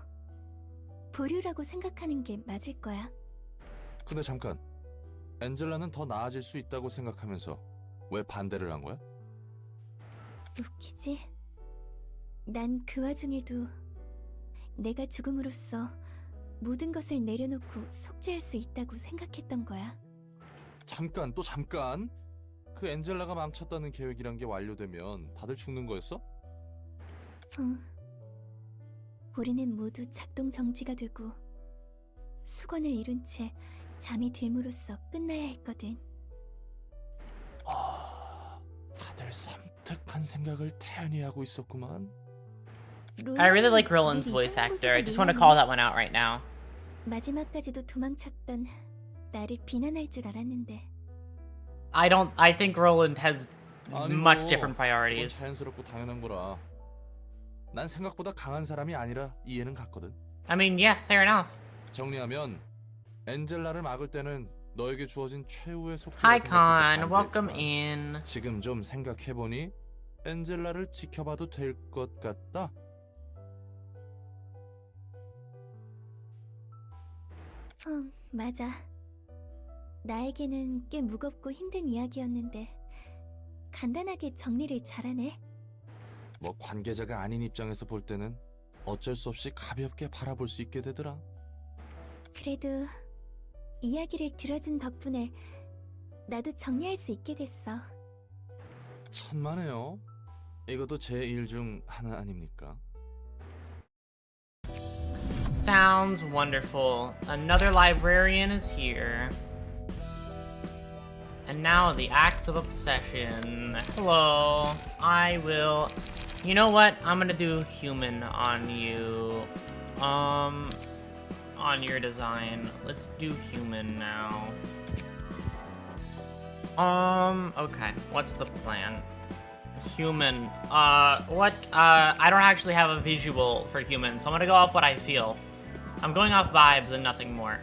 보류라고 생각하는 게 맞을 거야. 근데 잠깐. 엔젤라는 더 나아질 수 있다고 생각하면서 왜 반대를 한 거야? 웃기지? 난 그 와중에도 내가 죽음으로써 모든 것을 내려놓고 속죄할 수 있다고 생각했던 거야. 잠깐, 또 잠깐. 그 엔젤라가 망쳤다는 계획이란 게 완료되면 다들 죽는 거였어? 우리는 모두 작동 정지가 되고 수건을 이룬 채 잠이 들므로써 끝나야 했거든. 다들 섬뜩한 생각을 태연히 하고 있었구만. I really like Roland's voice actor. I just want to call that one out right now. 마지막까지도 도망쳤던 나를 비난할 줄 알았는데. I think Roland has 아니, much different priorities. 자연스럽고 당연한 거라. 난 생각보다 강한 사람이 아니라 이해는 갔거든. I mean, yeah, fair enough. 정리하면 엔젤라를 막을 때는 너에게 주어진 최후의 속도를 Hi, 생각해서 Con. Welcome 반대했지만 in. 지금 좀 생각해보니 엔젤라를 지켜봐도 될 것 같다. 맞아. 나에게는 꽤 무겁고 힘든 이야기였는데 간단하게 정리를 잘하네. 뭐 관계자가 아닌 입장에서 볼 때는 어쩔 수 없이 가볍게 바라볼 수 있게 되더라. 그래도 이야기를 들어준 덕분에 나도 정리할 수 있게 됐어. 천만에요. 이것도 제 일 중 하나 아닙니까? Sounds wonderful. Another librarian is here. And now the acts of obsession. Hello. I will... You know what? I'm gonna do human on you. On your design. Let's do human now. Okay. What's the plan? Human. I don't actually have a visual for human, so I'm gonna go off what I feel. I'm going off vibes and nothing more.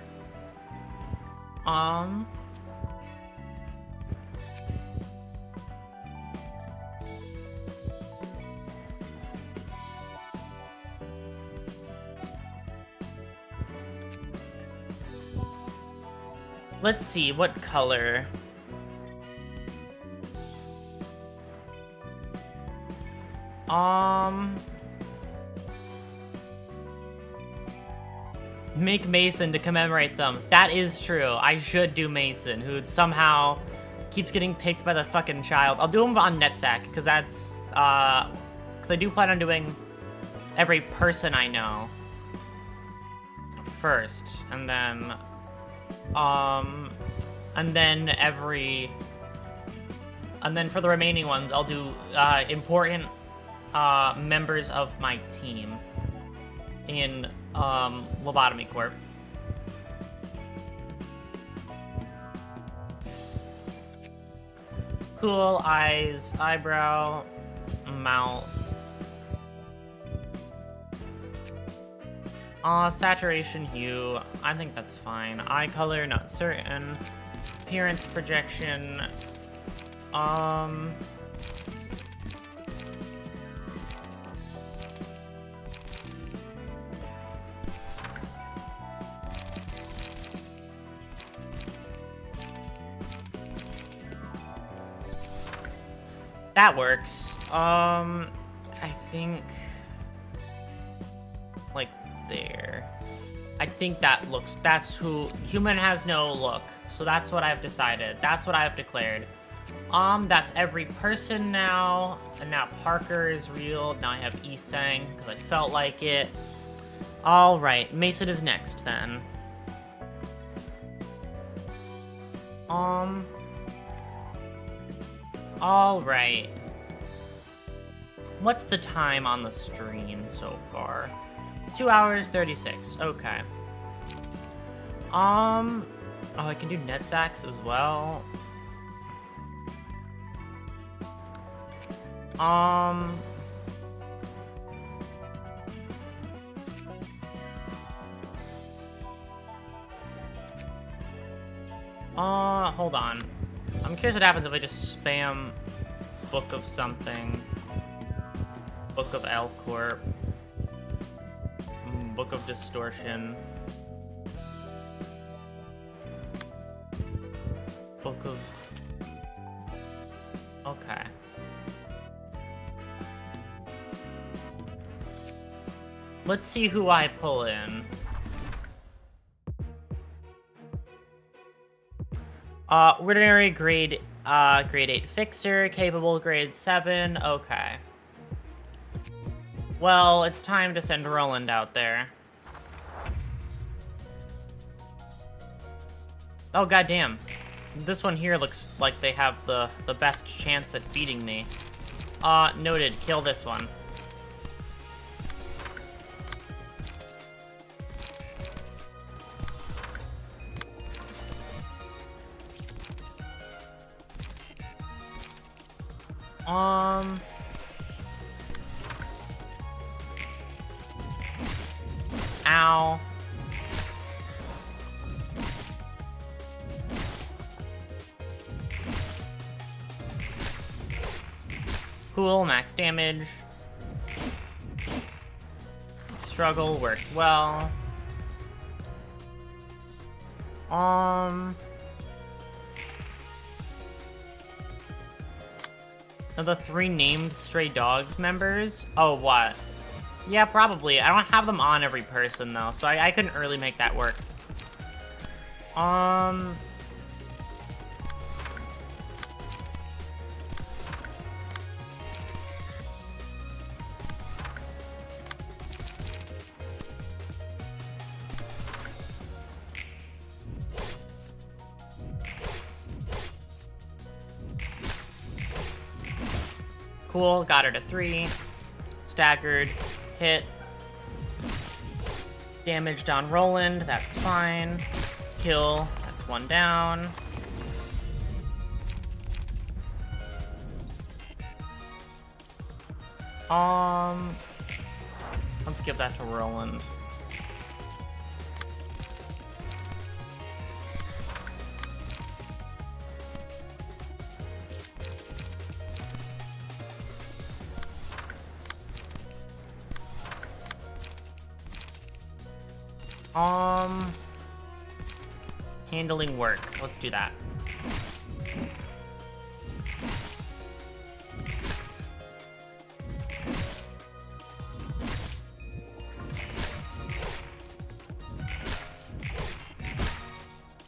Let's see, what color? Make Mason to commemorate them. That is true. I should do Mason, who somehow keeps getting picked by the fucking child. I'll do him on Netsack, because that's, because I do plan on doing every person I know first, and then for the remaining ones, I'll do, important, members of my team in, Lobotomy Corp. Cool, eyes, eyebrow, mouth. Saturation hue, I think that's fine. Eye color, not certain. Appearance projection, that works. I think like there. I think that's who, human has no look. So that's what I've decided. That's what I've declared. That's every person now. And now Parker is real. Now I have Isang, because I felt like it. Alright, Mason is next then. Alright. What's the time on the stream so far? 2 hours 36. Okay. Oh, I can do Netzax as well. Hold on. I'm curious what happens if I just spam Book of something. Book of Elcorp. Book of Distortion. Book of... Okay. Let's see who I pull in. Ordinary grade 8 fixer, capable grade 7, okay. Well, it's time to send Roland out there. Oh, goddamn. This one here looks like they have the best chance at beating me. Noted, kill this one. Ow. Cool, max damage. Struggle worked well. Are the 3 named Stray Dogs members? Oh, what? Yeah, probably. I don't have them on every person, though, so I couldn't really make that work. Cool, got her to 3. Staggered, hit. Damaged on Roland, that's fine. Kill, that's 1 down. Let's give that to Roland. Handling work. Let's do that.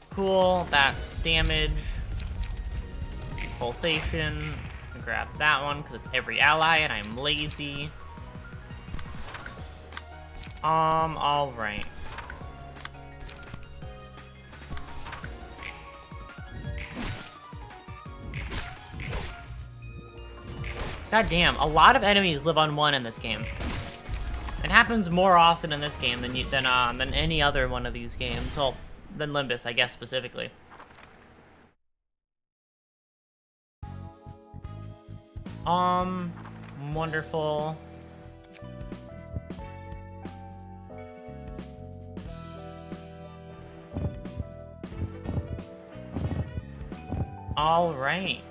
Cool, that's damage. Pulsation. Grab that one because it's every ally and I'm lazy. Alright. God damn, a lot of enemies live on 1 in this game. It happens more often in this game than any other one of these games. Well, than Limbus, I guess, specifically. Wonderful. All right.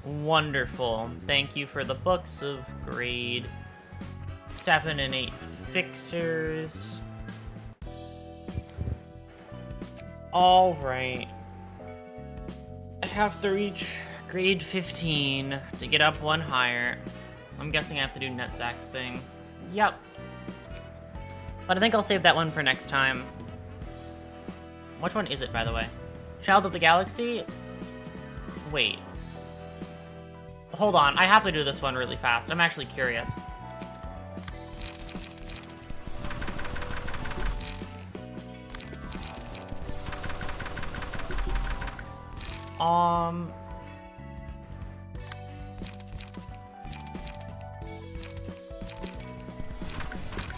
Wonderful. Thank you for the books of grade 7 and 8 fixers. All right. have to reach grade 15 to get up one higher. I'm guessing I have to do Netzach's thing. Yep. But I think I'll save that one for next time. Which one is it, by the way? Child of the Galaxy? Wait. Hold on, I have to do this one really fast. I'm actually curious.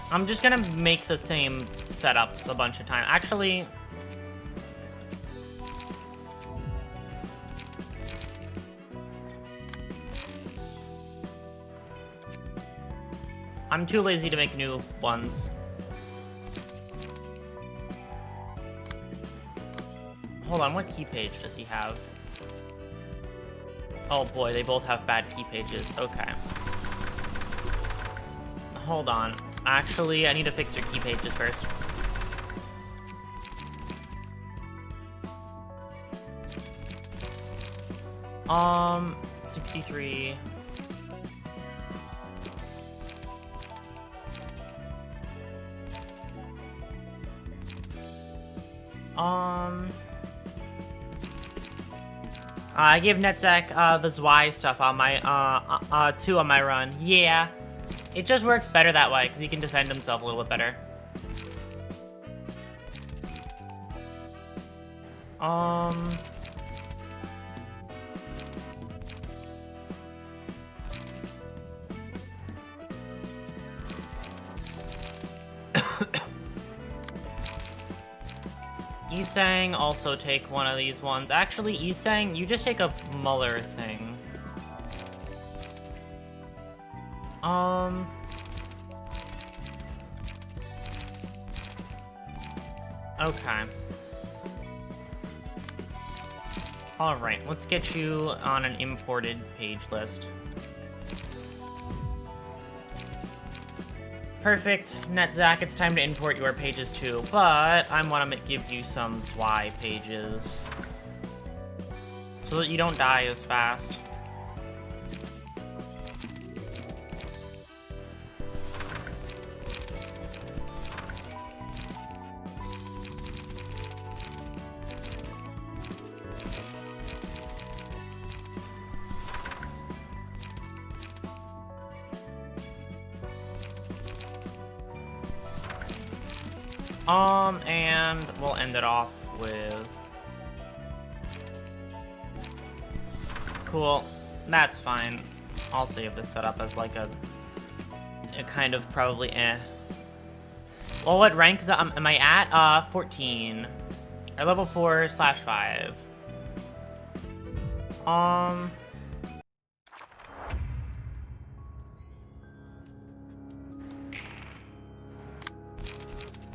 I'm just gonna make the same setups a bunch of times. Actually, I'm too lazy to make new ones. Hold on, what key page does he have? Oh boy, they both have bad key pages. Okay. Hold on. Actually, I need to fix your key pages first. 63. I gave Netzach the Zwei stuff on my 2 on my run. Yeah, it just works better that way because he can defend himself a little bit better. Isang, also take one of these ones. Actually, Isang, you just take a Muller thing. Okay. Alright, let's get you on an imported page list. Perfect. Netzach, it's time to import your pages too, but I want to give you some Zwei pages so that you don't die as fast. And we'll end it off with... Cool. That's fine. I'll save this setup as like a kind of probably Well, what rank am I at? 14. Or level 4/5.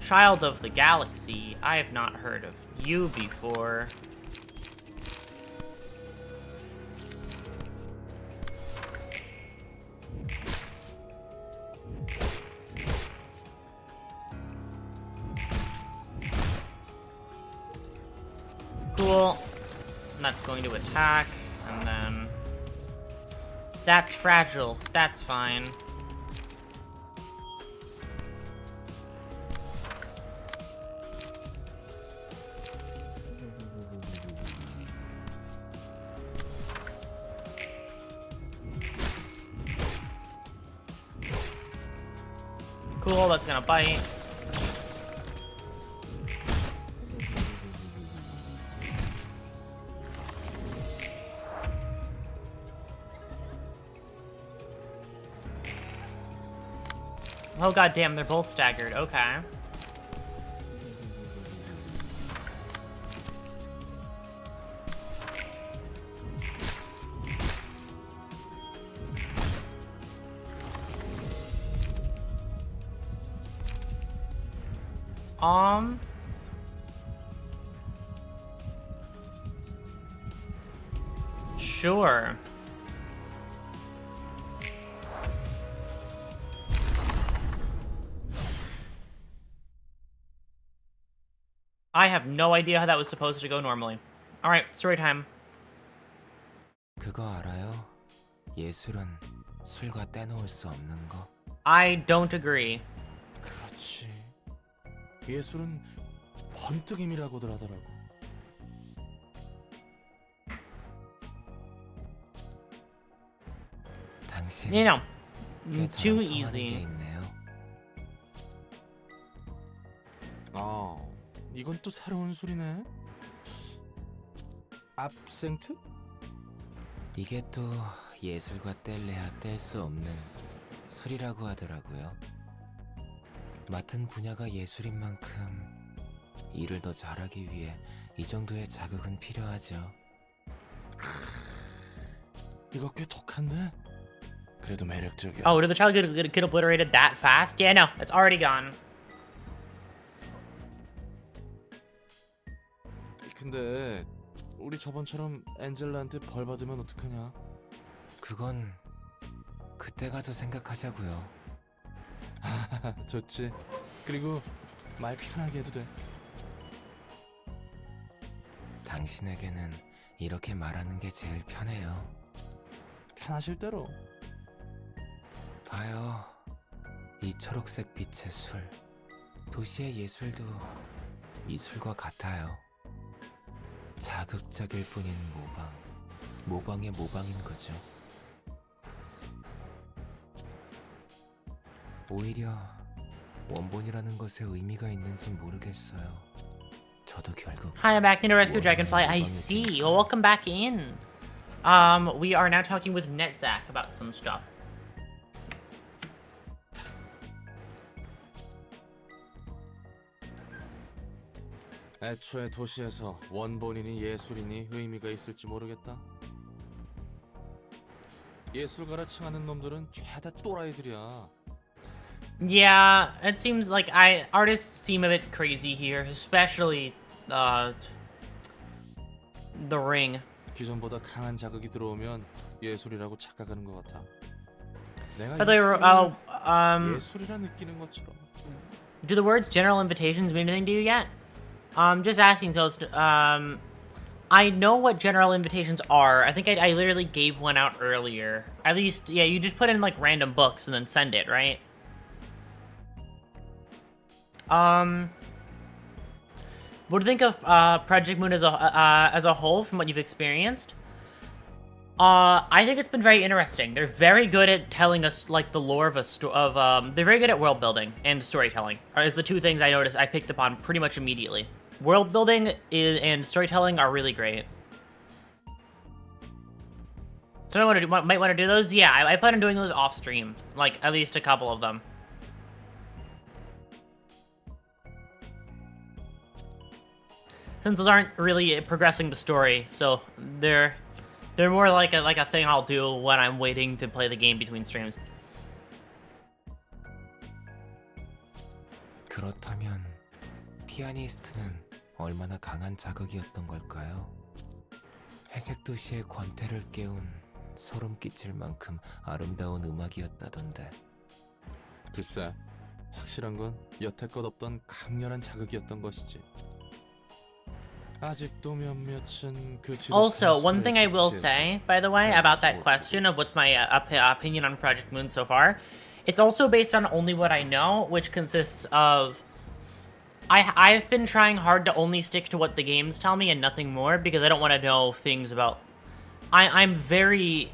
Child of the Galaxy. I have not heard of you before. Cool. And that's going to attack, and then... That's fragile. That's fine. Cool, that's gonna bite. Oh goddamn, they're both staggered. Okay. Sure. I have no idea how that was supposed to go normally. Alright, story time. 그거 알아요? 예술은 술과 떼놓을 수 없는 거. I don't agree. 그렇지. 예술은 번뜩임이라고들 하더라고. 당신 You know, 꽤 too 저랑 통하는 게 easy. 있네요. 아, 이건 또 새로운 술이네. 압생트? 이게 또 예술과 뗄래야 뗄 수 없는 술이라고 하더라고요. 맡은 분야가 예술인 만큼 일을 더 잘하기 위해 이 정도의 자극은 필요하죠. 이거 꽤 독한데? 그래도 매력적이야. Oh, did the child get obliterated that fast? Yeah, no, it's already gone. 근데 우리 저번처럼 엔젤라한테 벌 받으면 어떡하냐? 그건 그때 가서 생각하자고요. 좋지. 그리고 말 편하게 해도 돼. 당신에게는 이렇게 말하는 게 제일 편해요. 편하실 대로. 봐요. 이 초록색 빛의 술. 도시의 예술도 미술과 같아요. 자극적일 뿐인 모방. 모방의 모방인 거죠. 오히려 원본이라는 것에 의미가 있는지 모르겠어요. 저도 결국 Hi, I'm back to Rescue Dragonfly. I see. Well, welcome back in. We are now talking with Netzach about some stuff. 애초에 도시에서 원본이니 예술이니 의미가 있을지 모르겠다. 예술가라 칭하는 놈들은 죄다 또라이들이야. Yeah, it seems like artists seem a bit crazy here, especially the ring. 기존보다 강한 자극이 들어오면 예술이라고 착각하는 것 같아. 내가 But they were, 예술이라 느끼는 것처럼. do the words general invitations mean anything to you yet? Just asking, Toast. I know what general invitations are. I think I literally gave one out earlier. At least, yeah, you just put in like random books and then send it, right? What do you think of Project Moon as a whole from what you've experienced? I think it's been very interesting. They're very good at telling us like the lore of they're very good at world building and storytelling. Is the two things I noticed I picked up on pretty much immediately. World building and storytelling are really great. So I might want to do those. Yeah, I plan on doing those off stream, like at least a couple of them. Since those aren't really progressing the story, so they're more like a thing I'll do when I'm waiting to play the game between streams. 그렇다면 피아니스트는 얼마나 강한 자극이었던 걸까요? 회색 도시의 권태를 깨운 소름 끼칠 만큼 아름다운 음악이었다던데. 글쎄, 확실한 건 여태껏 없던 강렬한 자극이었던 것이지. 아직도 몇몇은 그 Also, one thing I will say, by the way, about that question of what's my opinion on Project Moon so far, it's also based on only what I know, which consists of I've been trying hard to only stick to what the games tell me and nothing more because I don't want to know things about... I'm very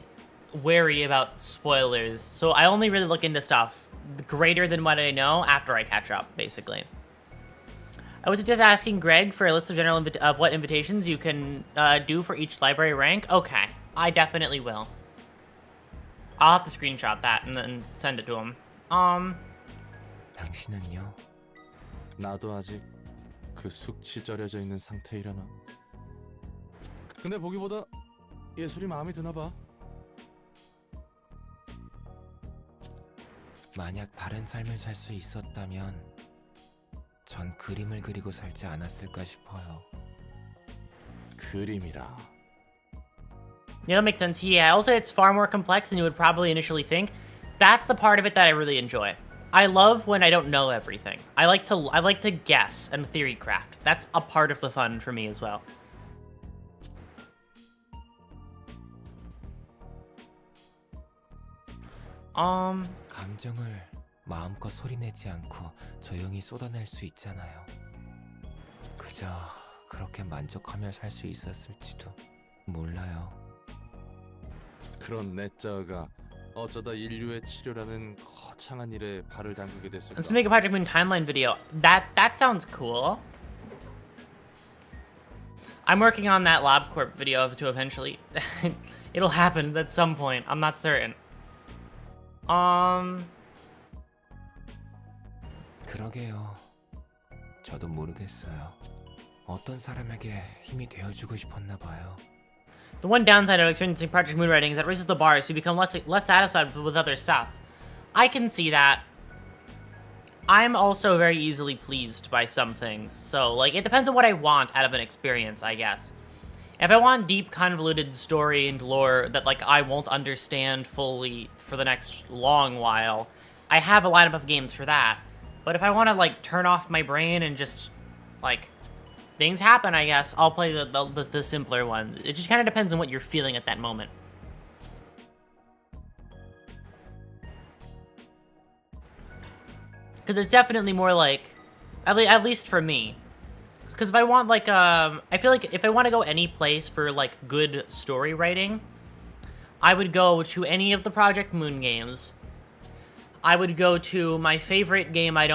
wary about spoilers, so I only really look into stuff greater than what I know after I catch up, basically. I was just asking Greg for a list of what invitations you can do for each library rank. Okay, I definitely will. I'll have to screenshot that and then send it to him. 당신은요? 나도 아직 그 숙취 절여져 있는 상태이려나. 근데 보기보다 예술이 마음에 드나 봐. 만약 다른 삶을 살 수 있었다면 전 그림을 그리고 살지 않았을까 싶어요. 그림이라. Yeah, that makes sense. Yeah, also it's far more complex than you would probably initially think. That's the part of it that I really enjoy. I love when I don't know everything. I like to guess and theory craft. That's a part of the fun for me as well. 감정을 마음껏 소리내지 않고 조용히 쏟아낼 수 있잖아요. 그저 그렇게 만족하며 살 수 있었을지도 몰라요. 그런 내짜가 어쩌다 인류의 치료라는 거창한 일에 발을 담그게 됐을까? Let's make a Project Moon timeline video. That sounds cool. I'm working on that LabCorp video to eventually. It'll happen at some point. I'm not certain. 그러게요. 저도 모르겠어요. 어떤 사람에게 힘이 되어주고 싶었나 봐요. The one downside of experiencing Project Moon writing is that it raises the bar, so you become less satisfied with other stuff. I can see that. I'm also very easily pleased by some things, so like it depends on what I want out of an experience, I guess. If I want deep, convoluted story and lore that like I won't understand fully for the next long while, I have a lineup of games for that. But if I want to like turn off my brain and just like things happen, I guess I'll play the simpler ones. It just kind of depends on what you're feeling at that moment. Because it's definitely more like, at least for me. Because if I want like, I feel like if I want to go any place for like good story writing, I would go to any of the Project Moon games. I would go to my favorite game I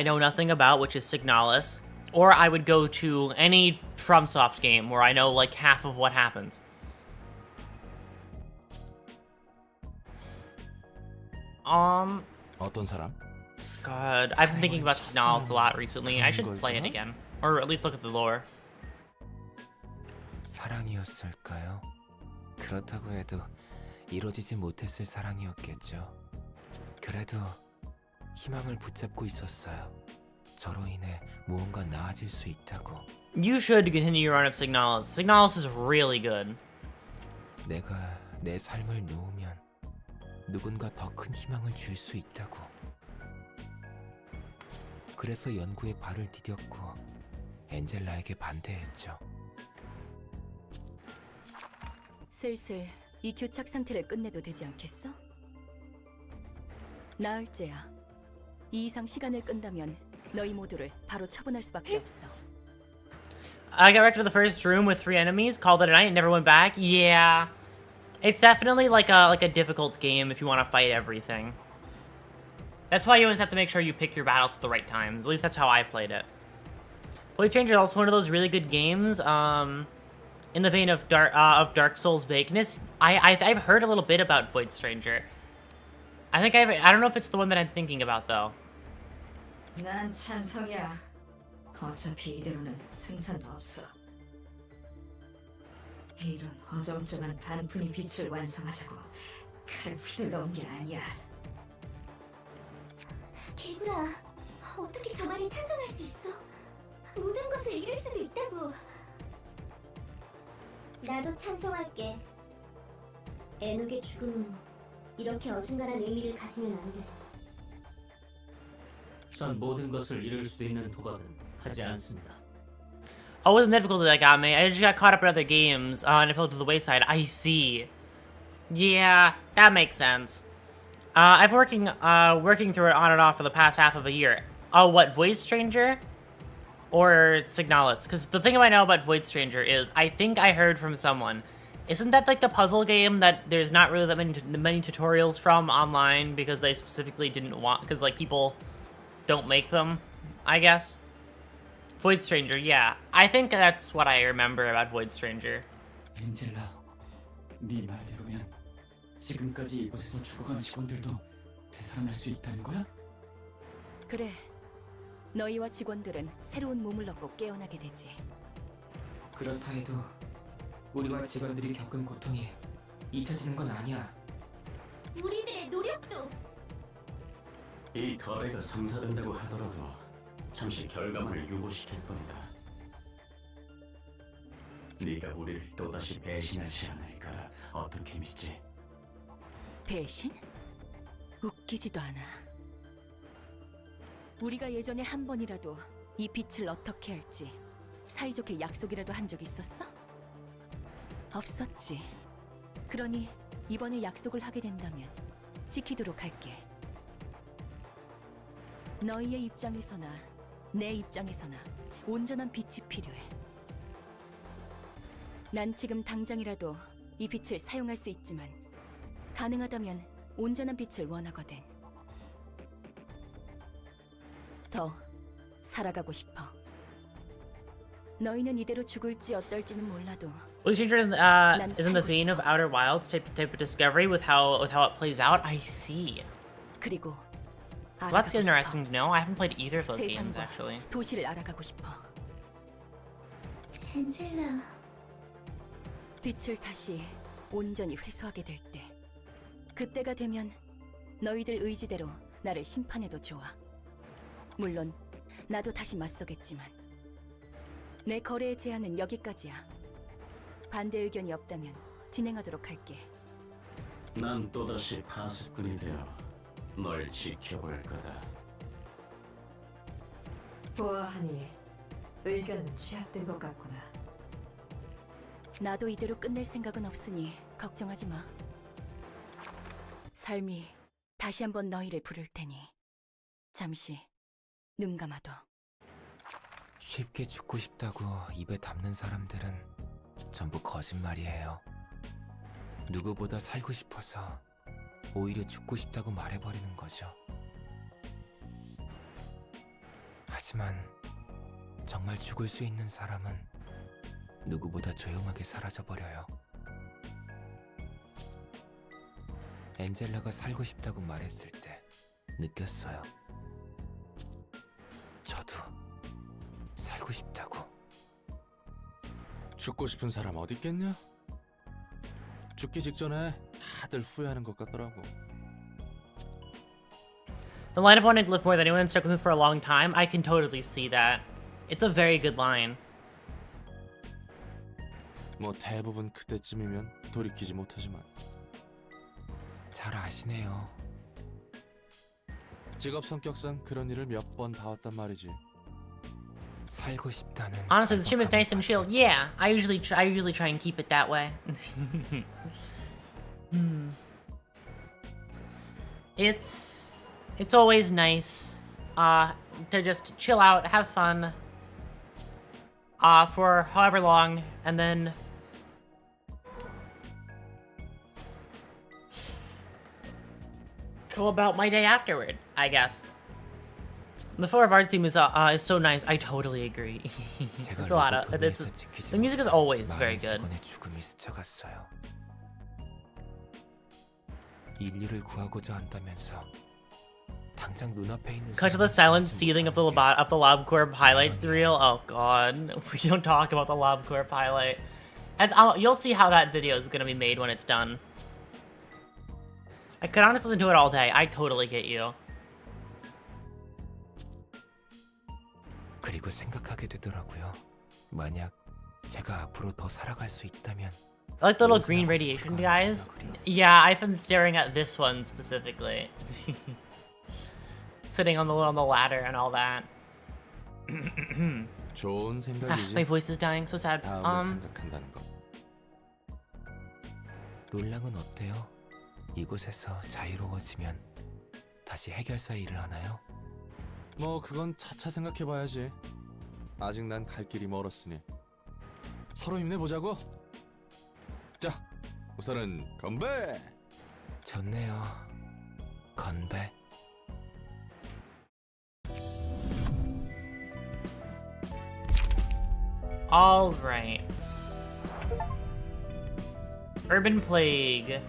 know nothing about, which is Signalis. Or I would go to any FromSoft game where I know like half of what happens. 어떤 사람? God, I've been thinking about Signalis a lot recently. I should play it again. Or at least look at the lore. 사랑이었을까요? 그렇다고 해도 이루어지지 못했을 사랑이었겠죠. 그래도 희망을 붙잡고 있었어요. 저로 인해 무언가 나아질 수 있다고. You should continue your run of Signalis. Signalis is really good. 내가 내 삶을 놓으면 누군가 더 큰 희망을 줄 수 있다고. 그래서 연구에 발을 디뎠고 엔젤라에게 반대했죠. 슬슬 이 교착 상태를 끝내도 되지 않겠어? 나을째야. 이 이상 시간을 끈다면 너희 모두를 바로 처분할 수밖에 없어. I got wrecked to the first room with 3 enemies, called it a night, and never went back. Yeah. It's definitely like a difficult game if you want to fight everything. That's why you always have to make sure you pick your battles at the right times. At least that's how I played it. Void Stranger is also one of those really good games, in the vein of Dark Souls vagueness. I've heard a little bit about Void Stranger. I don't know if it's the one that I'm thinking about though. 난 찬성이야. 어차피 이대로는 승산도 없어. 이런 어정쩡한 반푼이 빛을 완성하자고 칼을 휘둘러온 게 아니야. 개구라, 어떻게 저 말에 찬성할 수 있어? 모든 것을 잃을 수도 있다고. 나도 찬성할게. 에녹의 죽음은 이렇게 어중간한 의미를 가지면 안 돼. 전 모든 것을 잃을 수도 있는 도박은 하지 않습니다. Oh, it wasn't difficult that got me. I just got caught up in other games, and I fell to the wayside. I see. Yeah, that makes sense. I've working through it on and off for the past half of a year. Oh, what, Void Stranger? Or Signalis? Because the thing I know about Void Stranger is, I think I heard from someone, isn't that like the puzzle game that there's not really that many tutorials from online because they specifically didn't want, because like people don't make them, I guess? Void Stranger, yeah. I think that's what I remember about Void Stranger. 엔젤라, 네 말대로면 지금까지 이곳에서 죽어간 직원들도 되살아날 수 있다는 거야? 그래. 너희와 직원들은 새로운 몸을 얻고 깨어나게 되지. 그렇다 해도 우리와 직원들이 겪은 고통이 잊혀지는 건 아니야. 우리들의 노력도. 이 거래가 성사된다고 하더라도 잠시 결과만을 유보시킬 뿐이다. 네가 우리를 또다시 배신하지 않을까 어떻게 믿지? 배신? 웃기지도 않아. 우리가 예전에 한 번이라도 이 빛을 어떻게 할지 사이좋게 약속이라도 한 적 있었어? 없었지. 그러니 이번에 약속을 하게 된다면 지키도록 할게. 너희의 입장에서나 내 입장에서나 온전한 빛이 필요해. 난 지금 당장이라도 이 빛을 사용할 수 있지만 가능하다면 온전한 빛을 원하거든. 더 살아가고 싶어. 너희는 이대로 죽을지 어떨지는 몰라도 Lucifer is in the vein of Outer Wilds type of discovery with how it plays out. I see. 그리고 Well, that's interesting to know. I haven't played either of those games actually. 도시를 알아가고 싶어. 엔젤라. 빛을 다시 온전히 회수하게 될 때, 그때가 되면 너희들 의지대로 나를 심판해도 좋아. 물론 나도 다시 맞서겠지만 내 거래의 제한은 여기까지야. 반대 의견이 없다면 진행하도록 할게. 난 또다시 파수꾼이 되어 널 지켜볼 거다. 보아하니 의견은 취합된 것 같구나. 나도 이대로 끝낼 생각은 없으니 걱정하지 마. 삶이 다시 한번 너희를 부를 테니 잠시 눈 감아둬. 쉽게 죽고 싶다고 입에 담는 사람들은 전부 거짓말이에요. 누구보다 살고 싶어서 오히려 죽고 싶다고 말해버리는 거죠. 하지만 정말 죽을 수 있는 사람은 누구보다 조용하게 사라져버려요. 엔젤라가 살고 싶다고 말했을 때 느꼈어요. 저도 살고 싶다고. 죽고 싶은 사람 어디 있겠냐? 죽기 직전에 다들 후회하는 것 같더라고. The line of wanting to live more than anyone stuck with me for a long time. I can totally see that. It's a very good line. 뭐 대부분 그때쯤이면 돌이키지 못하지만. 잘 아시네요. 직업 성격상 그런 일을 몇 번 봐왔단 말이지. 살고 싶다는. Honestly, the stream is nice and chill. Yeah, I usually try and keep it that way. It's always nice to just chill out, have fun for however long, and then go about my day afterward, I guess. The Four of Arts theme is so nice. I totally agree. It's a lot of the music is always very good. 인류를 구하고자 한다면서 당장 눈앞에 있는. Cut to the silent seething of the LobCorp highlight reel. Oh god, we don't talk about the LobCorp highlight. And you'll see how that video is gonna be made when it's done. I could honestly listen to it all day. I totally get you. 그리고 생각하게 되더라고요. 만약 제가 앞으로 더 살아갈 수 있다면. I like the little green radiation guys. Yeah, I've been staring at this one specifically. Sitting on the ladder and all that. 좋은 생각이지. My voice is dying, so sad. 다음을 생각한다는 거. 롤랑은 어때요? 이곳에서 자유로워지면 다시 해결사 일을 하나요? 뭐 그건 차차 생각해봐야지. 아직 난 갈 길이 멀었으니 서로 힘내보자고. 자, 우선은 건배. 좋네요. 건배. All right. Urban Plague.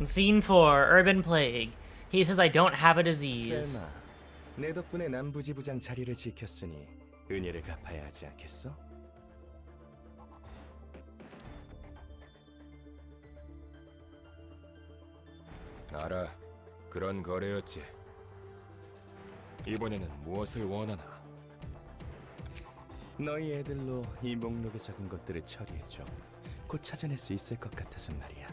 Scene 4, Urban Plague. He says I don't have a disease. 셀마, 내 덕분에 남부지부장 자리를 지켰으니 은혜를 갚아야 하지 않겠어? 알아. 그런 거래였지. 이번에는 무엇을 원하나? 너희 애들로 이 목록에 적은 것들을 처리해줘. 곧 찾아낼 수 있을 것 같아서 말이야.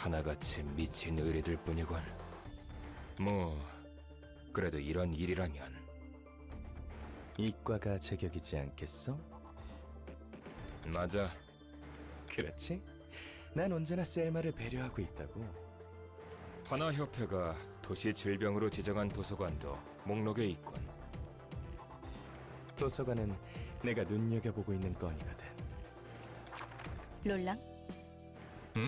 하나같이 미친 의리들 뿐이군. 뭐 그래도 이런 일이라면 이과가 제격이지 않겠어? 맞아. 그렇지? 난 언제나 셀마를 배려하고 있다고. 하나협회가 도시 질병으로 지정한 도서관도 목록에 있군. 도서관은 내가 눈여겨보고 있는 건이거든. 롤랑, 응?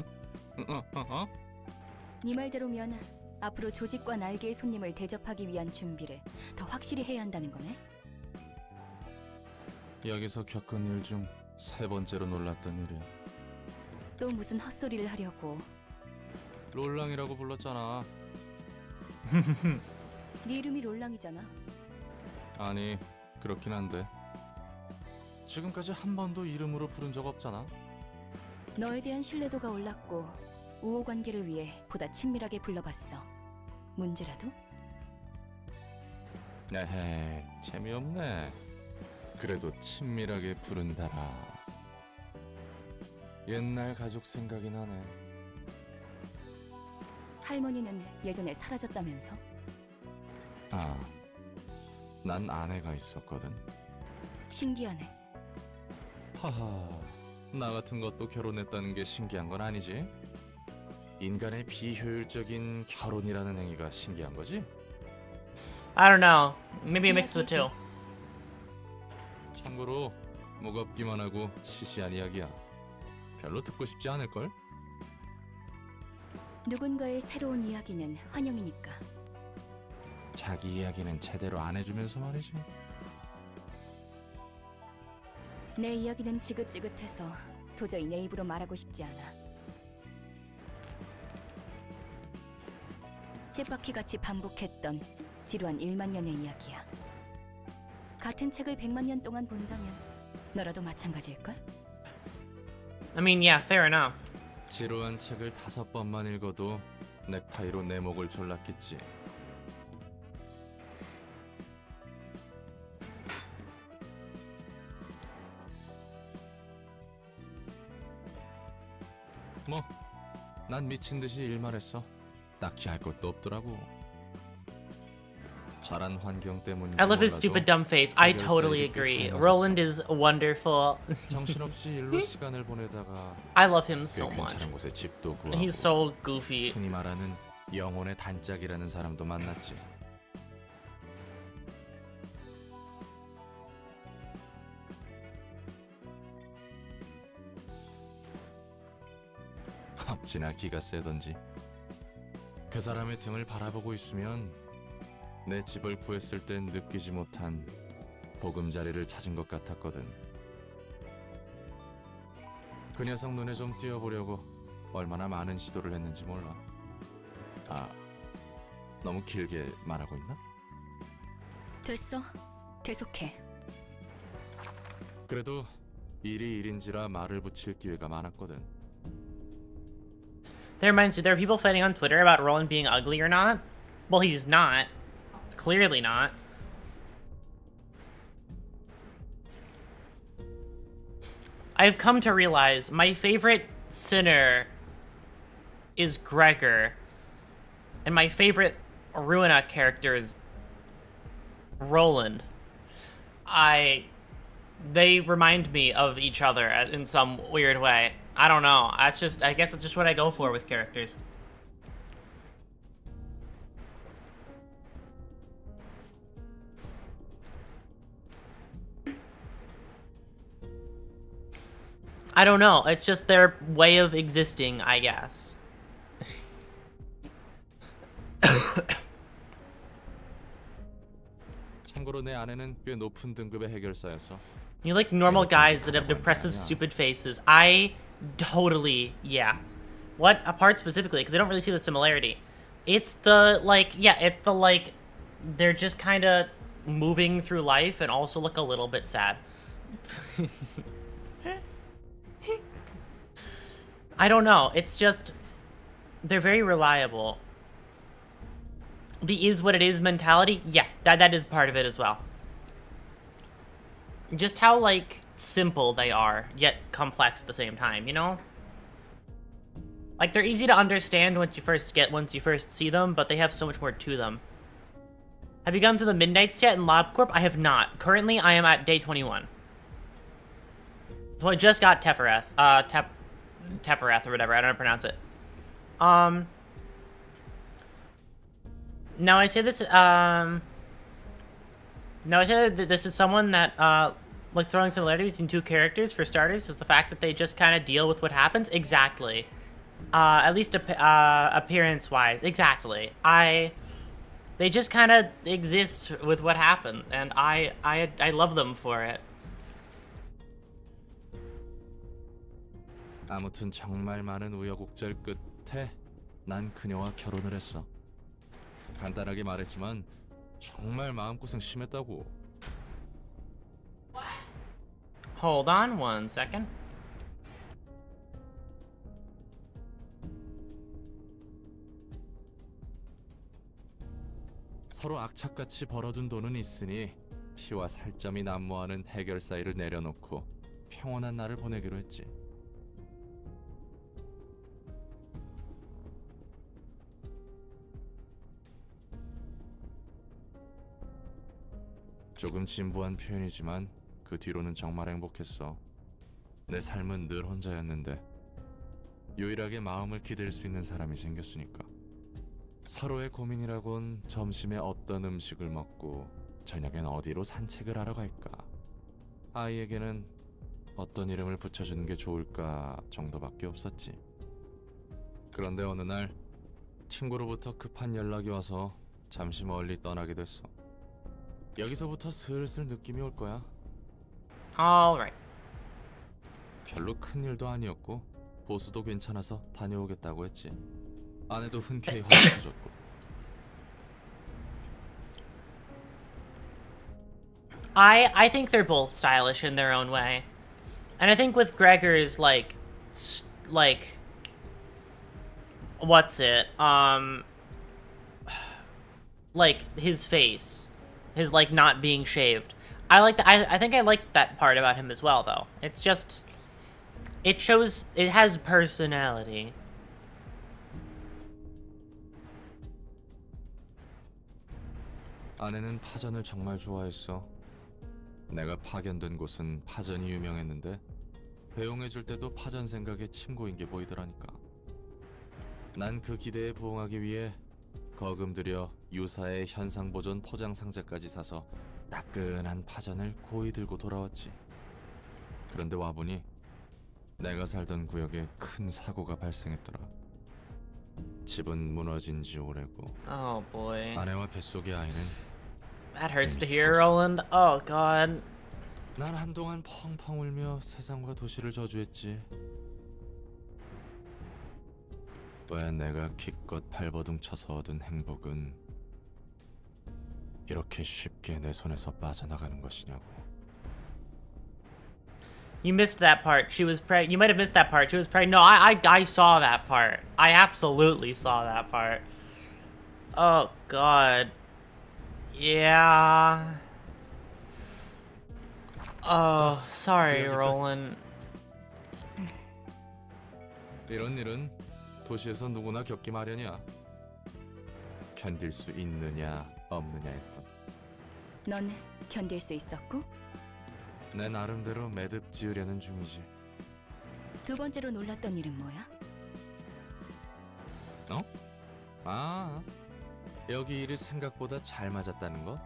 네 말대로면 앞으로 조직과 날개의 손님을 대접하기 위한 준비를 더 확실히 해야 한다는 거네. 여기서 겪은 일 중 3번째로 놀랐던 일이야. 또 무슨 헛소리를 하려고. 롤랑이라고 불렀잖아. 네 이름이 롤랑이잖아. 아니, 그렇긴 한데 지금까지 한 번도 이름으로 부른 적 없잖아. 너에 대한 신뢰도가 올랐고 우호 관계를 위해 보다 친밀하게 불러봤어. 문제라도? 에헤, 재미없네. 그래도 친밀하게 부른다라. 옛날 가족 생각이 나네. 할머니는 예전에 사라졌다면서? 아, 난 아내가 있었거든. 신기하네. 하하, 나 같은 것도 결혼했다는 게 신기한 건 아니지? 인간의 비효율적인 결혼이라는 행위가 신기한 거지? I don't know. Maybe a mix of the two. 참고로 무겁기만 하고 시시한 이야기야. 별로 듣고 싶지 않을걸? 누군가의 새로운 이야기는 환영이니까. 자기 이야기는 제대로 안 해주면서 말이지. 내 이야기는 지긋지긋해서 도저히 내 입으로 말하고 싶지 않아. 쳇바퀴같이 반복했던 지루한 1만 년의 이야기야. 같은 책을 100만 년 동안 본다면 너라도 마찬가지일걸? I mean, yeah, fair enough. 지루한 책을 5번만 읽어도 넥타이로 내 목을 졸랐겠지. 뭐, 난 미친 듯이 일만 했어. 딱히 할 것도 없더라고. 잘한 환경 때문인지 I love his 몰라도 stupid dumb face. I 해결사에게 totally 꽤 agree. 잘 Roland is wonderful. 정신없이 일로 시간을 보내다가 I love him 꽤 so much. 괜찮은 곳에 집도 구하고 He's so goofy. 흔히 말하는 영혼의 단짝이라는 사람도 만났지. 어찌나 기가 세던지. 그 사람의 등을 바라보고 있으면 내 집을 구했을 땐 느끼지 못한 보금자리를 찾은 것 같았거든. 그 녀석 눈에 좀 띄어보려고 얼마나 많은 시도를 했는지 몰라. 아, 너무 길게 말하고 있나? 됐어. 계속해. 그래도 일이 일인지라 말을 붙일 기회가 많았거든. That reminds me, there are people fighting on Twitter about Roland being ugly or not. Well, he's not. Clearly not. I've come to realize my favorite sinner is Gregor, and my favorite Ruina character is Roland. They remind me of each other in some weird way. I don't know. I guess that's just what I go for with characters. I don't know. It's just their way of existing, I guess. 참고로 내 아내는 꽤 높은 등급의 해결사였어. You like normal guys that have depressive, stupid faces. I totally, yeah. What part specifically? Because I don't really see the similarity. It's the, like, yeah, it's the, like, they're just kind of moving through life and also look a little bit sad. I don't know. It's just, they're very reliable. The is what it is mentality, yeah, that is part of it as well. Just how, like, simple they are, yet complex at the same time, you know? Like, they're easy to understand once you first see them, but they have so much more to them. Have you gone through the Midnights yet in LabCorp? I have not. Currently, I am at day 21. So I just got Tefereth. Tefereth or whatever. I don't know how to pronounce it. Now I say this. Now I say that this is someone that like throwing similarities between two characters. For starters, is the fact that they just kind of deal with what happens. Exactly. At least appearance-wise. Exactly. They just kind of exist with what happens, and I love them for it. 아무튼 정말 많은 우여곡절 끝에 난 그녀와 결혼을 했어. 간단하게 말했지만 정말 마음고생 심했다고. Hold on one second. 서로 악착같이 벌어둔 돈은 있으니 피와 살점이 난무하는 해결사일을 내려놓고 평온한 날을 보내기로 했지. 조금 진부한 표현이지만 그 뒤로는 정말 행복했어. 내 삶은 늘 혼자였는데 유일하게 마음을 기댈 수 있는 사람이 생겼으니까. 서로의 고민이라곤 점심에 어떤 음식을 먹고 저녁엔 어디로 산책을 하러 갈까, 아이에게는 어떤 이름을 붙여주는 게 좋을까 정도밖에 없었지. 그런데 어느 날 친구로부터 급한 연락이 와서 잠시 멀리 떠나게 됐어. 여기서부터 슬슬 느낌이 올 거야. Alright. 별로 큰 일도 아니었고 보수도 괜찮아서 다녀오겠다고 했지. 아내도 흔쾌히 허락해줬고. I think they're both stylish in their own way, and I think with Gregor's like what's it like his face, his like not being shaved. I think I like that part about him as well, though. It's just it shows it has personality. 아내는 파전을 정말 좋아했어. 내가 파견된 곳은 파전이 유명했는데 배웅해줄 때도 파전 생각에 침고인 게 보이더라니까. 난 그 기대에 부응하기 위해 거금 들여 유사의 현상보존 포장 상자까지 사서 따끈한 파전을 고이 들고 돌아왔지. 그런데 와보니 내가 살던 구역에 큰 사고가 발생했더라. 집은 무너진 지 오래고. Oh boy. 아내와 뱃속의 아이는 That hurts to hear, Roland. Oh god. 난 한동안 펑펑 울며 세상과 도시를 저주했지. 왜 내가 기껏 발버둥 쳐서 얻은 행복은 이렇게 쉽게 내 손에서 빠져나가는 것이냐고. You missed that part. She was pregnant. You might have missed that part. She was pregnant. No, I saw that part. I absolutely saw that part. Oh god. Yeah. Oh, sorry, Roland. 이런 일은 도시에서 누구나 겪기 마련이야. 견딜 수 있느냐 없느냐일 뿐. 넌 견딜 수 있었고? 내 나름대로 매듭 지으려는 중이지. 두 번째로 놀랐던 일은 뭐야? 어? 아, 여기 일이 생각보다 잘 맞았다는 거?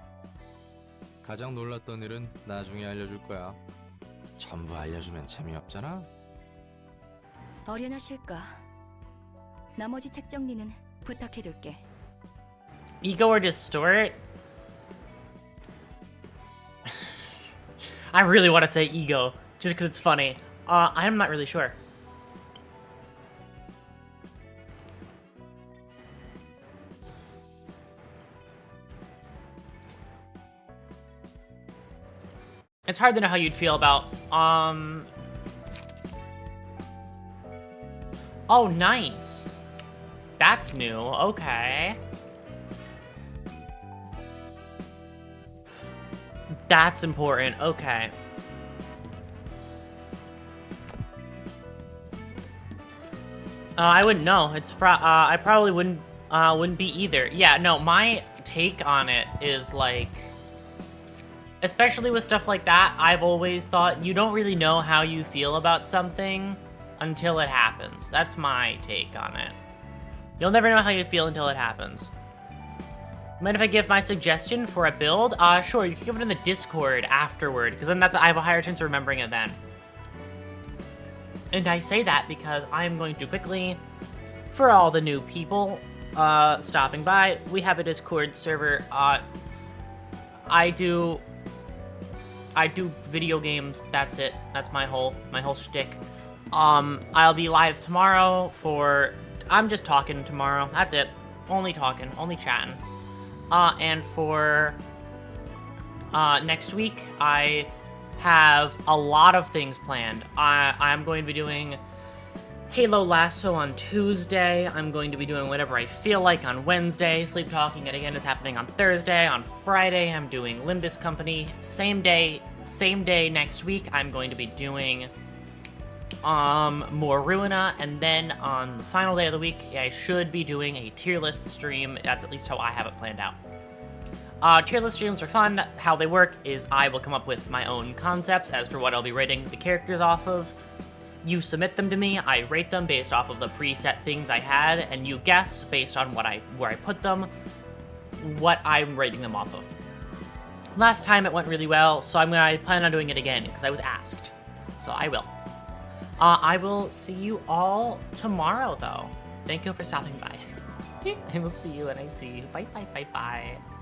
가장 놀랐던 일은 나중에 알려줄 거야. 전부 알려주면 재미없잖아? 어련하실까? 나머지 책 정리는 부탁해둘게. Ego or distort? I really want to say ego, just because it's funny. I'm not really sure. It's hard to know how you'd feel about, Oh, nice. That's new, okay. That's important, okay. I wouldn't know. It's I probably wouldn't be either. Yeah, no, my take on it is like, especially with stuff like that, I've always thought you don't really know how you feel about something until it happens. That's my take on it. You'll never know how you feel until it happens. Mind if I give my suggestion for a build? Sure, you can give it in the Discord afterward, because then I have a higher chance of remembering it then. And I say that because I'm going to quickly, for all the new people stopping by, we have a Discord server. I do video games. That's it. That's my whole shtick. I'll be live tomorrow for. I'm just talking tomorrow. That's it. Only talking. Only chatting. And for next week, I have a lot of things planned. I'm going to be doing Halo Lasso on Tuesday. I'm going to be doing whatever I feel like on Wednesday. Sleep Talking again is happening on Thursday. On Friday, I'm doing Limbus Company. Same day next week, I'm going to be doing more RUINA, and then on the final day of the week, I should be doing a tier list stream. That's at least how I have it planned out. Tier list streams are fun. How they work is I will come up with my own concepts as for what I'll be rating the characters off of. You submit them to me, I rate them based off of the preset things I had, and you guess based on where I put them, what I'm rating them off of. Last time it went really well, so I plan on doing it again because I was asked. So I will. I will see you all tomorrow, though. Thank you for stopping by. I will see you when I see you. Bye, bye, bye, bye.